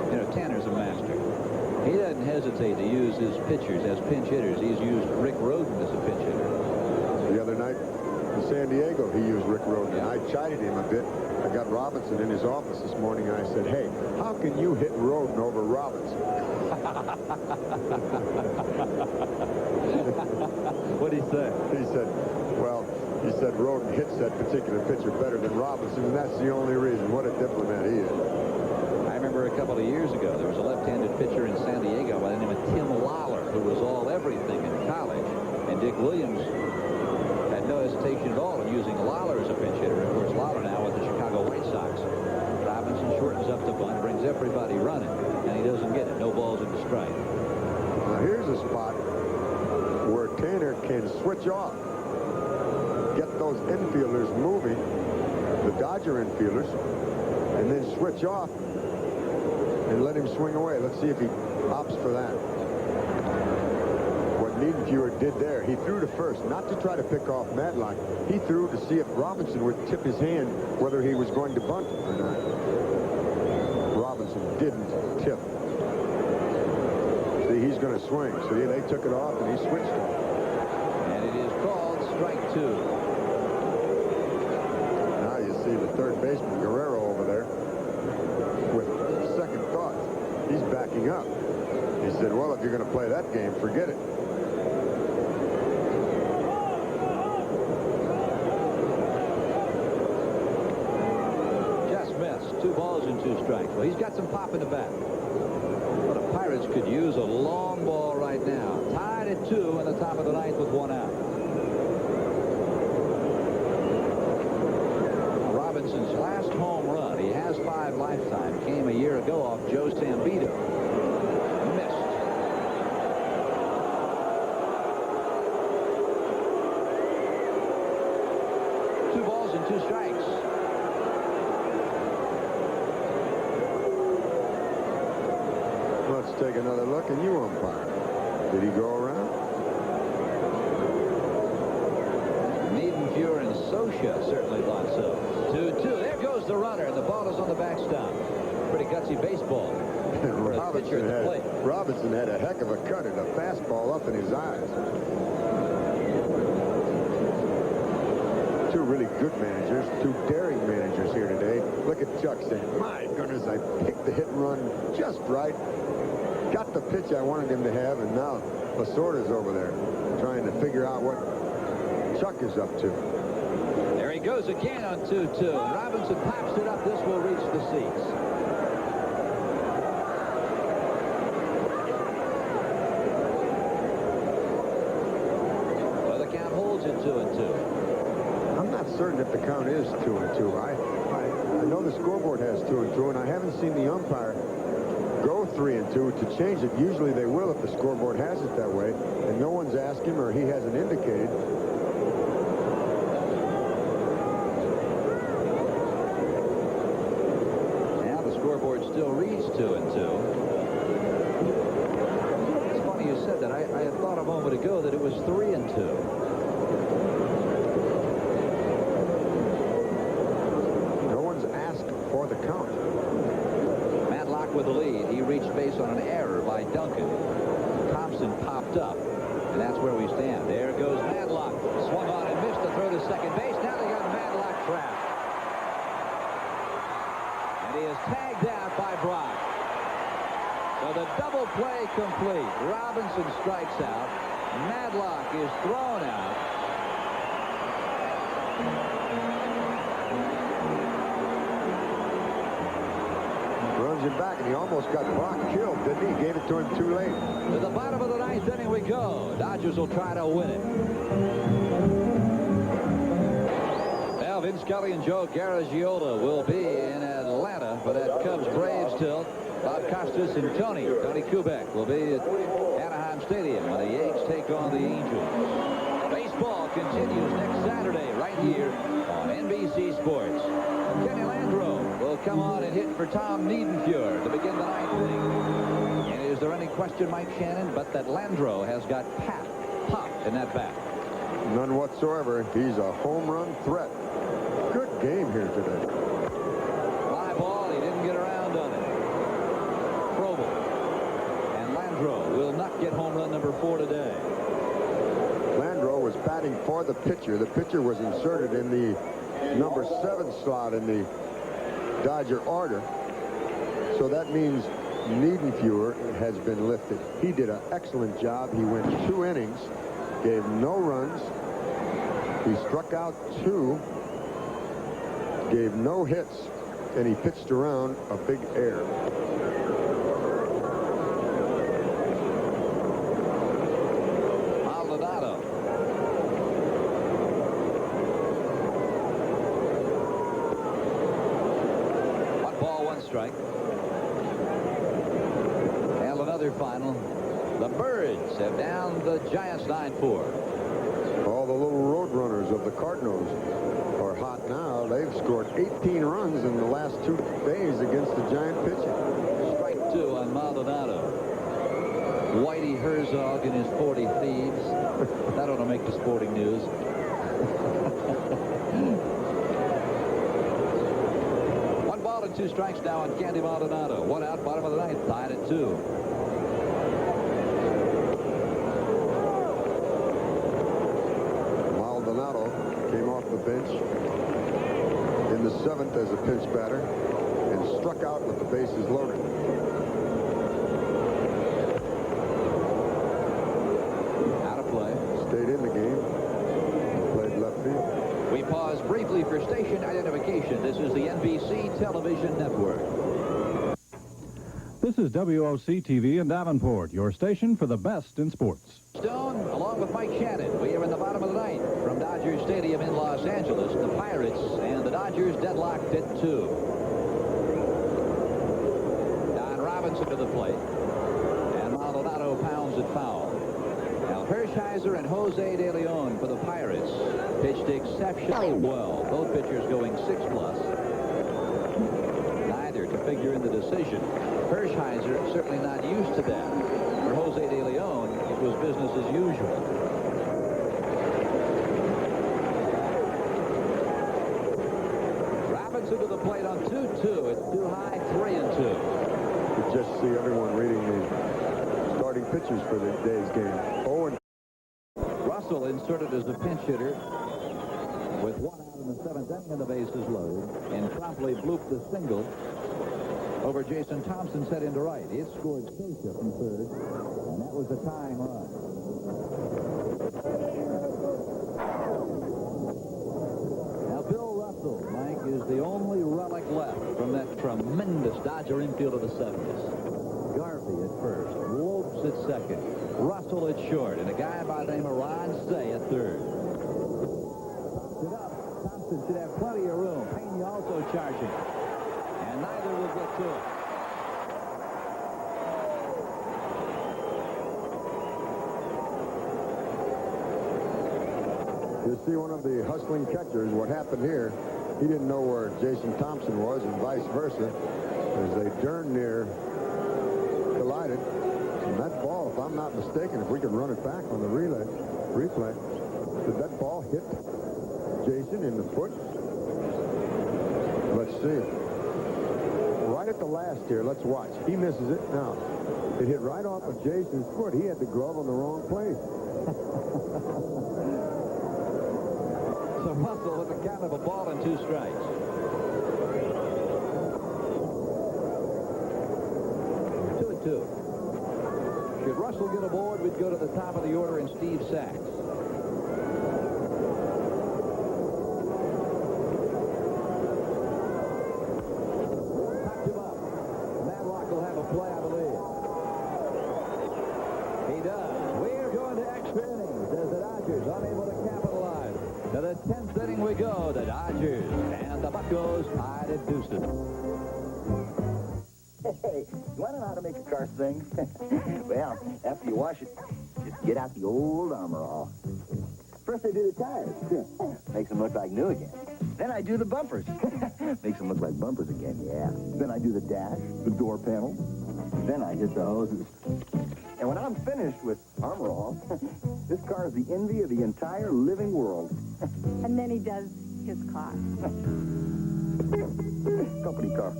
You know, Tanner's a master. He doesn't hesitate to use his pitchers as pinch hitters. He's used Rick Rhoden as a pinch hitter. The other night in San Diego, he used Rick Rhoden. Yeah. I chided him a bit. I got Robinson in his office this morning, and I said, hey, how can you hit Rhoden over Robinson? What did he say? He said, well, Rhoden hits that particular pitcher better than Robinson, and that's the only reason. What a diplomat he is. I remember a couple of years ago, there was a left-handed pitcher in San Diego by the name of Tim Lawler, who was all everything in college. And Dick Williams had no hesitation at all in using Lawler as a pinch hitter. Of course, Lawler now with the Chicago White Sox. Robinson shortens up the bunt, brings everybody running, and he doesn't get it. No balls in the strike. Now, here's a spot where Tanner can switch off. Get those infielders moving, the Dodger infielders, and then switch off and let him swing away. Let's see if he opts for that. What Niedenfuhr did there, he threw to first, not to try to pick off Madlock. He threw to see if Robinson would tip his hand whether he was going to bunt or not. Robinson didn't tip. See, he's going to swing. So they took it off and he switched off. And it is called strike 2. See the third baseman, Guerrero, over there with second thoughts. He's backing up. He said, well, if you're going to play that game, forget it. 2 balls and 2 strikes. Well, he's got some pop in the bat. But the Pirates could use a long ball right now. Tied at 2 in the top of the 9th with 1 out. Robinson's last home run, he has 5 lifetime, came a year ago off Joe Sambito. Missed. Two balls and 2 strikes. Let's take another look, and you umpire. Did he go around? Niedenfuhr and Scioscia certainly thought so. 2-2. There goes the runner, and the ball is on the backstop. Pretty gutsy baseball for a pitcher at the plate. Robinson had a heck of a cut and a fastball up in his eyes. 2 really good managers, 2 daring managers here today. Look at Chuck saying, my goodness, I picked the hit and run just right. Got the pitch I wanted him to have, and now Lasorda's over there trying to figure out what Chuck is up to. There he goes again on 2-2. Robinson pops it up. This will reach the seats. So the count holds at 2-2. I'm not certain if the count is 2-2. I know the scoreboard has 2-2, and I haven't seen the umpire go 3-2 to change it. Usually they will if the scoreboard has it that way, and no one's asked him or he hasn't indicated. Now the scoreboard still reads 2-2. It's funny you said that. I had thought a moment ago that it was 3-2. For the count. Matlock with the lead. He reached base on an error by Duncan. Thompson popped up, and that's where we stand. There goes Matlock. Swung on and missed the throw to second base. Now they got Matlock trapped. And he is tagged out by Brock. So the double play complete. Robinson strikes out. Matlock is thrown out. Runs him back, and he almost got Brock killed, didn't he? Gave it to him too late. To the bottom of the 9th inning we go. Dodgers will try to win it. Well, Vin Scully and Joe Garagiola will be in Atlanta for that Cubs-Braves tilt. Bob Costas and Tony Kubek will be at Anaheim Stadium when the Yanks take on the Angels. Baseball continues next Saturday right here on NBC Sports. Kenny Landreau will come on and hit for Tom Niedenfuhr to begin the 9th inning. And is there any question, Mike Shannon, but that Landreau has got pop in that bat? None whatsoever. He's a home run threat. Good game here today. Fly ball. He didn't get around on it. Probel. And Landreau will not get home run number 4 today. Landreau was batting for the pitcher. The pitcher was inserted in the number 7 slot in the Dodger order. So that means Niedenfuhr has been lifted. He did an excellent job. He went 2 innings, gave no runs. He struck out 2, gave no hits, and he pitched around a big error. Maldonado. Strike. And another final. The Birds have downed the Giants 9-4. All the little road runners of the Cardinals are hot now. They've scored 18 runs in the last 2 days against the Giant pitching. Strike 2 on Maldonado. Whitey Herzog and his 40 thieves. That ought to make the sporting news. 2 strikes now on Candy Maldonado. 1 out, bottom of the 9th, tied at 2. Maldonado came off the bench in the 7th as a pinch batter and struck out with the bases loaded. Out of play. Stayed in the game. Played left field. We pause briefly. briefly for station identification. This is the NBC Television Network. This is WOC-TV in Davenport, your station for the best in sports. Stone, along with Mike Shannon. We are in the bottom of the ninth from Dodger Stadium in Los Angeles. The Pirates and the Dodgers deadlocked at 2. Don Robinson to the plate. And Maldonado pounds it foul. Now Hershiser and Jose De Leon for the Pirates pitched exceptionally well. Both pitchers going 6+. Neither to figure in the decision. Hershiser certainly not used to that. For Jose De Leon, it was business as usual. Robinson to the plate on 2-2. It's too high, 3-2. You just see everyone reading the starting pitchers for the day's game. Owen. Russell inserted as a pinch hitter with 1 out in the 7th inning and the bases loaded, and promptly blooped the single over Jason Thompson's head into right. It scored Scioscia from third, and that was the tying run. Now, Bill Russell, Mike, is the only relic left from that tremendous Dodger infield of the 70s. Garvey at first, Lopes at second, Russell at short, and a guy by the name of Ron Say at third. Pops it up. Thompson should have plenty of room. Pena also charging. And neither will get to it. You see one of the hustling catchers. What happened here, he didn't know where Jason Thompson was and vice versa. As they darn near collided. And that ball, if I'm not mistaken, if we can run it back on the replay, did that ball hit Jason in the foot? Let's see. Right at the last here, let's watch. He misses it. Now, it hit right off of Jason's foot. He had the glove on the wrong place. So Russell with the count of a ball and 2 strikes. 2-2. Should Russell get aboard, we'd go to the top of the order in Steve Sachs. Play, I believe. He does. We're going to extra innings as the Dodgers unable to capitalize. To the 10th inning we go. The Dodgers and the Buccos tied at Houston. Hey, you want to know how to make a car sing? Well, after you wash it, just get out the old Armor All. First I do the tires. Makes them look like new again. Then I do the bumpers. Makes them look like bumpers again, yeah. Then I do the dash, the door panel. Then I hit the hoses. And when I'm finished with Armor All, this car is the envy of the entire living world. And then he does his car. Company car.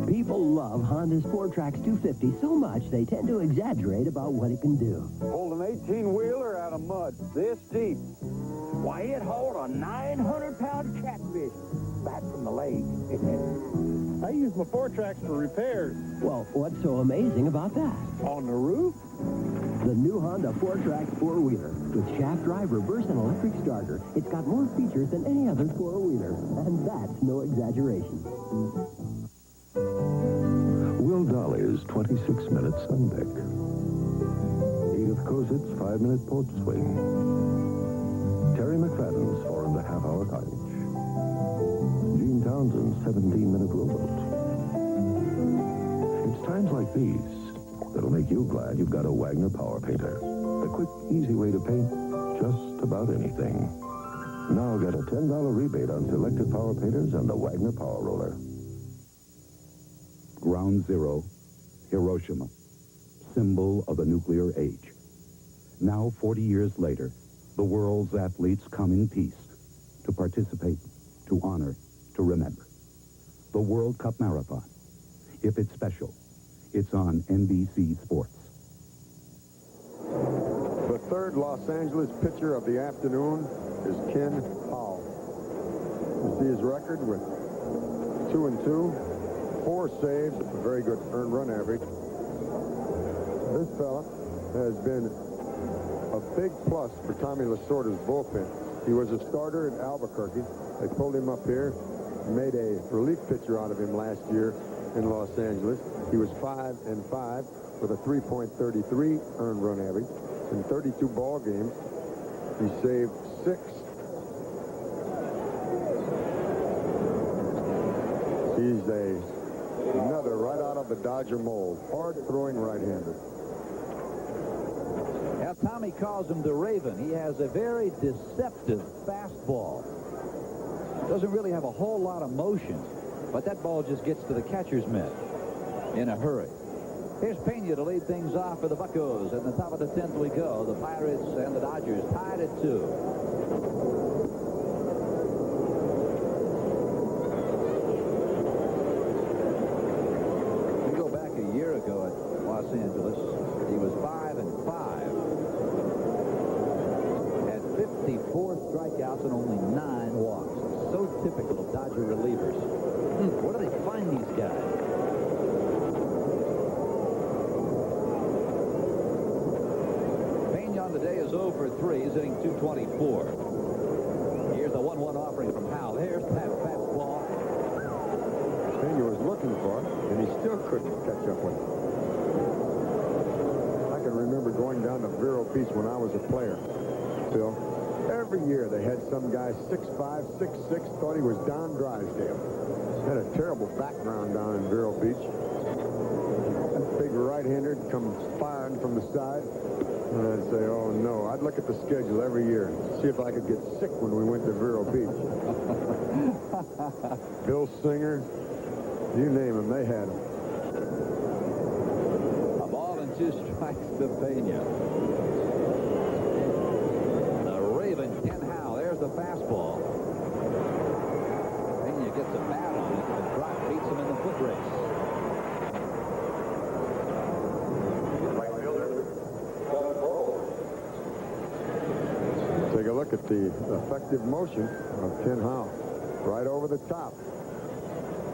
People love Honda's 4Trax 250 so much they tend to exaggerate about what it can do. Hold an 18-wheeler out of mud this deep. Why, it hold a 900-pound catfish back from the lake. I use my 4Trax for repairs. Well, what's so amazing about that? On the roof? The new Honda 4Trax 4-wheeler. With shaft drive, reverse, and electric starter, it's got more features than any other 4-wheeler. And that's no exaggeration. Will Dolly's 26-minute sunpick. Edith Kozit's 5-minute porch swing. Terry McFadden's 4.5-hour cottage. Gene Townsend's 17-minute rowboat. It's times like these that'll make you glad you've got a Wagner Power Painter. The quick, easy way to paint just about anything. Now get a $10 rebate on selected power painters and the Wagner Power Roller. Ground Zero, Hiroshima, symbol of the nuclear age. Now, 40 years later, the world's athletes come in peace to participate, to honor, to remember. The World Cup Marathon. If it's special, it's on NBC Sports. The third Los Angeles pitcher of the afternoon is Ken Howell. You see his record with 2-2, 4 saves, a very good earned run average. This fella has been a big plus for Tommy Lasorda's bullpen. He was a starter at Albuquerque. They pulled him up here, made a relief pitcher out of him last year in Los Angeles. He was 5-5 with a 3.33 earned run average in 32 ball games. He saved 6. He's another right out of the Dodger mold. Hard-throwing right-hander. Now, Tommy calls him the Raven. He has a very deceptive fastball. Doesn't really have a whole lot of motion, but that ball just gets to the catcher's mitt in a hurry. Here's Pena to lead things off for the Buccos. At the top of the 10th we go. The Pirates and the Dodgers tied at 2. A year ago at Los Angeles, he was 5-5. Had 54 strikeouts and only 9 walks. So typical of Dodger relievers. Where do they find these guys? Pena on the day is 0 for 3. He's hitting .224. Here's a 1-1 offering from Howell. There's that fastball. Pena was looking for it, and he still couldn't catch up with it. I can remember going down to Vero Beach when I was a player, Phil. Every year they had some guy 6'5", 6'6", thought he was Don Drysdale. Had a terrible background down in Vero Beach. That big right-hander comes firing from the side, and I'd say, oh no. I'd look at the schedule every year, see if I could get sick when we went to Vero Beach. Bill Singer, you name them, they had them. A ball and 2 strikes to Pena. The Raven, Ken Howell. There's the fastball. Pena gets a bat on it. The drop beats him in the foot race. Right fielder, Kevin Cole. Take a look at the effective motion of Ken Howell. Right over the top.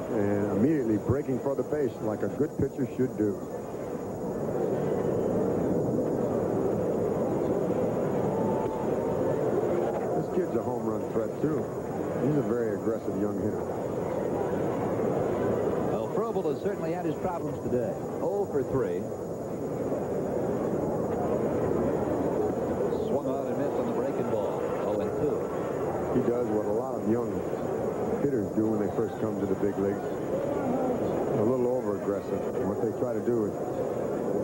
And immediately breaking for the base like a good pitcher should do. This kid's a home run threat, too. He's a very aggressive young hitter. Well, Frobel has certainly had his problems today. 0 for 3. Swung on and missed on the breaking ball. 0-2. He does what a lot of young hitters do when they first come to the big leagues. A little over-aggressive. And what they try to do is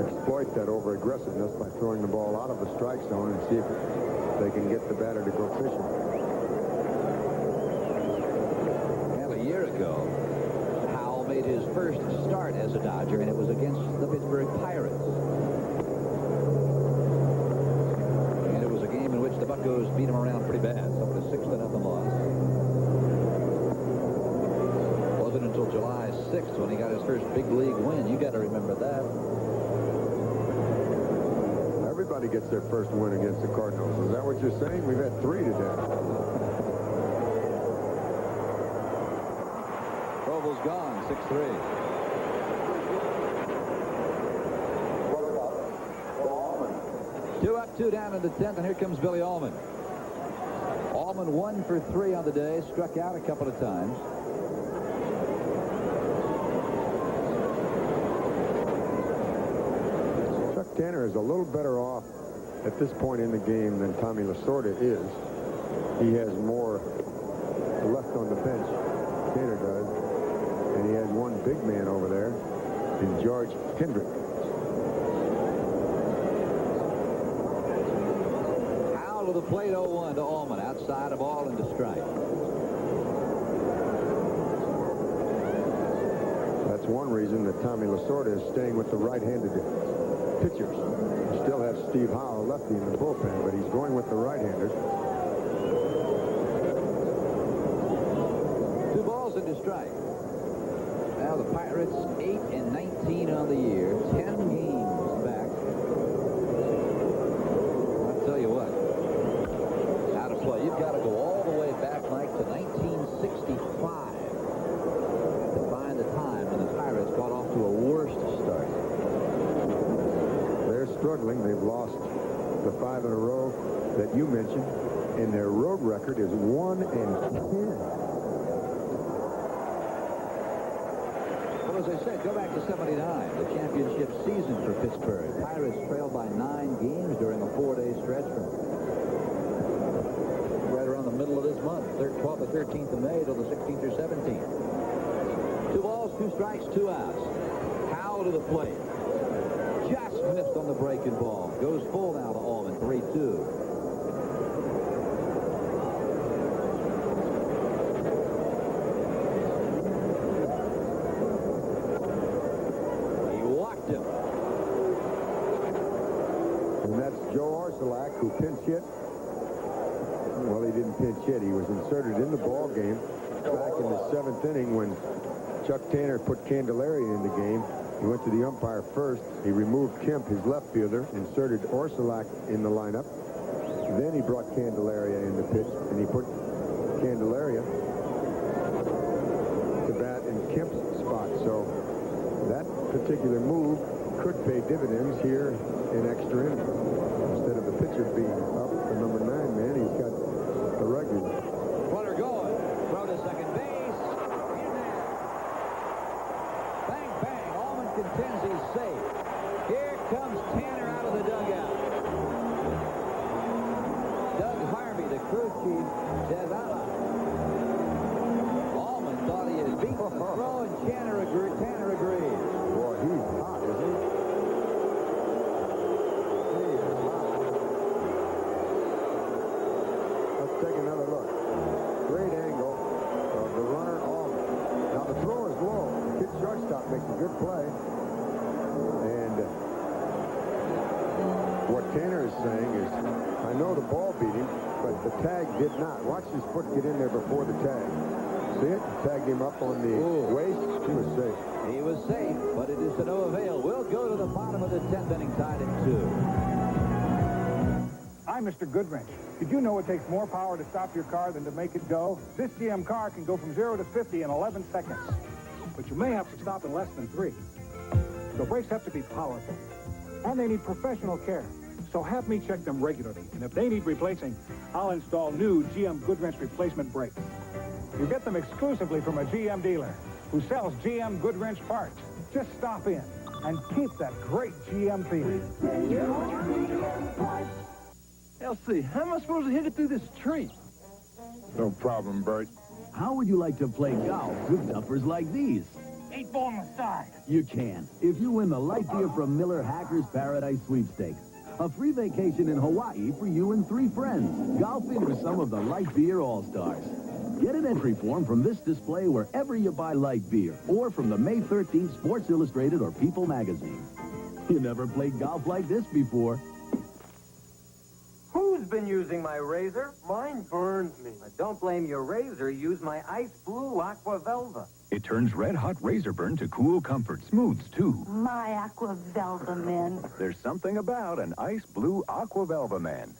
exploit that over-aggressiveness by throwing the ball out of the strike zone and see if they can get the batter to go fishing. Well, a year ago, Howell made his first start as a Dodger, and it was against the Pittsburgh Pirates. And it was a game in which the Buccos beat him around pretty bad. Suffered a 6-0 loss. Until July 6th when he got his first big league win. You got to remember that. Everybody gets their first win against the Cardinals. Is that what you're saying? We've had 3 today. Frobel's gone, 6-3. Two up, 2 down in the 10th, and here comes Billy Allman. Allman 1 for 3 on the day, struck out a couple of times. Tanner is a little better off at this point in the game than Tommy Lasorda is. He has more left on the bench, Tanner does, and he has one big man over there in George Hendrick. Howell to the plate, 0-1 to Allman, outside of ball and to strike. That's one reason that Tommy Lasorda is staying with the right-handed pitchers. You still have Steve Howell, lefty, in the bullpen, but he's going with the right-handers. 2 balls and a strike. Now the Pirates 8-19 on the year, 10 games back. I'll tell you what, how to play. You've got to go all the way back, Mike, to 1965 to find the time when the Pirates got off to a worse start. They're struggling. They've lost the 5 in a row that you mentioned, and their road record is 1-10. Well, as I said, go back to '79, the championship season for Pittsburgh. Pirates trailed by 9 games during a 4-day stretch from right around the middle of this month, 12th or 13th of May till the 16th or 17th. 2 balls, 2 strikes, 2 outs. Howe to the plate. Just missed on the breaking ball. Goes full now to Allman, 3-2. And that's Joe Orsulak, who pinch hit. Well, he didn't pinch hit. He was inserted in the ball game back in the 7th inning when Chuck Tanner put Candelaria in the game. He went to the umpire first. He removed Kemp, his left fielder, inserted Orsulak in the lineup. Then he brought Candelaria in the pitch, and he put Candelaria to bat in Kemp's spot. So that particular move could pay dividends here in extra innings. Instead of the pitcher being up, the number 9 man, he's got a regular. Runner going. Throw to second base. In there. Bang, bang. Allman contends he's safe. Here comes Tanner out of the dugout. Doug Harvey, the crew chief, says, Allman thought he had beaten the throw, and Tanner agrees. Boy, he's hot, isn't he? Let's take another look. Great angle of the runner Allman. Now the throw is low. Kid shortstop makes a good play. And what Tanner is saying is, I know the ball beat him, but the tag did not. Watch his foot get in there before the tag. See it? Tagged him up on the waist. He was safe. He was safe, but it is to no avail. We'll go to the bottom of the 10th inning, tied at 2. I'm Mr. Goodwrench. Did you know it takes more power to stop your car than to make it go? This GM car can go from 0 to 50 in 11 seconds. But you may have to stop in less than 3. So brakes have to be powerful. And they need professional care. So have me check them regularly. And if they need replacing, I'll install new GM Goodwrench replacement brakes. You get them exclusively from a GM dealer who sells GM Goodwrench parts. Just stop in and keep that great GM feeling. Elsie, how am I supposed to hit it through this tree? No problem, Bert. How would you like to play golf with duffers like these? 8 ball on the side. You can, if you win the light beer from Miller Hackers Paradise Sweepstakes. A free vacation in Hawaii for you and 3 friends. Golfing with some of the light beer all-stars. Get an entry form from this display wherever you buy light beer, or from the May 13th Sports Illustrated or People magazine. You never played golf like this before. Who's been using my razor? Mine burns me. Don't blame your razor. Use my Ice Blue Aqua Velva. It turns red-hot razor burn to cool comfort. Smooths, too. My Aqua Velva Man. There's something about an Ice Blue Aqua Velva Man.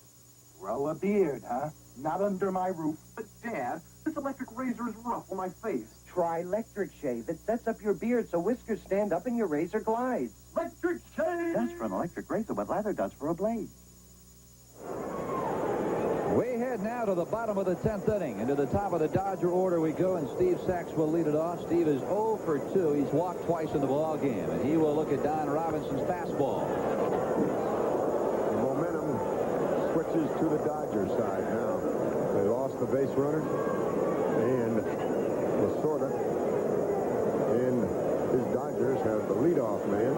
Grow a beard, huh? Not under my roof. But, Dad, this electric razor is rough on my face. Try Electric Shave. It sets up your beard so whiskers stand up and your razor glides. Electric shave! That's for an electric razor what lather does for a blade. We head now to the bottom of the 10th inning. Into the top of the Dodger order we go, and Steve Sachs will lead it off. Steve is 0 for 2. He's walked twice in the ball game, and he will look at Don Robinson's fastball. The momentum switches to the Dodgers side now. They lost the base runner, and Lasorda and his Dodgers have the leadoff man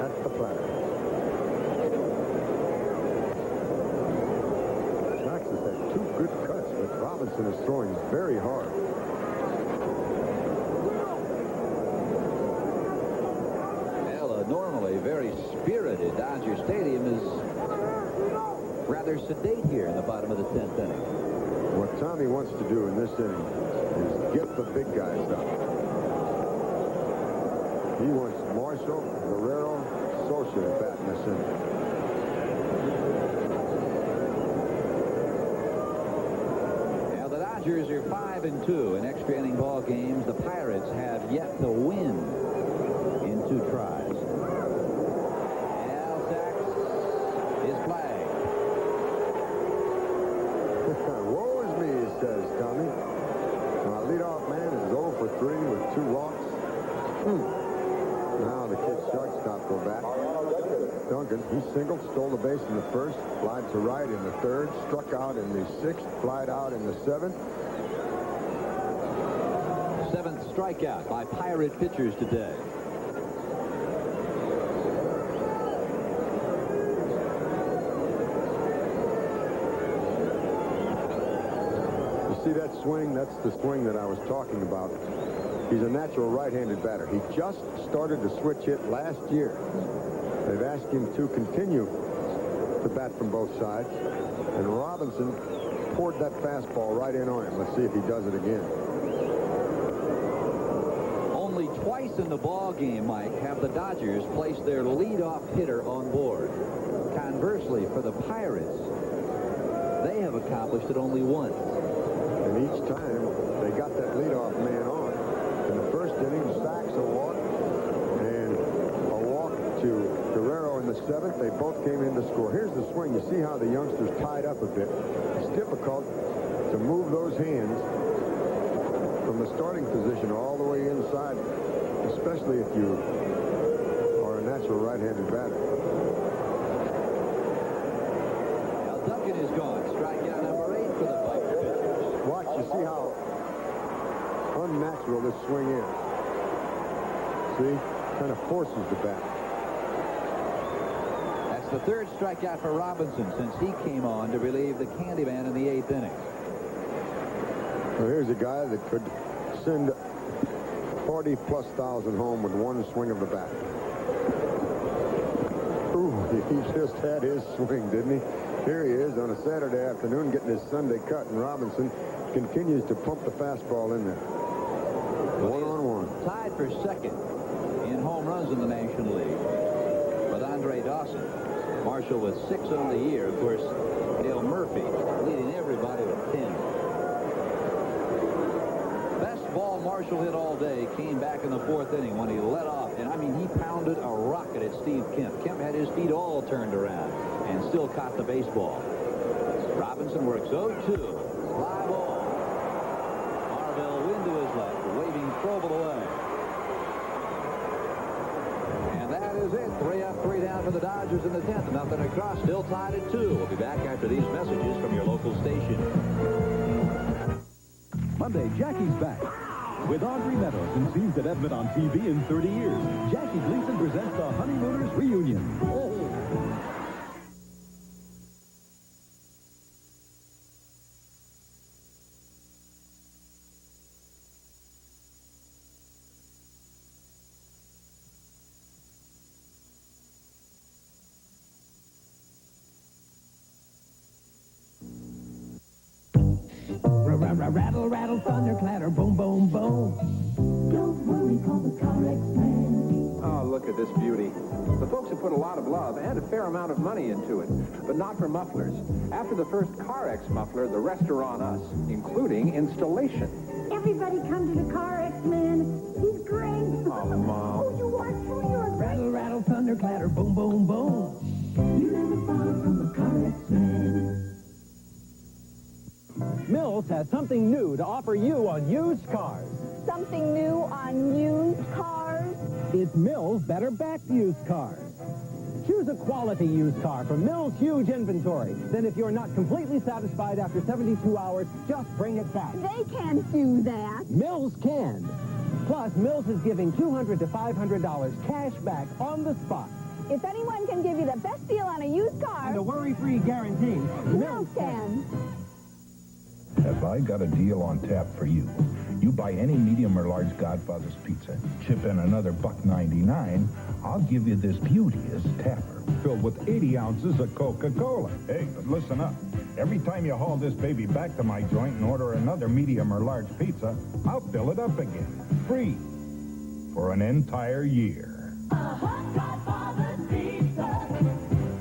at the platter. Sachs has had 2 good cuts, but Robinson is throwing very hard. Well, normally very spirited Dodger Stadium is rather sedate here in the bottom of the 10th inning. What Tommy wants to do in this inning is get the big guys up. He wants Marshall, Guerrero, Socia batting this inning. Now the Dodgers are 5-2 in extra inning ball games. The Pirates have yet to win in 2 tries. Al Sachs is flagged. Now the kid shortstop go back. Duncan, he singled, stole the base in the first, flied to right in the third, struck out in the sixth, flied out in the seventh. Seventh strikeout by Pirate pitchers today. You see that swing? That's the swing that I was talking about. He's a natural right-handed batter. He just started to switch hit last year. They've asked him to continue to bat from both sides. And Robinson poured that fastball right in on him. Let's see if he does it again. Only twice in the ball game, Mike, have the Dodgers placed their leadoff hitter on board. Conversely, for the Pirates, they have accomplished it only once. And each time they got that leadoff man on. In the first inning, Sachs a walk, and a walk to Guerrero in the seventh. They both came in to score. Here's the swing. You see how the youngster's tied up a bit. It's difficult to move those hands from the starting position all the way inside, especially if you are a natural right-handed batter. Now Duncan is gone. Strikeout number 8 for the Viper pitchers. Watch, you see how unnatural this swing is. See? Kind of forces the bat. That's the third strikeout for Robinson since he came on to relieve the Candyman in the 8th inning. Well, here's a guy that could send 40+ thousand home with one swing of the bat. Ooh, he just had his swing, didn't he? Here he is on a Saturday afternoon getting his Sunday cut, and Robinson continues to pump the fastball in there. One-on-one. Tied for second in home runs in the National League with Andre Dawson. Marshall with 6 on the year. Of course, Dale Murphy leading everybody with 10. Best ball Marshall hit all day came back in the 4th inning when he let off. And, I mean, he pounded a rocket at Steve Kemp. Kemp had his feet all turned around and still caught the baseball. Robinson works 0-2. Fly ball. Marvell wind to his left, waving Strobel away. And that is it. 3 up, 3 down for the Dodgers in the 10th. Nothing across. Still tied at 2. We'll be back after these messages from your local station. Monday, Jackie's back with Audrey Meadows and scenes that haven't been on TV in 30 years. Jackie Gleason presents The Honeymooners Reunion. Rattle, rattle, thunder, clatter, boom, boom, boom. Don't worry, call the Car-X man. Oh, look at this beauty. The folks have put a lot of love and a fair amount of money into it, but not for mufflers. After the first Car-X muffler, the rest are on us, including installation. Everybody come to the Car-X man. He's great. Oh, Mom. Oh, you are too. You're great. Rattle, rattle, thunder, clatter, boom, boom, boom. You never far from the Car-X man. Mills has something new to offer you on used cars. Something new on used cars? It's Mills' better-backed used cars. Choose a quality used car from Mills' huge inventory. Then if you're not completely satisfied after 72 hours, just bring it back. They can't do that. Mills can. Plus, Mills is giving $200 to $500 cash back on the spot. If anyone can give you the best deal on a used car... And a worry-free guarantee, Mills can. Have I got a deal on tap for you? You buy any medium or large Godfather's pizza, chip in another $1.99, I'll give you this beauteous tapper filled with 80 ounces of Coca-Cola. Hey, but listen up. Every time you haul this baby back to my joint and order another medium or large pizza, I'll fill it up again, free, for an entire year. Godfather's Pizza.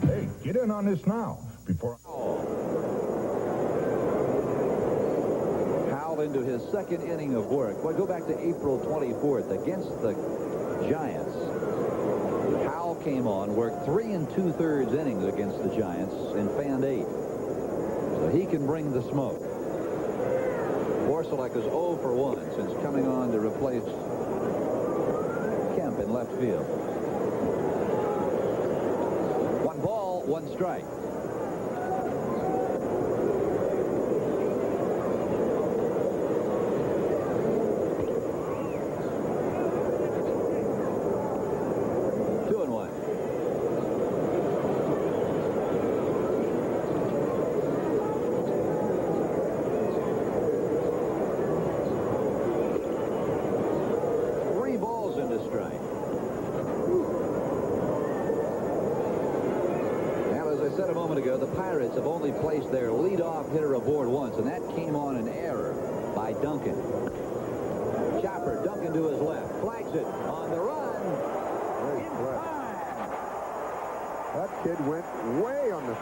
Hey, get in on this now, before... Into his second inning of work. Well, go back to April 24th against the Giants. Howell came on, worked 3 2/3 innings against the Giants, and fanned 8. So he can bring the smoke. Borselek is 0 for 1 since coming on to replace left field. 1 ball, 1 strike. The Pirates have only placed their leadoff hitter aboard once, and that came on an error by Duncan. Chopper, Duncan to his left, flags it on the run. Great play. That kid went way on the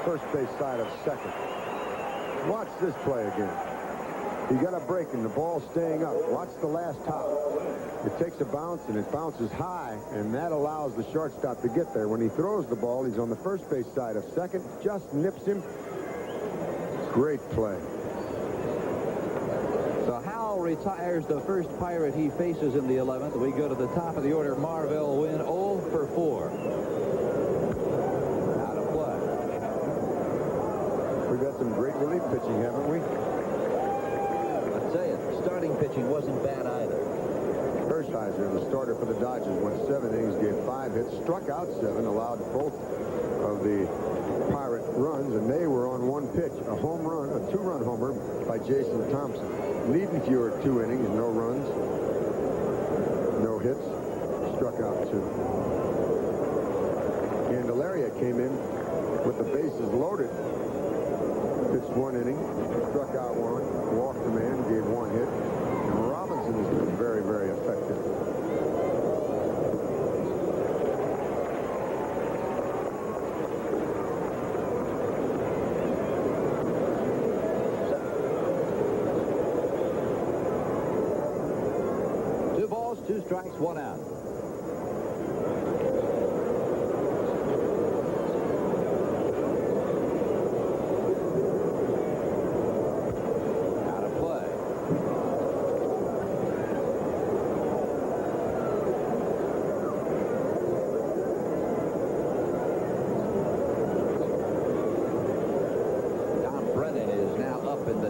first base side of second. Watch this play again. He got a break and the ball's staying up. Watch the last hop. It takes a bounce and it bounces high, and that allows the shortstop to get there. When he throws the ball, he's on the first base side of second, just nips him. Great play. So Howell retires the first Pirate he faces in the 11th. We go to the top of the order. Marvell Wynn 0 for 4. Out of play. We've got some great relief pitching, haven't we? I'd say it. Starting pitching wasn't bad either. Hershiser, the starter for the Dodgers, went 7 innings, gave 5 hits, struck out 7, allowed both of the Pirate runs, and they were on 1 pitch. A home run, a 2-run homer by Jason Thompson. Liedenfuhr, 2 innings, no runs, no hits, struck out 2. Candelaria came in with the bases loaded, pitched 1 inning, struck out 1, walked the man, gave 1 hit. Robinson has been very, very effective. Two balls, 2 strikes, 1 out.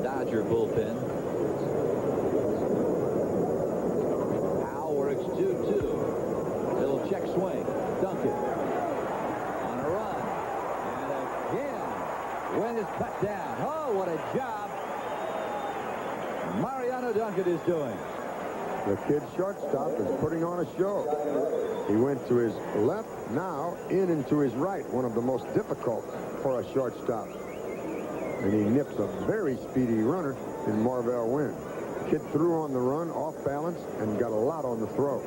Dodger bullpen. Howell works 2-2. Little check swing. Duncan on a run. And again, Wynn is cut down. Oh, what a job Mariano Duncan is doing. The kid shortstop is putting on a show. He went to his left, now in and to his right. One of the most difficult for a shortstop. And he nips a very speedy runner in Marvell Wynn. Kid threw on the run, off balance, and got a lot on the throw.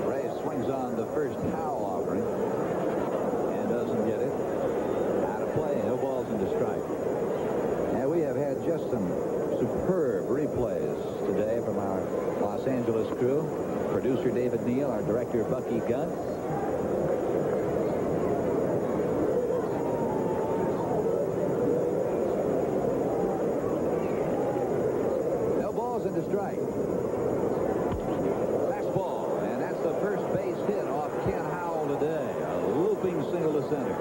Ray swings on the first Howell offering and doesn't get it. Out of play, no balls into strike. And we have had just some superb replays today from our Los Angeles crew. Producer David Neal, our director Bucky Gunn. No balls into strike. Fastball, and that's the first base hit off Ken Howell today. A looping single to center.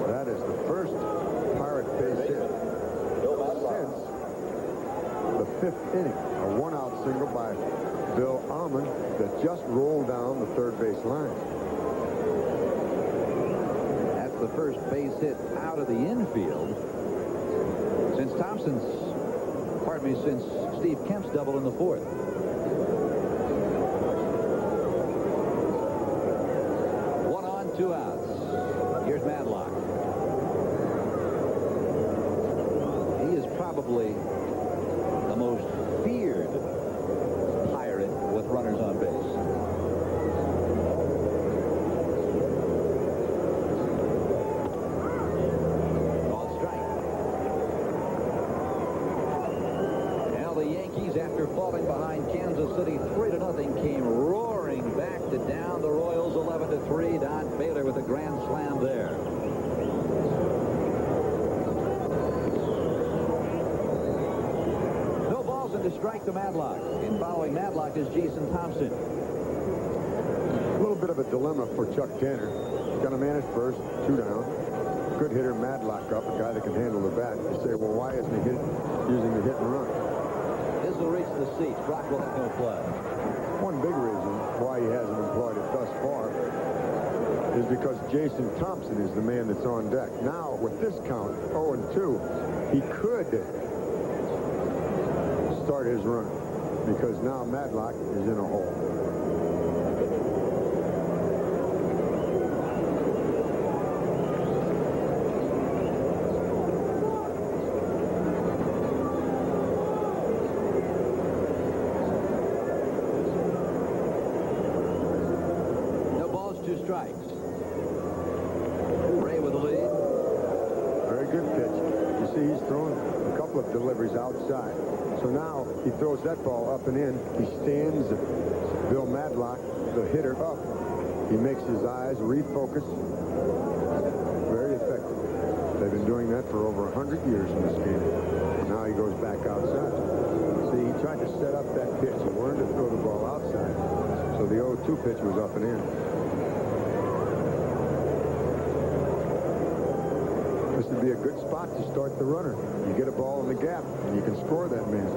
That is the first Pirate base hit since the 5th inning. A 1-out single by Bill Almond that just rolled down the third base line. That's the first base hit out of the infield since since Steve Kemp's double in the 4th. One on, 2 outs. Here's Madlock. He is probably the most feared Pirate with runners on base. Called strike. Now the Yankees, after falling behind Kansas City 3-0, came roaring back to down the Royals 11-3. Don Baylor with a grand slam there. to strike to Madlock. And following Madlock is Jason Thompson. A little bit of a dilemma for Chuck Tanner. Got a man at first, 2 down. Good hitter Madlock up, a guy that can handle the bat. You say, well, why isn't he using the hit and run? This will reach the seats. Brock will have no play. One big reason why he hasn't employed it thus far is because Jason Thompson is the man that's on deck. Now, with this count, 0-2, he could start his run because now Madlock is in a hole. No balls, 2 strikes. Ray with the lead. Very good pitch. You see, he's throwing a couple of deliveries outside. So now he throws that ball up and in. He stands Bill Madlock, the hitter, up. He makes his eyes refocus. Very effective. They've been doing that for over 100 years in this game. Now he goes back outside. See, he tried to set up that pitch. He wanted to throw the ball outside. So the 0-2 pitch was up and in. This would be a good spot to start the runner. You get a ball in the gap, and you can score that man.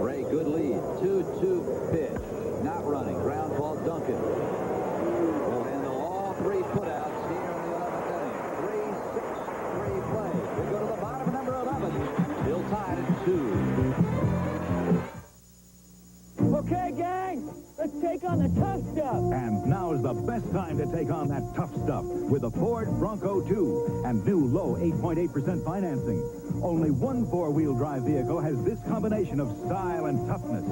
Ray, good lead. 2-2 pitch. Not running. Ground ball, Duncan. Will handle all 3 putouts here in the 11th inning. 3-6-3 play. We go to the bottom of number 11. Still tied at 2. Okay, gang, let's take on the tough stuff. And now is the best time to take on that tough stuff with the Ford Bronco 2 and new low 8.8% financing. Only one 4-wheel drive vehicle has this combination of style and toughness.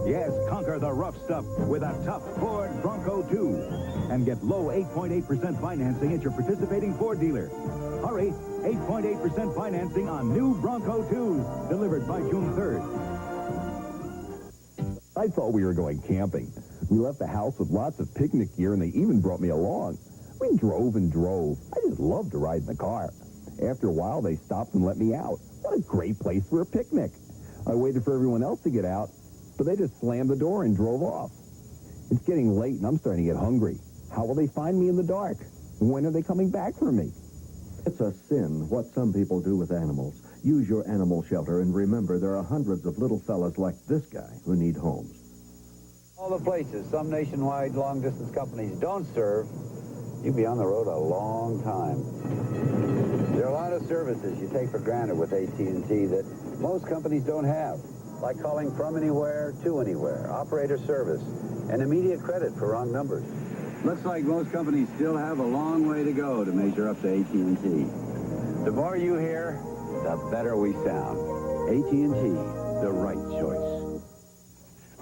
Yes, conquer the rough stuff with a tough Ford Bronco 2 and get low 8.8% financing at your participating Ford dealer. Hurry, 8.8% financing on new Bronco 2s delivered by June 3rd. I thought we were going camping. We left the house with lots of picnic gear, and they even brought me along. We drove and drove. I just loved to ride in the car. After a while, they stopped and let me out. What a great place for a picnic. I waited for everyone else to get out, but they just slammed the door and drove off. It's getting late, and I'm starting to get hungry. How will they find me in the dark? When are they coming back for me? It's a sin what some people do with animals. Use your animal shelter, and remember, there are hundreds of little fellas like this guy who need homes. All the places some nationwide long-distance companies don't serve, you'll be on the road a long time. There are a lot of services you take for granted with AT&T that most companies don't have, like calling from anywhere to anywhere, operator service, and immediate credit for wrong numbers. Looks like most companies still have a long way to go to measure up to AT&T. The more you hear, the better we sound. AT&T, the right choice.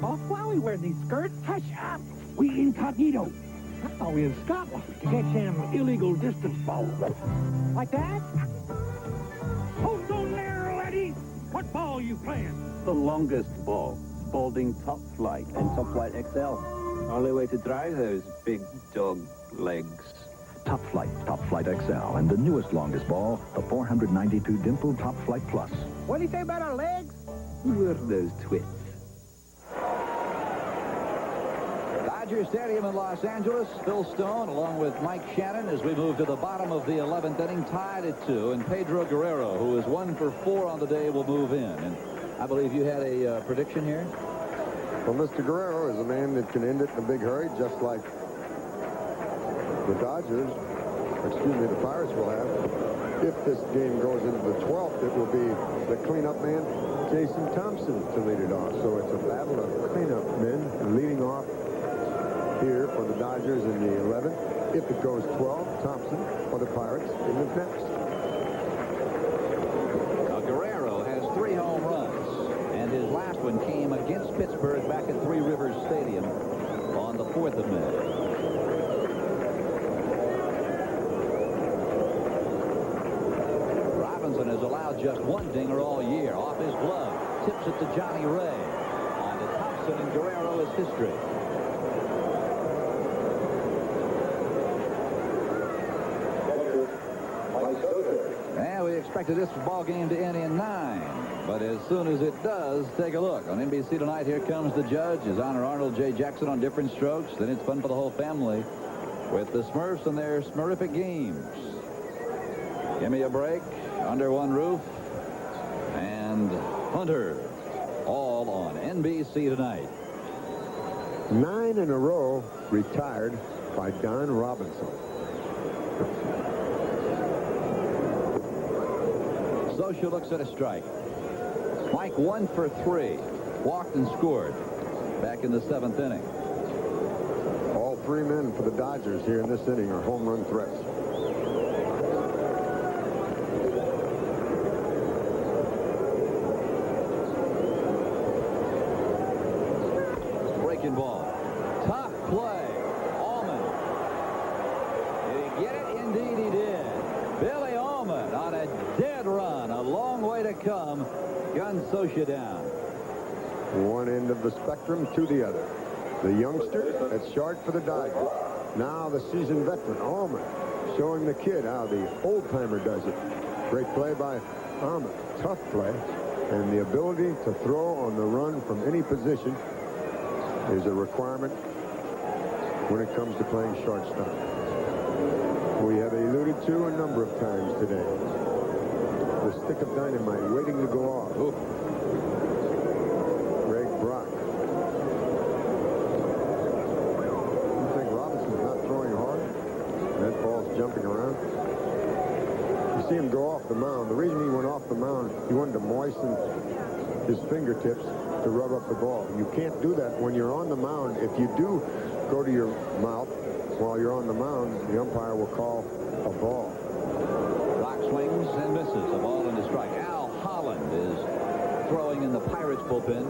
Off while we wear these skirts, hush up. We incognito. I thought we in Scotland to catch them illegal distance balls. Like that? Hold on there, laddie. What ball you playing? The longest ball, Spalding Top Flight and Top Flight XL. Only way to drive those big dog legs. Top Flight XL, and the newest longest ball, the 492 Dimple Top Flight Plus. What do you say about our legs? Who are those twits? Dodger Stadium in Los Angeles. Phil Stone along with Mike Shannon as we move to the bottom of the 11th inning, tied at 2. And Pedro Guerrero, who is 1 for 4 on the day, will move in. And I believe you had a prediction here? Well, Mr. Guerrero is a man that can end it in a big hurry, just like the Dodgers, the Pirates will have. If this game goes into the 12th, it will be the cleanup man, Jason Thompson, to lead it off. So it's a battle of cleanup men leading off here for the Dodgers in the 11th. If it goes 12, Thompson for the Pirates in the next. Now, Guerrero has 3 home runs, and his last one came against Pittsburgh back at Three Rivers Stadium on the 4th of May. Has allowed just 1 dinger all year. Off his glove, tips it to Johnny Ray. On to Thompson, and Guerrero is history. And we expect expected this ball game to end in 9. But as soon as it does, take a look. On NBC tonight, here comes the judge, His Honor Arnold J. Jackson on different strokes. Then it's fun for the whole family with the Smurfs and their Smurrific games. Give me a break, Under One Roof, and Hunter, all on NBC tonight. 9 in a row retired by Don Robinson. Socia looks at a strike. Mike 1 for 3. Walked and scored back in the 7th inning. All 3 men for the Dodgers here in this inning are home run threats. Breaking ball. Tough play. Allman. Did he get it? Indeed he did. Billy Allman on a dead run. A long way to come. Guns Socia down. One end of the spectrum to the other. The youngster at short for the Dodgers. Now the seasoned veteran, Allman, showing the kid how the old-timer does it. Great play by Allman. Tough play. And the ability to throw on the run from any position is a requirement when it comes to playing shortstop. We have alluded to a number of times today. The stick of dynamite waiting to go off. Ooh. Greg Brock. You think Robinson's not throwing hard? That ball's jumping around. You see him go off the mound. The reason he went off the mound, he wanted to moisten his fingertips to rub up the ball. You can't do that when you're on the mound. If you do go to your mouth while you're on the mound, the umpire will call a ball. Rock swings and misses. A ball and a strike. Al Holland is throwing in the Pirates bullpen.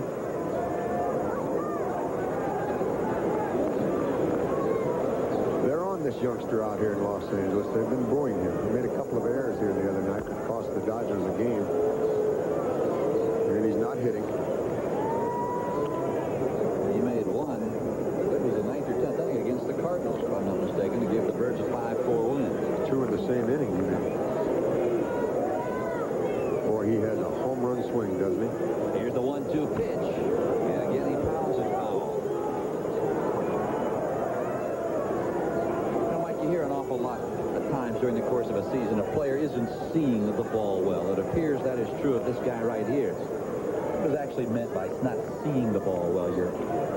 They're on this youngster out here in Los Angeles. They've been booing him. He made a couple of errors here the other night that cost the Dodgers a game. And he's not hitting. He made one. It was the 9th or 10th inning against the Cardinals, if I'm not mistaken, to give the Birds a 5-4 win. 2 in the same inning, you know. Boy, he has a home run swing, doesn't he? Here's the 1-2 pitch. And again, he pounds it foul. Now, Mike, you hear an awful lot at times during the course of a season, a player isn't seeing the ball well. It appears that is true of this guy right here. What is actually meant by not seeing the ball well? Your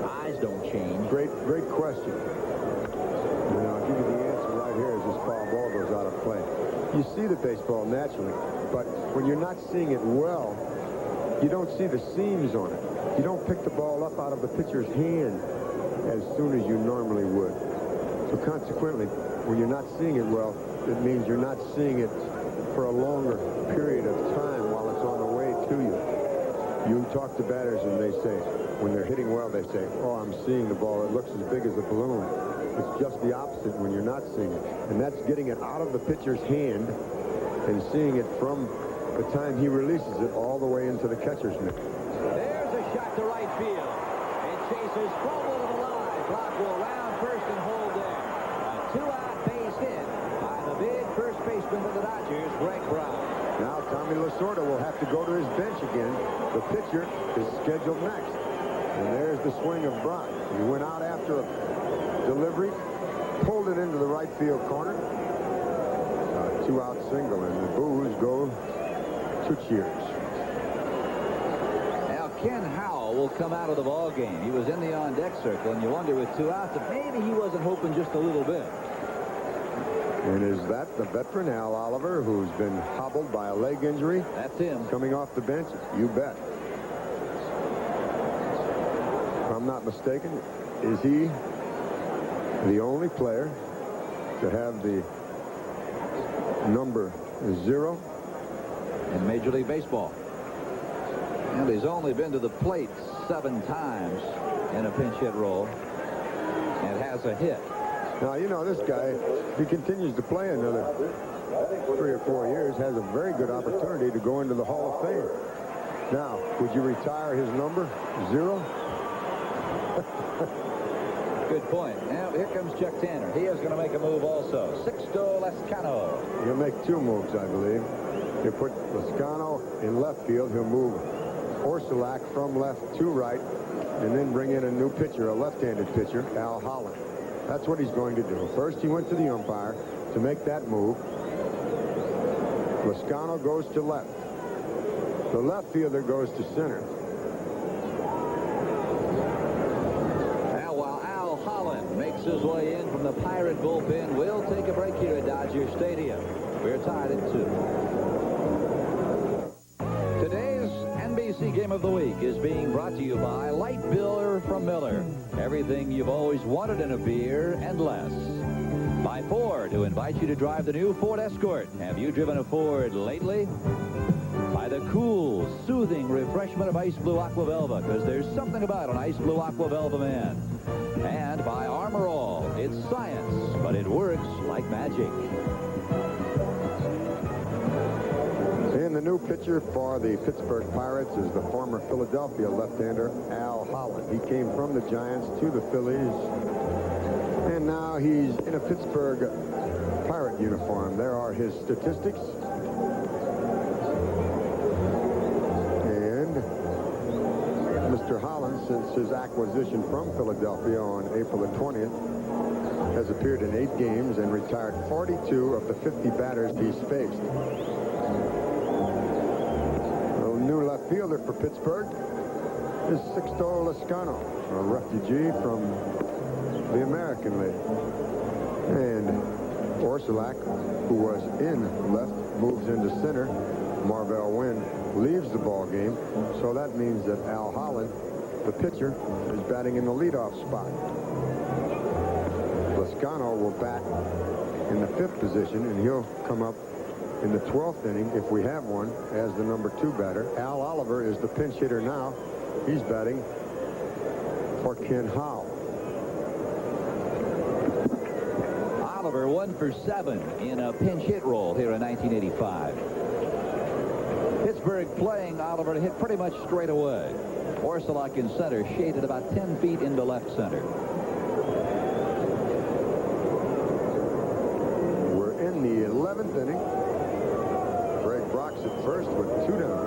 eyes don't change. Great question. And I'll give you the answer right here as this foul ball goes out of play. You see the baseball naturally, but when you're not seeing it well, you don't see the seams on it. You don't pick the ball up out of the pitcher's hand as soon as you normally would. So consequently, when you're not seeing it well, it means you're not seeing it for a longer period of time while it's on the way to you. You talk to batters and they say, when they're hitting well, they say, oh, I'm seeing the ball. It looks as big as a balloon. It's just the opposite when you're not seeing it. And that's getting it out of the pitcher's hand and seeing it from the time he releases it all the way into the catcher's mitt. There's a shot to right field. It chases Froebel to the line. Block will round first and hold there. A 2-out base hit by the big first baseman for the Dodgers, Greg Brown. Now Tommy Lasorda will have to go to his bench again. The pitcher is scheduled next. And there's the swing of Brock. He went out after a delivery, pulled it into the right field corner. A 2-out single, and the boos go to cheers. Now Ken Howell will come out of the ball game. He was in the on-deck circle, and you wonder with 2 outs if maybe he wasn't hoping just a little bit. And is that the veteran Al Oliver, who's been hobbled by a leg injury? That's him. Coming off the bench? You bet. If I'm not mistaken, is he the only player to have the number 0 in Major League Baseball? And he's only been to the plate 7 times in a pinch hit role and has a hit. Now, you know, this guy, if he continues to play another 3 or 4 years, has a very good opportunity to go into the Hall of Fame. Now, would you retire his number? 0? Good point. Now, here comes Chuck Tanner. He is going to make a move also. Sixto Lescano. He'll make 2 moves, I believe. You put Lascano in left field. He'll move Orsulak from left to right, and then bring in a new pitcher, a left-handed pitcher, Al Holland. That's what he's going to do. First, he went to the umpire to make that move. Lascano goes to left. The left fielder goes to center. Now, while Al Holland makes his way in from the Pirate bullpen, we'll take a break here at Dodger Stadium. We're tied at 2. Today's NBC Game of the Week is being brought to you by Light Beer from Miller. Everything you've always wanted in a beer and less. By Ford, who invites you to drive the new Ford Escort. Have you driven a Ford lately? By the cool, soothing refreshment of Ice Blue Aqua Velva, because there's something about an Ice Blue Aqua Velva man. And by Armor All. It's science, but it works like magic. And the new pitcher for the Pittsburgh Pirates is the former Philadelphia left-hander Al Holland. He came from the Giants to the Phillies, and now he's in a Pittsburgh Pirate uniform. There are his statistics. And Mr. Holland, since his acquisition from Philadelphia on April the 20th, has appeared in 8 games and retired 42 of the 50 batters he's faced. New left fielder for Pittsburgh is Sixto Lascano, a refugee from the American League. And Orsulak, who was in left, moves into center. Marvell Wynn leaves the ball game, so that means that Al Holland, the pitcher, is batting in the leadoff spot. Lascano will bat in the 5th position, and he'll come up in the 12th inning, if we have one, as the number 2 batter. Al Oliver is the pinch hitter now. He's batting for Ken Howe. Oliver 1 for 7 in a pinch hit role here in 1985. Pittsburgh playing Oliver to hit pretty much straight away. Orsulak in center, shaded about 10 feet into left center. We're in the 11th inning. Brock's at first with 2 down.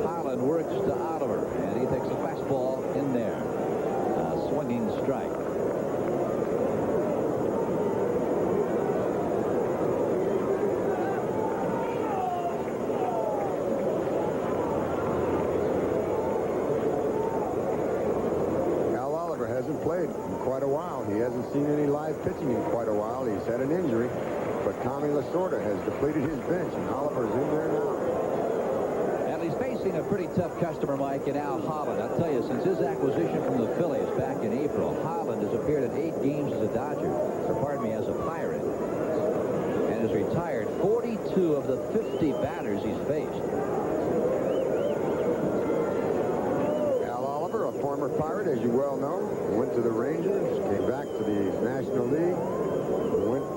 Holland works to Oliver, and he takes a fastball in there. A swinging strike. Al Oliver hasn't played in quite a while. He hasn't seen any live pitching in quite a while. He's had an injury. But Tommy Lasorda has depleted his bench, and Oliver's in there now. And he's facing a pretty tough customer, Mike, in Al Holland. I'll tell you, since his acquisition from the Phillies back in April, Holland has appeared in 8 games as a Dodger, or pardon me, as a Pirate, and has retired 42 of the 50 batters he's faced. Al Oliver, a former Pirate, as you well know, went to the Rangers, came back to the National League, went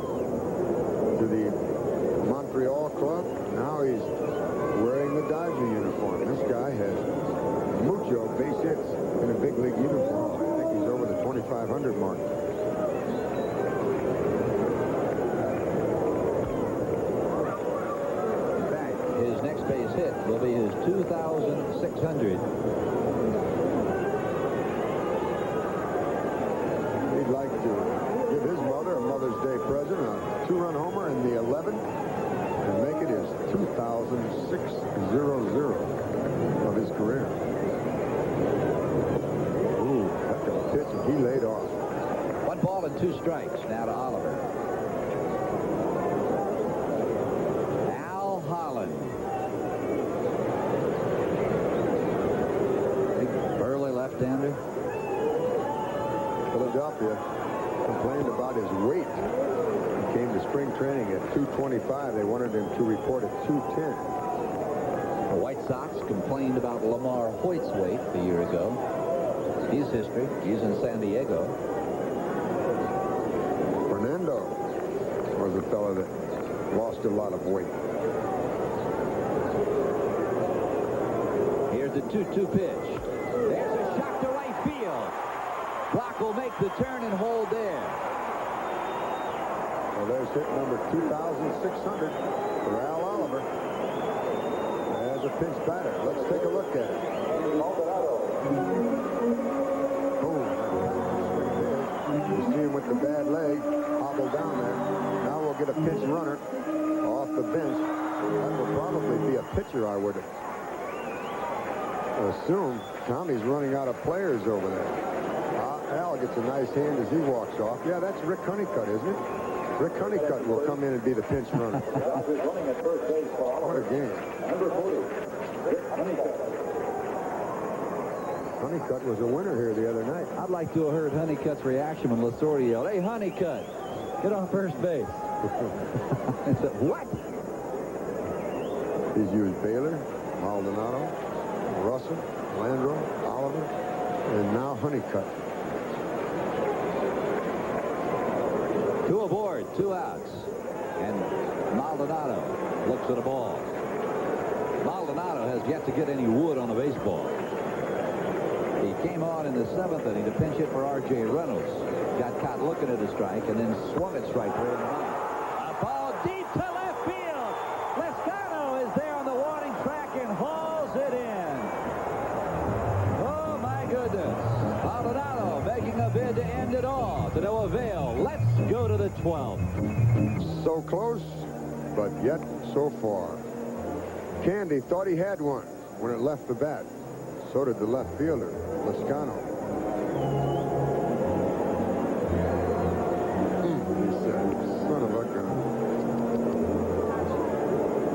to the Montreal club. Now he's wearing the Dodger uniform. This guy has mucho base hits in a big league uniform. I think he's over the 2,500 mark. In fact, his next base hit will be his 2,600. He'd like to give his mother a Mother's Day present, a 2-run homer in the 11th, and make it his 2,600 of his career. Ooh, that's a pitch, and he laid off. 1 ball and 2 strikes now to Oliver. Al Holland. Big burly left-hander. Philadelphia complained about his weight. He came to spring training at 225. They wanted him to report at 210. The White Sox complained about Lamar Hoyt's weight a year ago. His history. He's in San Diego. Fernando was a fellow that lost a lot of weight. Here's the 2-2 pitch. There's a shot to right field. Block will make the turn and hold there. Well, there's hit number 2,600 for Al Oliver as a pinch batter. Let's take a look at it. You see him with the bad leg, hobble down there. Now we'll get a pinch runner off the bench. That will probably be a pitcher, I would assume. Tommy's running out of players over there. Al gets a nice hand as he walks off. Yeah, that's Rick Honeycutt, isn't it? Rick Honeycutt will come in and be the pinch runner. What a game. Number 40, Rick Honeycutt. Honeycutt was a winner here the other night. I'd like to have heard Honeycutt's reaction when Lasorda yelled, "Hey, Honeycutt, get on first base." I said, what? He's used Baylor, Maldonado, Russell, Landro, Oliver, and now Honeycutt. 2 aboard, 2 outs. And Maldonado looks at a ball. Maldonado has yet to get any wood on a baseball. He came on in the 7th inning to pinch hit for R.J. Reynolds. Got caught looking at a strike and then swung at strike 3 and 1. A ball deep to left field. Lescano is there on the warning track and hauls it in. Oh, my goodness. Maldonado making a bid to end it all. To no avail. Let's go to the 12th. So close, but yet so far. Candy thought he had one when it left the bat. So did the left fielder, Lescano. He said, son of a gun.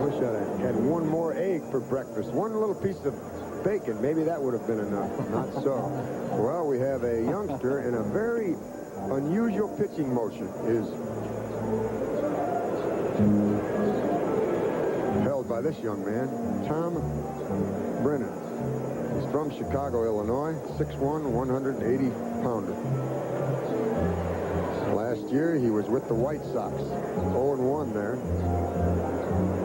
Wish I had one more egg for breakfast. One little piece of bacon. Maybe that would have been enough. Not so. Well, we have a youngster in a very unusual pitching motion. Is held by this young man, Tom Brennan. He's from Chicago, Illinois, 6'1", 180-pounder. Last year, he was with the White Sox, 0-1 there.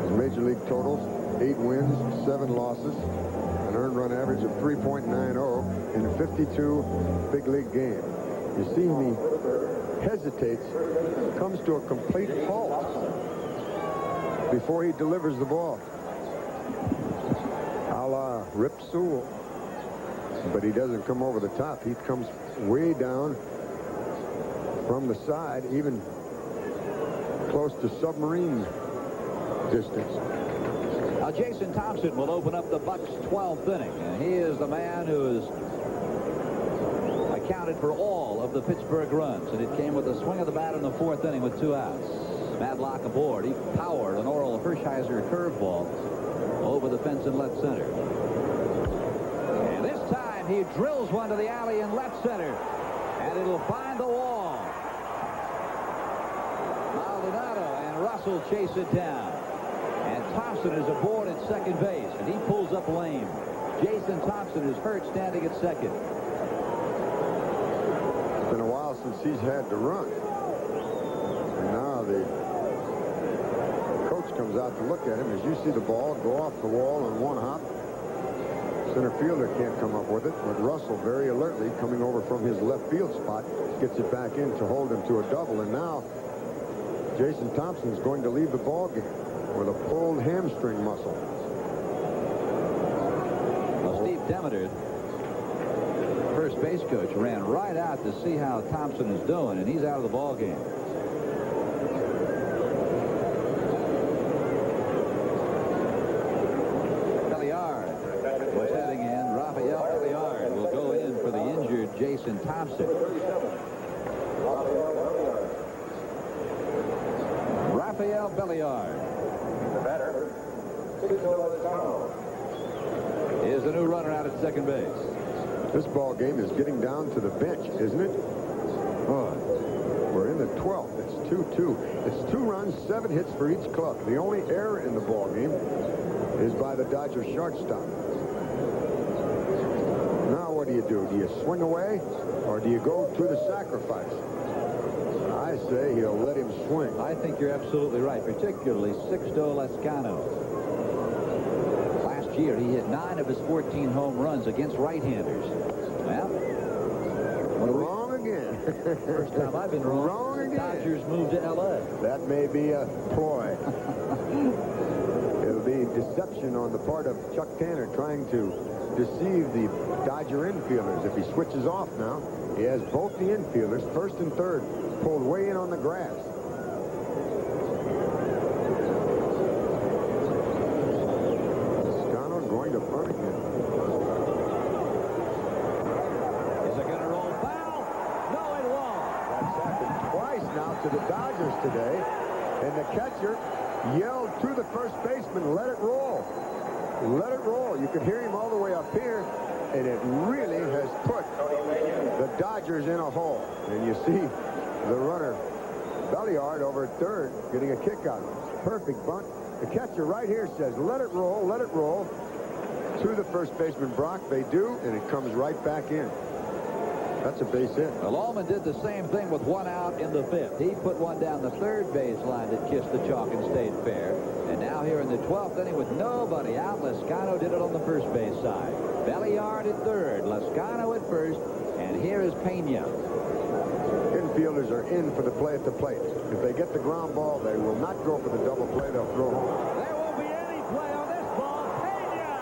His major league totals, 8 wins, 7 losses, an earned run average of 3.90 in 52 big league games. You see him, he hesitates, comes to a complete halt before he delivers the ball. A la Rip Sewell. But he doesn't come over the top. He comes way down from the side, even close to submarine distance. Now, Jason Thompson will open up the Bucks' 12th inning. And he is the man who has accounted for all of the Pittsburgh runs. And it came with a swing of the bat in the 4th inning with 2 outs. Madlock aboard. He powered an Oral Hershiser curveball over the fence in left center. And this time he drills one to the alley in left center. And it'll find the wall. Maldonado and Russell chase it down. And Thompson is aboard at second base. And he pulls up lame. Jason Thompson is hurt standing at second. It's been a while since he's had to run. And now the coach comes out to look at him. As you see the ball go off the wall on one hop. Center fielder can't come up with it, but Russell very alertly coming over from his left field spot gets it back in to hold him to a double. And now Jason Thompson is going to leave the ball game with a pulled hamstring muscle. Well, Steve Demeter, first base coach, ran right out to see how Thompson is doing, and he's out of the ball game. Jason Thompson. Rafael Belliard. The batter, is the new runner out at second base. This ball game is getting down to the bench, isn't it? Oh, we're in the 12th. It's 2-2. It's 2 runs, 7 hits for each club. The only error in the ball game is by the Dodger shortstop. Now what do? Do you swing away or do you go to the sacrifice? I say he'll let him swing. I think you're absolutely right, particularly Sixto Lescano. Last year he hit 9 of his 14 home runs against right-handers. Well, wrong again. First time I've been wrong. Wrong again. Dodgers moved to L.A. That may be a ploy. It'll be deception on the part of Chuck Tanner trying to deceive the Dodger infielders. If he switches off now, he has both the infielders, first and third, pulled way in on the grass. Scano going to front again. Is it going to roll foul? No, it won't. That's happened twice now to the Dodgers today. And the catcher yelled to the first baseman, let it roll. Let it roll. You can hear him all the way up here. And it really has put the Dodgers in a hole. And you see the runner, Belliard, over at third, getting a kick out. Perfect bunt. The catcher right here says, let it roll, let it roll. To the first baseman, Brock. They do, and it comes right back in. That's a base hit. Well, Allman did the same thing with one out in the fifth. He put one down the third base line that kissed the chalk and stayed fair. And now here in the 12th inning with nobody out, Lascano did it on the first base side. Belliard at third, Lascano at first, and here is Pena. Infielders are in for the play at the plate. If they get the ground ball, they will not go for the double play. They'll throw home. There won't be any play on this ball. Pena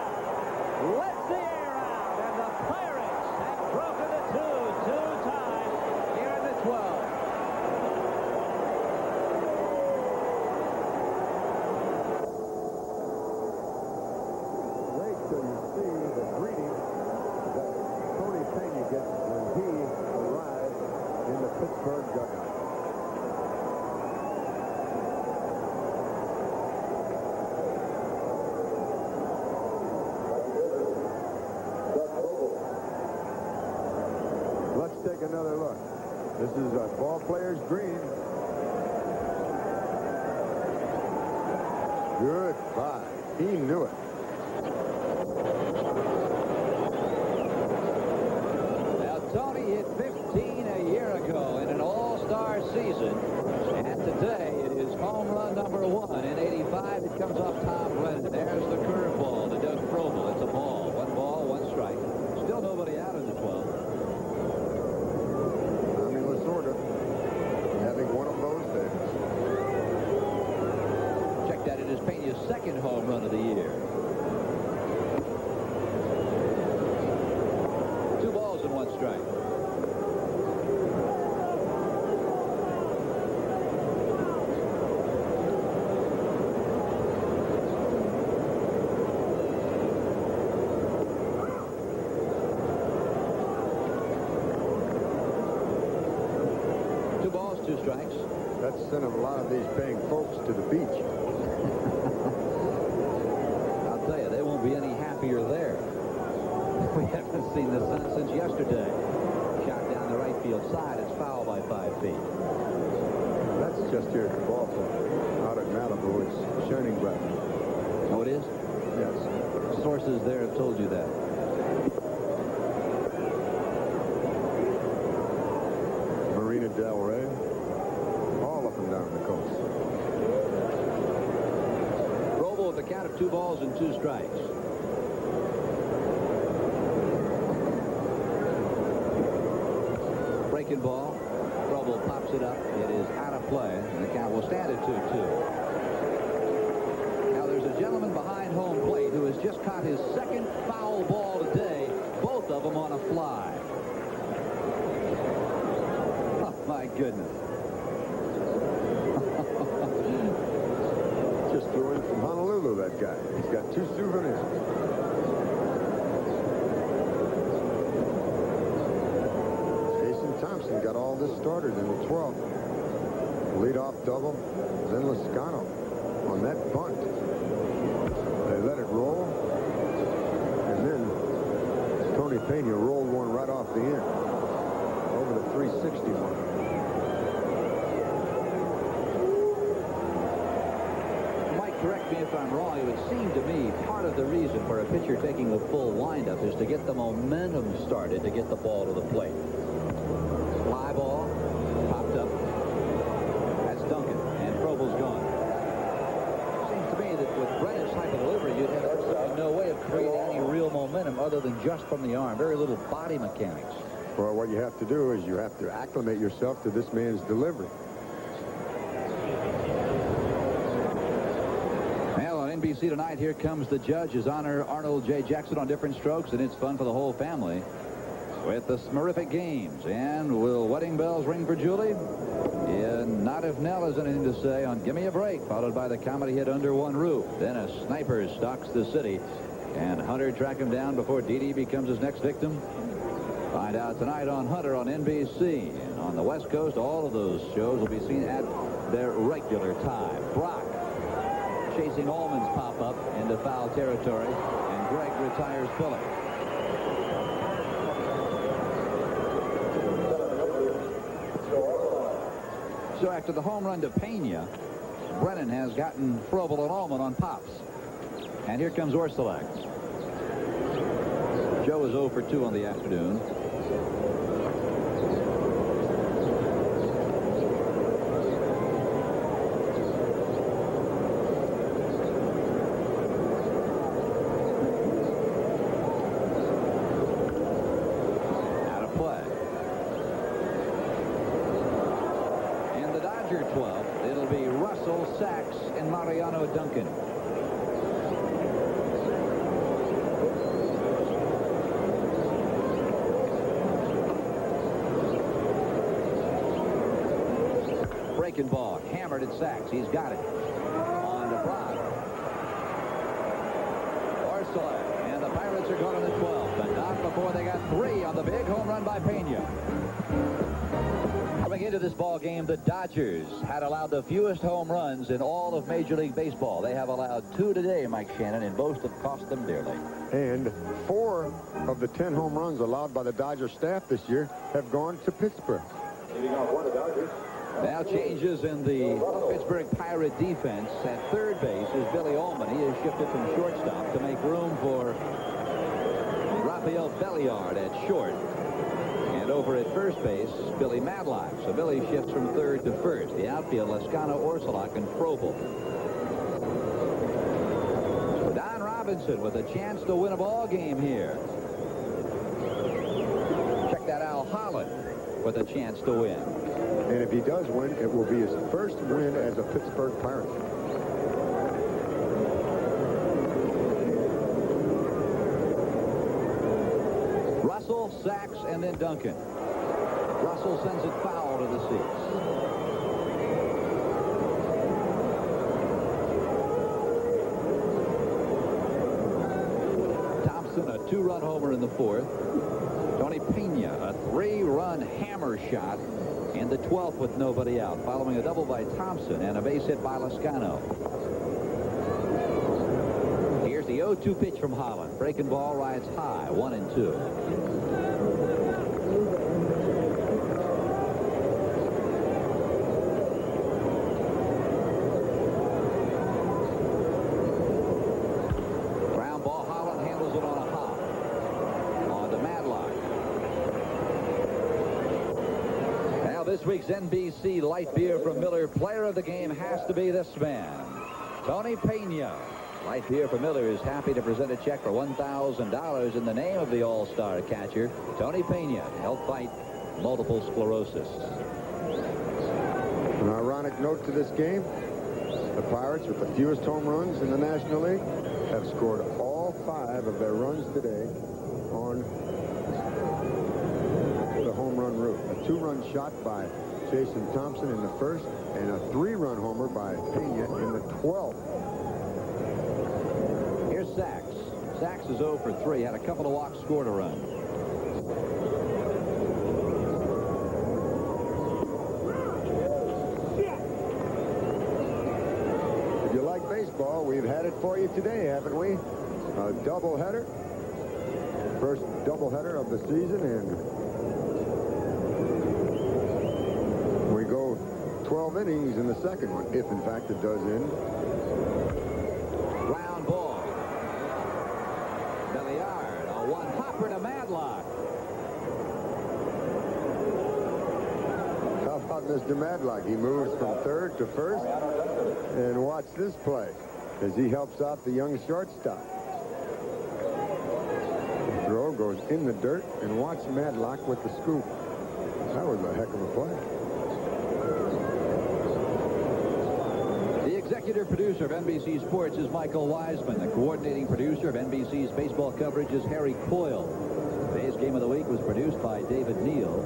lets the air out, and the Pirates have broken the 2-2 tie here in the 12th. Wait till you see the greeting that Tony Pena gets when he arrives in the Pittsburgh dugout. Let's take another look. This is a ball player's green. Goodbye. He knew it. Now, Tony hit 15 a year ago in an all-star season. And today it is home run number 1. In 85, it comes off Tom Brennan. There's the curveball to Doug Frobel. It's a ball. 1 ball, 1 strike. Still nobody out in the 12th. Tommy Lasorda having one of those days. Check that. It is Pena's second home run of the year. 2 balls and 1 strike. Strikes. That's sent a lot of these paying folks to the beach. I'll tell you, they won't be any happier there. We haven't seen the sun since yesterday. Shot down the right field side. It's foul by 5 feet. That's just here at the ballpark. Out at Malibu, it's shining bright. Oh, it is? Yes. Sources there have told you that. Marina Del Rey. All up and down the coast. Robo with the count of 2 balls and 2 strikes. Breaking ball. Robo pops it up. It is out of play, and the count will stand at 2-2. Now there's a gentleman behind home plate who has just caught his second foul ball today, both of them on a fly. Oh, my goodness. Just flew in from Honolulu, that guy. He's got 2 souvenirs. Jason Thompson got all this started in the 12th. Leadoff double, then Lascano on that bunt. They let it roll, and then Tony Pena rolled one right off the end over the 360 mark. Correct me if I'm wrong. It would seem to me part of the reason for a pitcher taking the full windup is to get the momentum started to get the ball to the plate. Fly ball, popped up. That's Duncan, and Frobel's gone. Seems to me that with Brennan's type of delivery, you'd have no way of creating any real momentum other than just from the arm. Very little body mechanics. Well, what you have to do is you have to acclimate yourself to this man's delivery. Well, on NBC tonight, here comes the judge, His Honor Arnold J. Jackson, on different strokes, and it's fun for the whole family with the Smurrific Games. And will wedding bells ring for Julie? Yeah, not if Nell has anything to say on Gimme a Break, followed by the comedy hit Under One Roof. Then a sniper stalks the city. Can Hunter track him down before Dee Dee becomes his next victim? Find out tonight on Hunter on NBC. And on the West Coast, all of those shows will be seen at their regular time. Brock chasing Allman's pop-up into foul territory, and Greg retires Philly. So after the home run to Pena, Brennan has gotten Frobel and Allman on pops. And here comes Orsolak. Joe is 0 for 2 on the afternoon. Out of play. In the Dodger 12th, it'll be Russell, Sachs, and Mariano Duncan. Breaking ball, hammered at Sachs. He's got it. On to Brock. Orsolak, and the Pirates are going to the 12th, but not before they got 3 on the big home run by Pena. Coming into this ball game, the Dodgers had allowed the fewest home runs in all of Major League Baseball. They have allowed 2 today, Mike Shannon, and both have cost them dearly. And 4 of the 10 home runs allowed by the Dodger staff this year have gone to Pittsburgh. Leading off one, the Dodgers. Now changes in the Pittsburgh Pirate defense. At third base is Billy Ullman. He is shifted from shortstop to make room for Rafael Belliard at short. And over at first base, Billy Madlock. So Billy shifts from third to first. The outfield, Lascano, Orsolak, and Frobel. Don Robinson with a chance to win a ball game here. Check that out, Holland with a chance to win. And if he does win, it will be his first win as a Pittsburgh Pirate. Russell, Sachs, and then Duncan. Russell sends it foul to the seats. Thompson, a 2-run homer in the 4th. Tony Pena, a 3-run hammer shot in the 12th with nobody out, following a double by Thompson and a base hit by Lascano. Here's the 0-2 pitch from Holland. Breaking ball rides high, 1-2. Ground ball, Holland handles it on a hop. On to Madlock. Now this week's NBC Light Beer from Miller Player of the Game has to be this man, Tony Pena. Light Beer from Miller is happy to present a check for $1,000 in the name of the all-star catcher, Tony Pena, to help fight multiple sclerosis. An ironic note to this game, the Pirates, with the fewest home runs in the National League, have scored all 5 of their runs today on the home run route. A 2-run shot by Jason Thompson in the 1st, and a 3-run homer by Pena in the 12th. Here's Sachs. Sachs is 0 for 3, had a couple of walks, scored a run. If you like baseball, we've had it for you today, haven't we? A doubleheader. First doubleheader of the season, and we go 12 innings in the second one, if in fact it does end. Ground ball. Belliard, a 1-hopper to Madlock. How about Mr. Madlock? He moves from third to first, and watch this play as he helps out the young shortstop. The throw goes goes in the dirt, and watch Madlock with the scoop. That was a heck of a play. The executive producer of NBC Sports is Michael Wiseman. The coordinating producer of NBC's baseball coverage is Harry Coyle. Today's Game of the Week was produced by David Neal.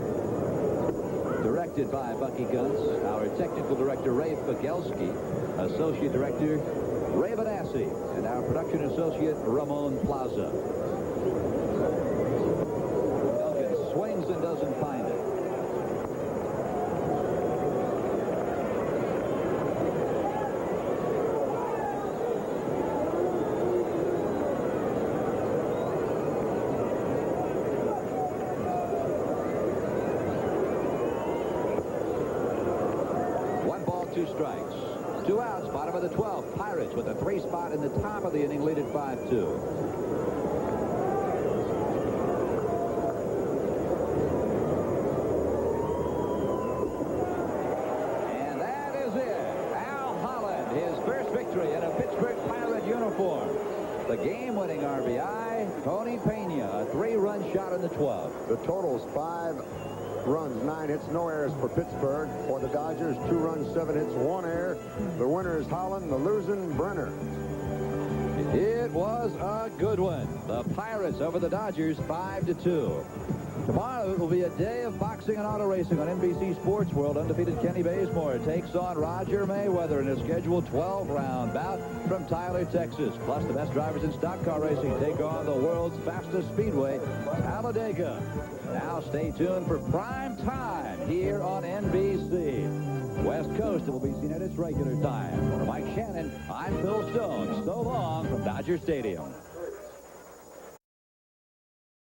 Directed by Bucky Gunts. Our technical director, Ray Figelski. Associate director, Ray Vanassi. And our production associate, Ramon Plaza. Duncan swings and doesn't find it. Two strikes. 2 outs, bottom of the 12th. Pirates with a 3 spot in the top of the inning, lead at 5-2. And that is it. Al Holland, his first victory in a Pittsburgh Pirate uniform. The game-winning RBI, Tony Pena, a 3-run shot in the 12th. The total's 5 runs, 9 hits, no errors for Pittsburgh. For the Dodgers, 2 runs, 7 hits, 1 error. The winner is Holland, the losing Brenner. It was a good one. The Pirates over the Dodgers 5-2. Tomorrow it will be a day of boxing and auto racing on NBC Sports World. Undefeated Kenny Bazemore takes on Roger Mayweather in a scheduled 12-round bout from Tyler, Texas. Plus, the best drivers in stock car racing take on the world's fastest speedway, Talladega. Now stay tuned for prime time here on NBC. West Coast, it will be seen at its regular time. For Mike Shannon, I'm Phil Stone. So long from Dodger Stadium.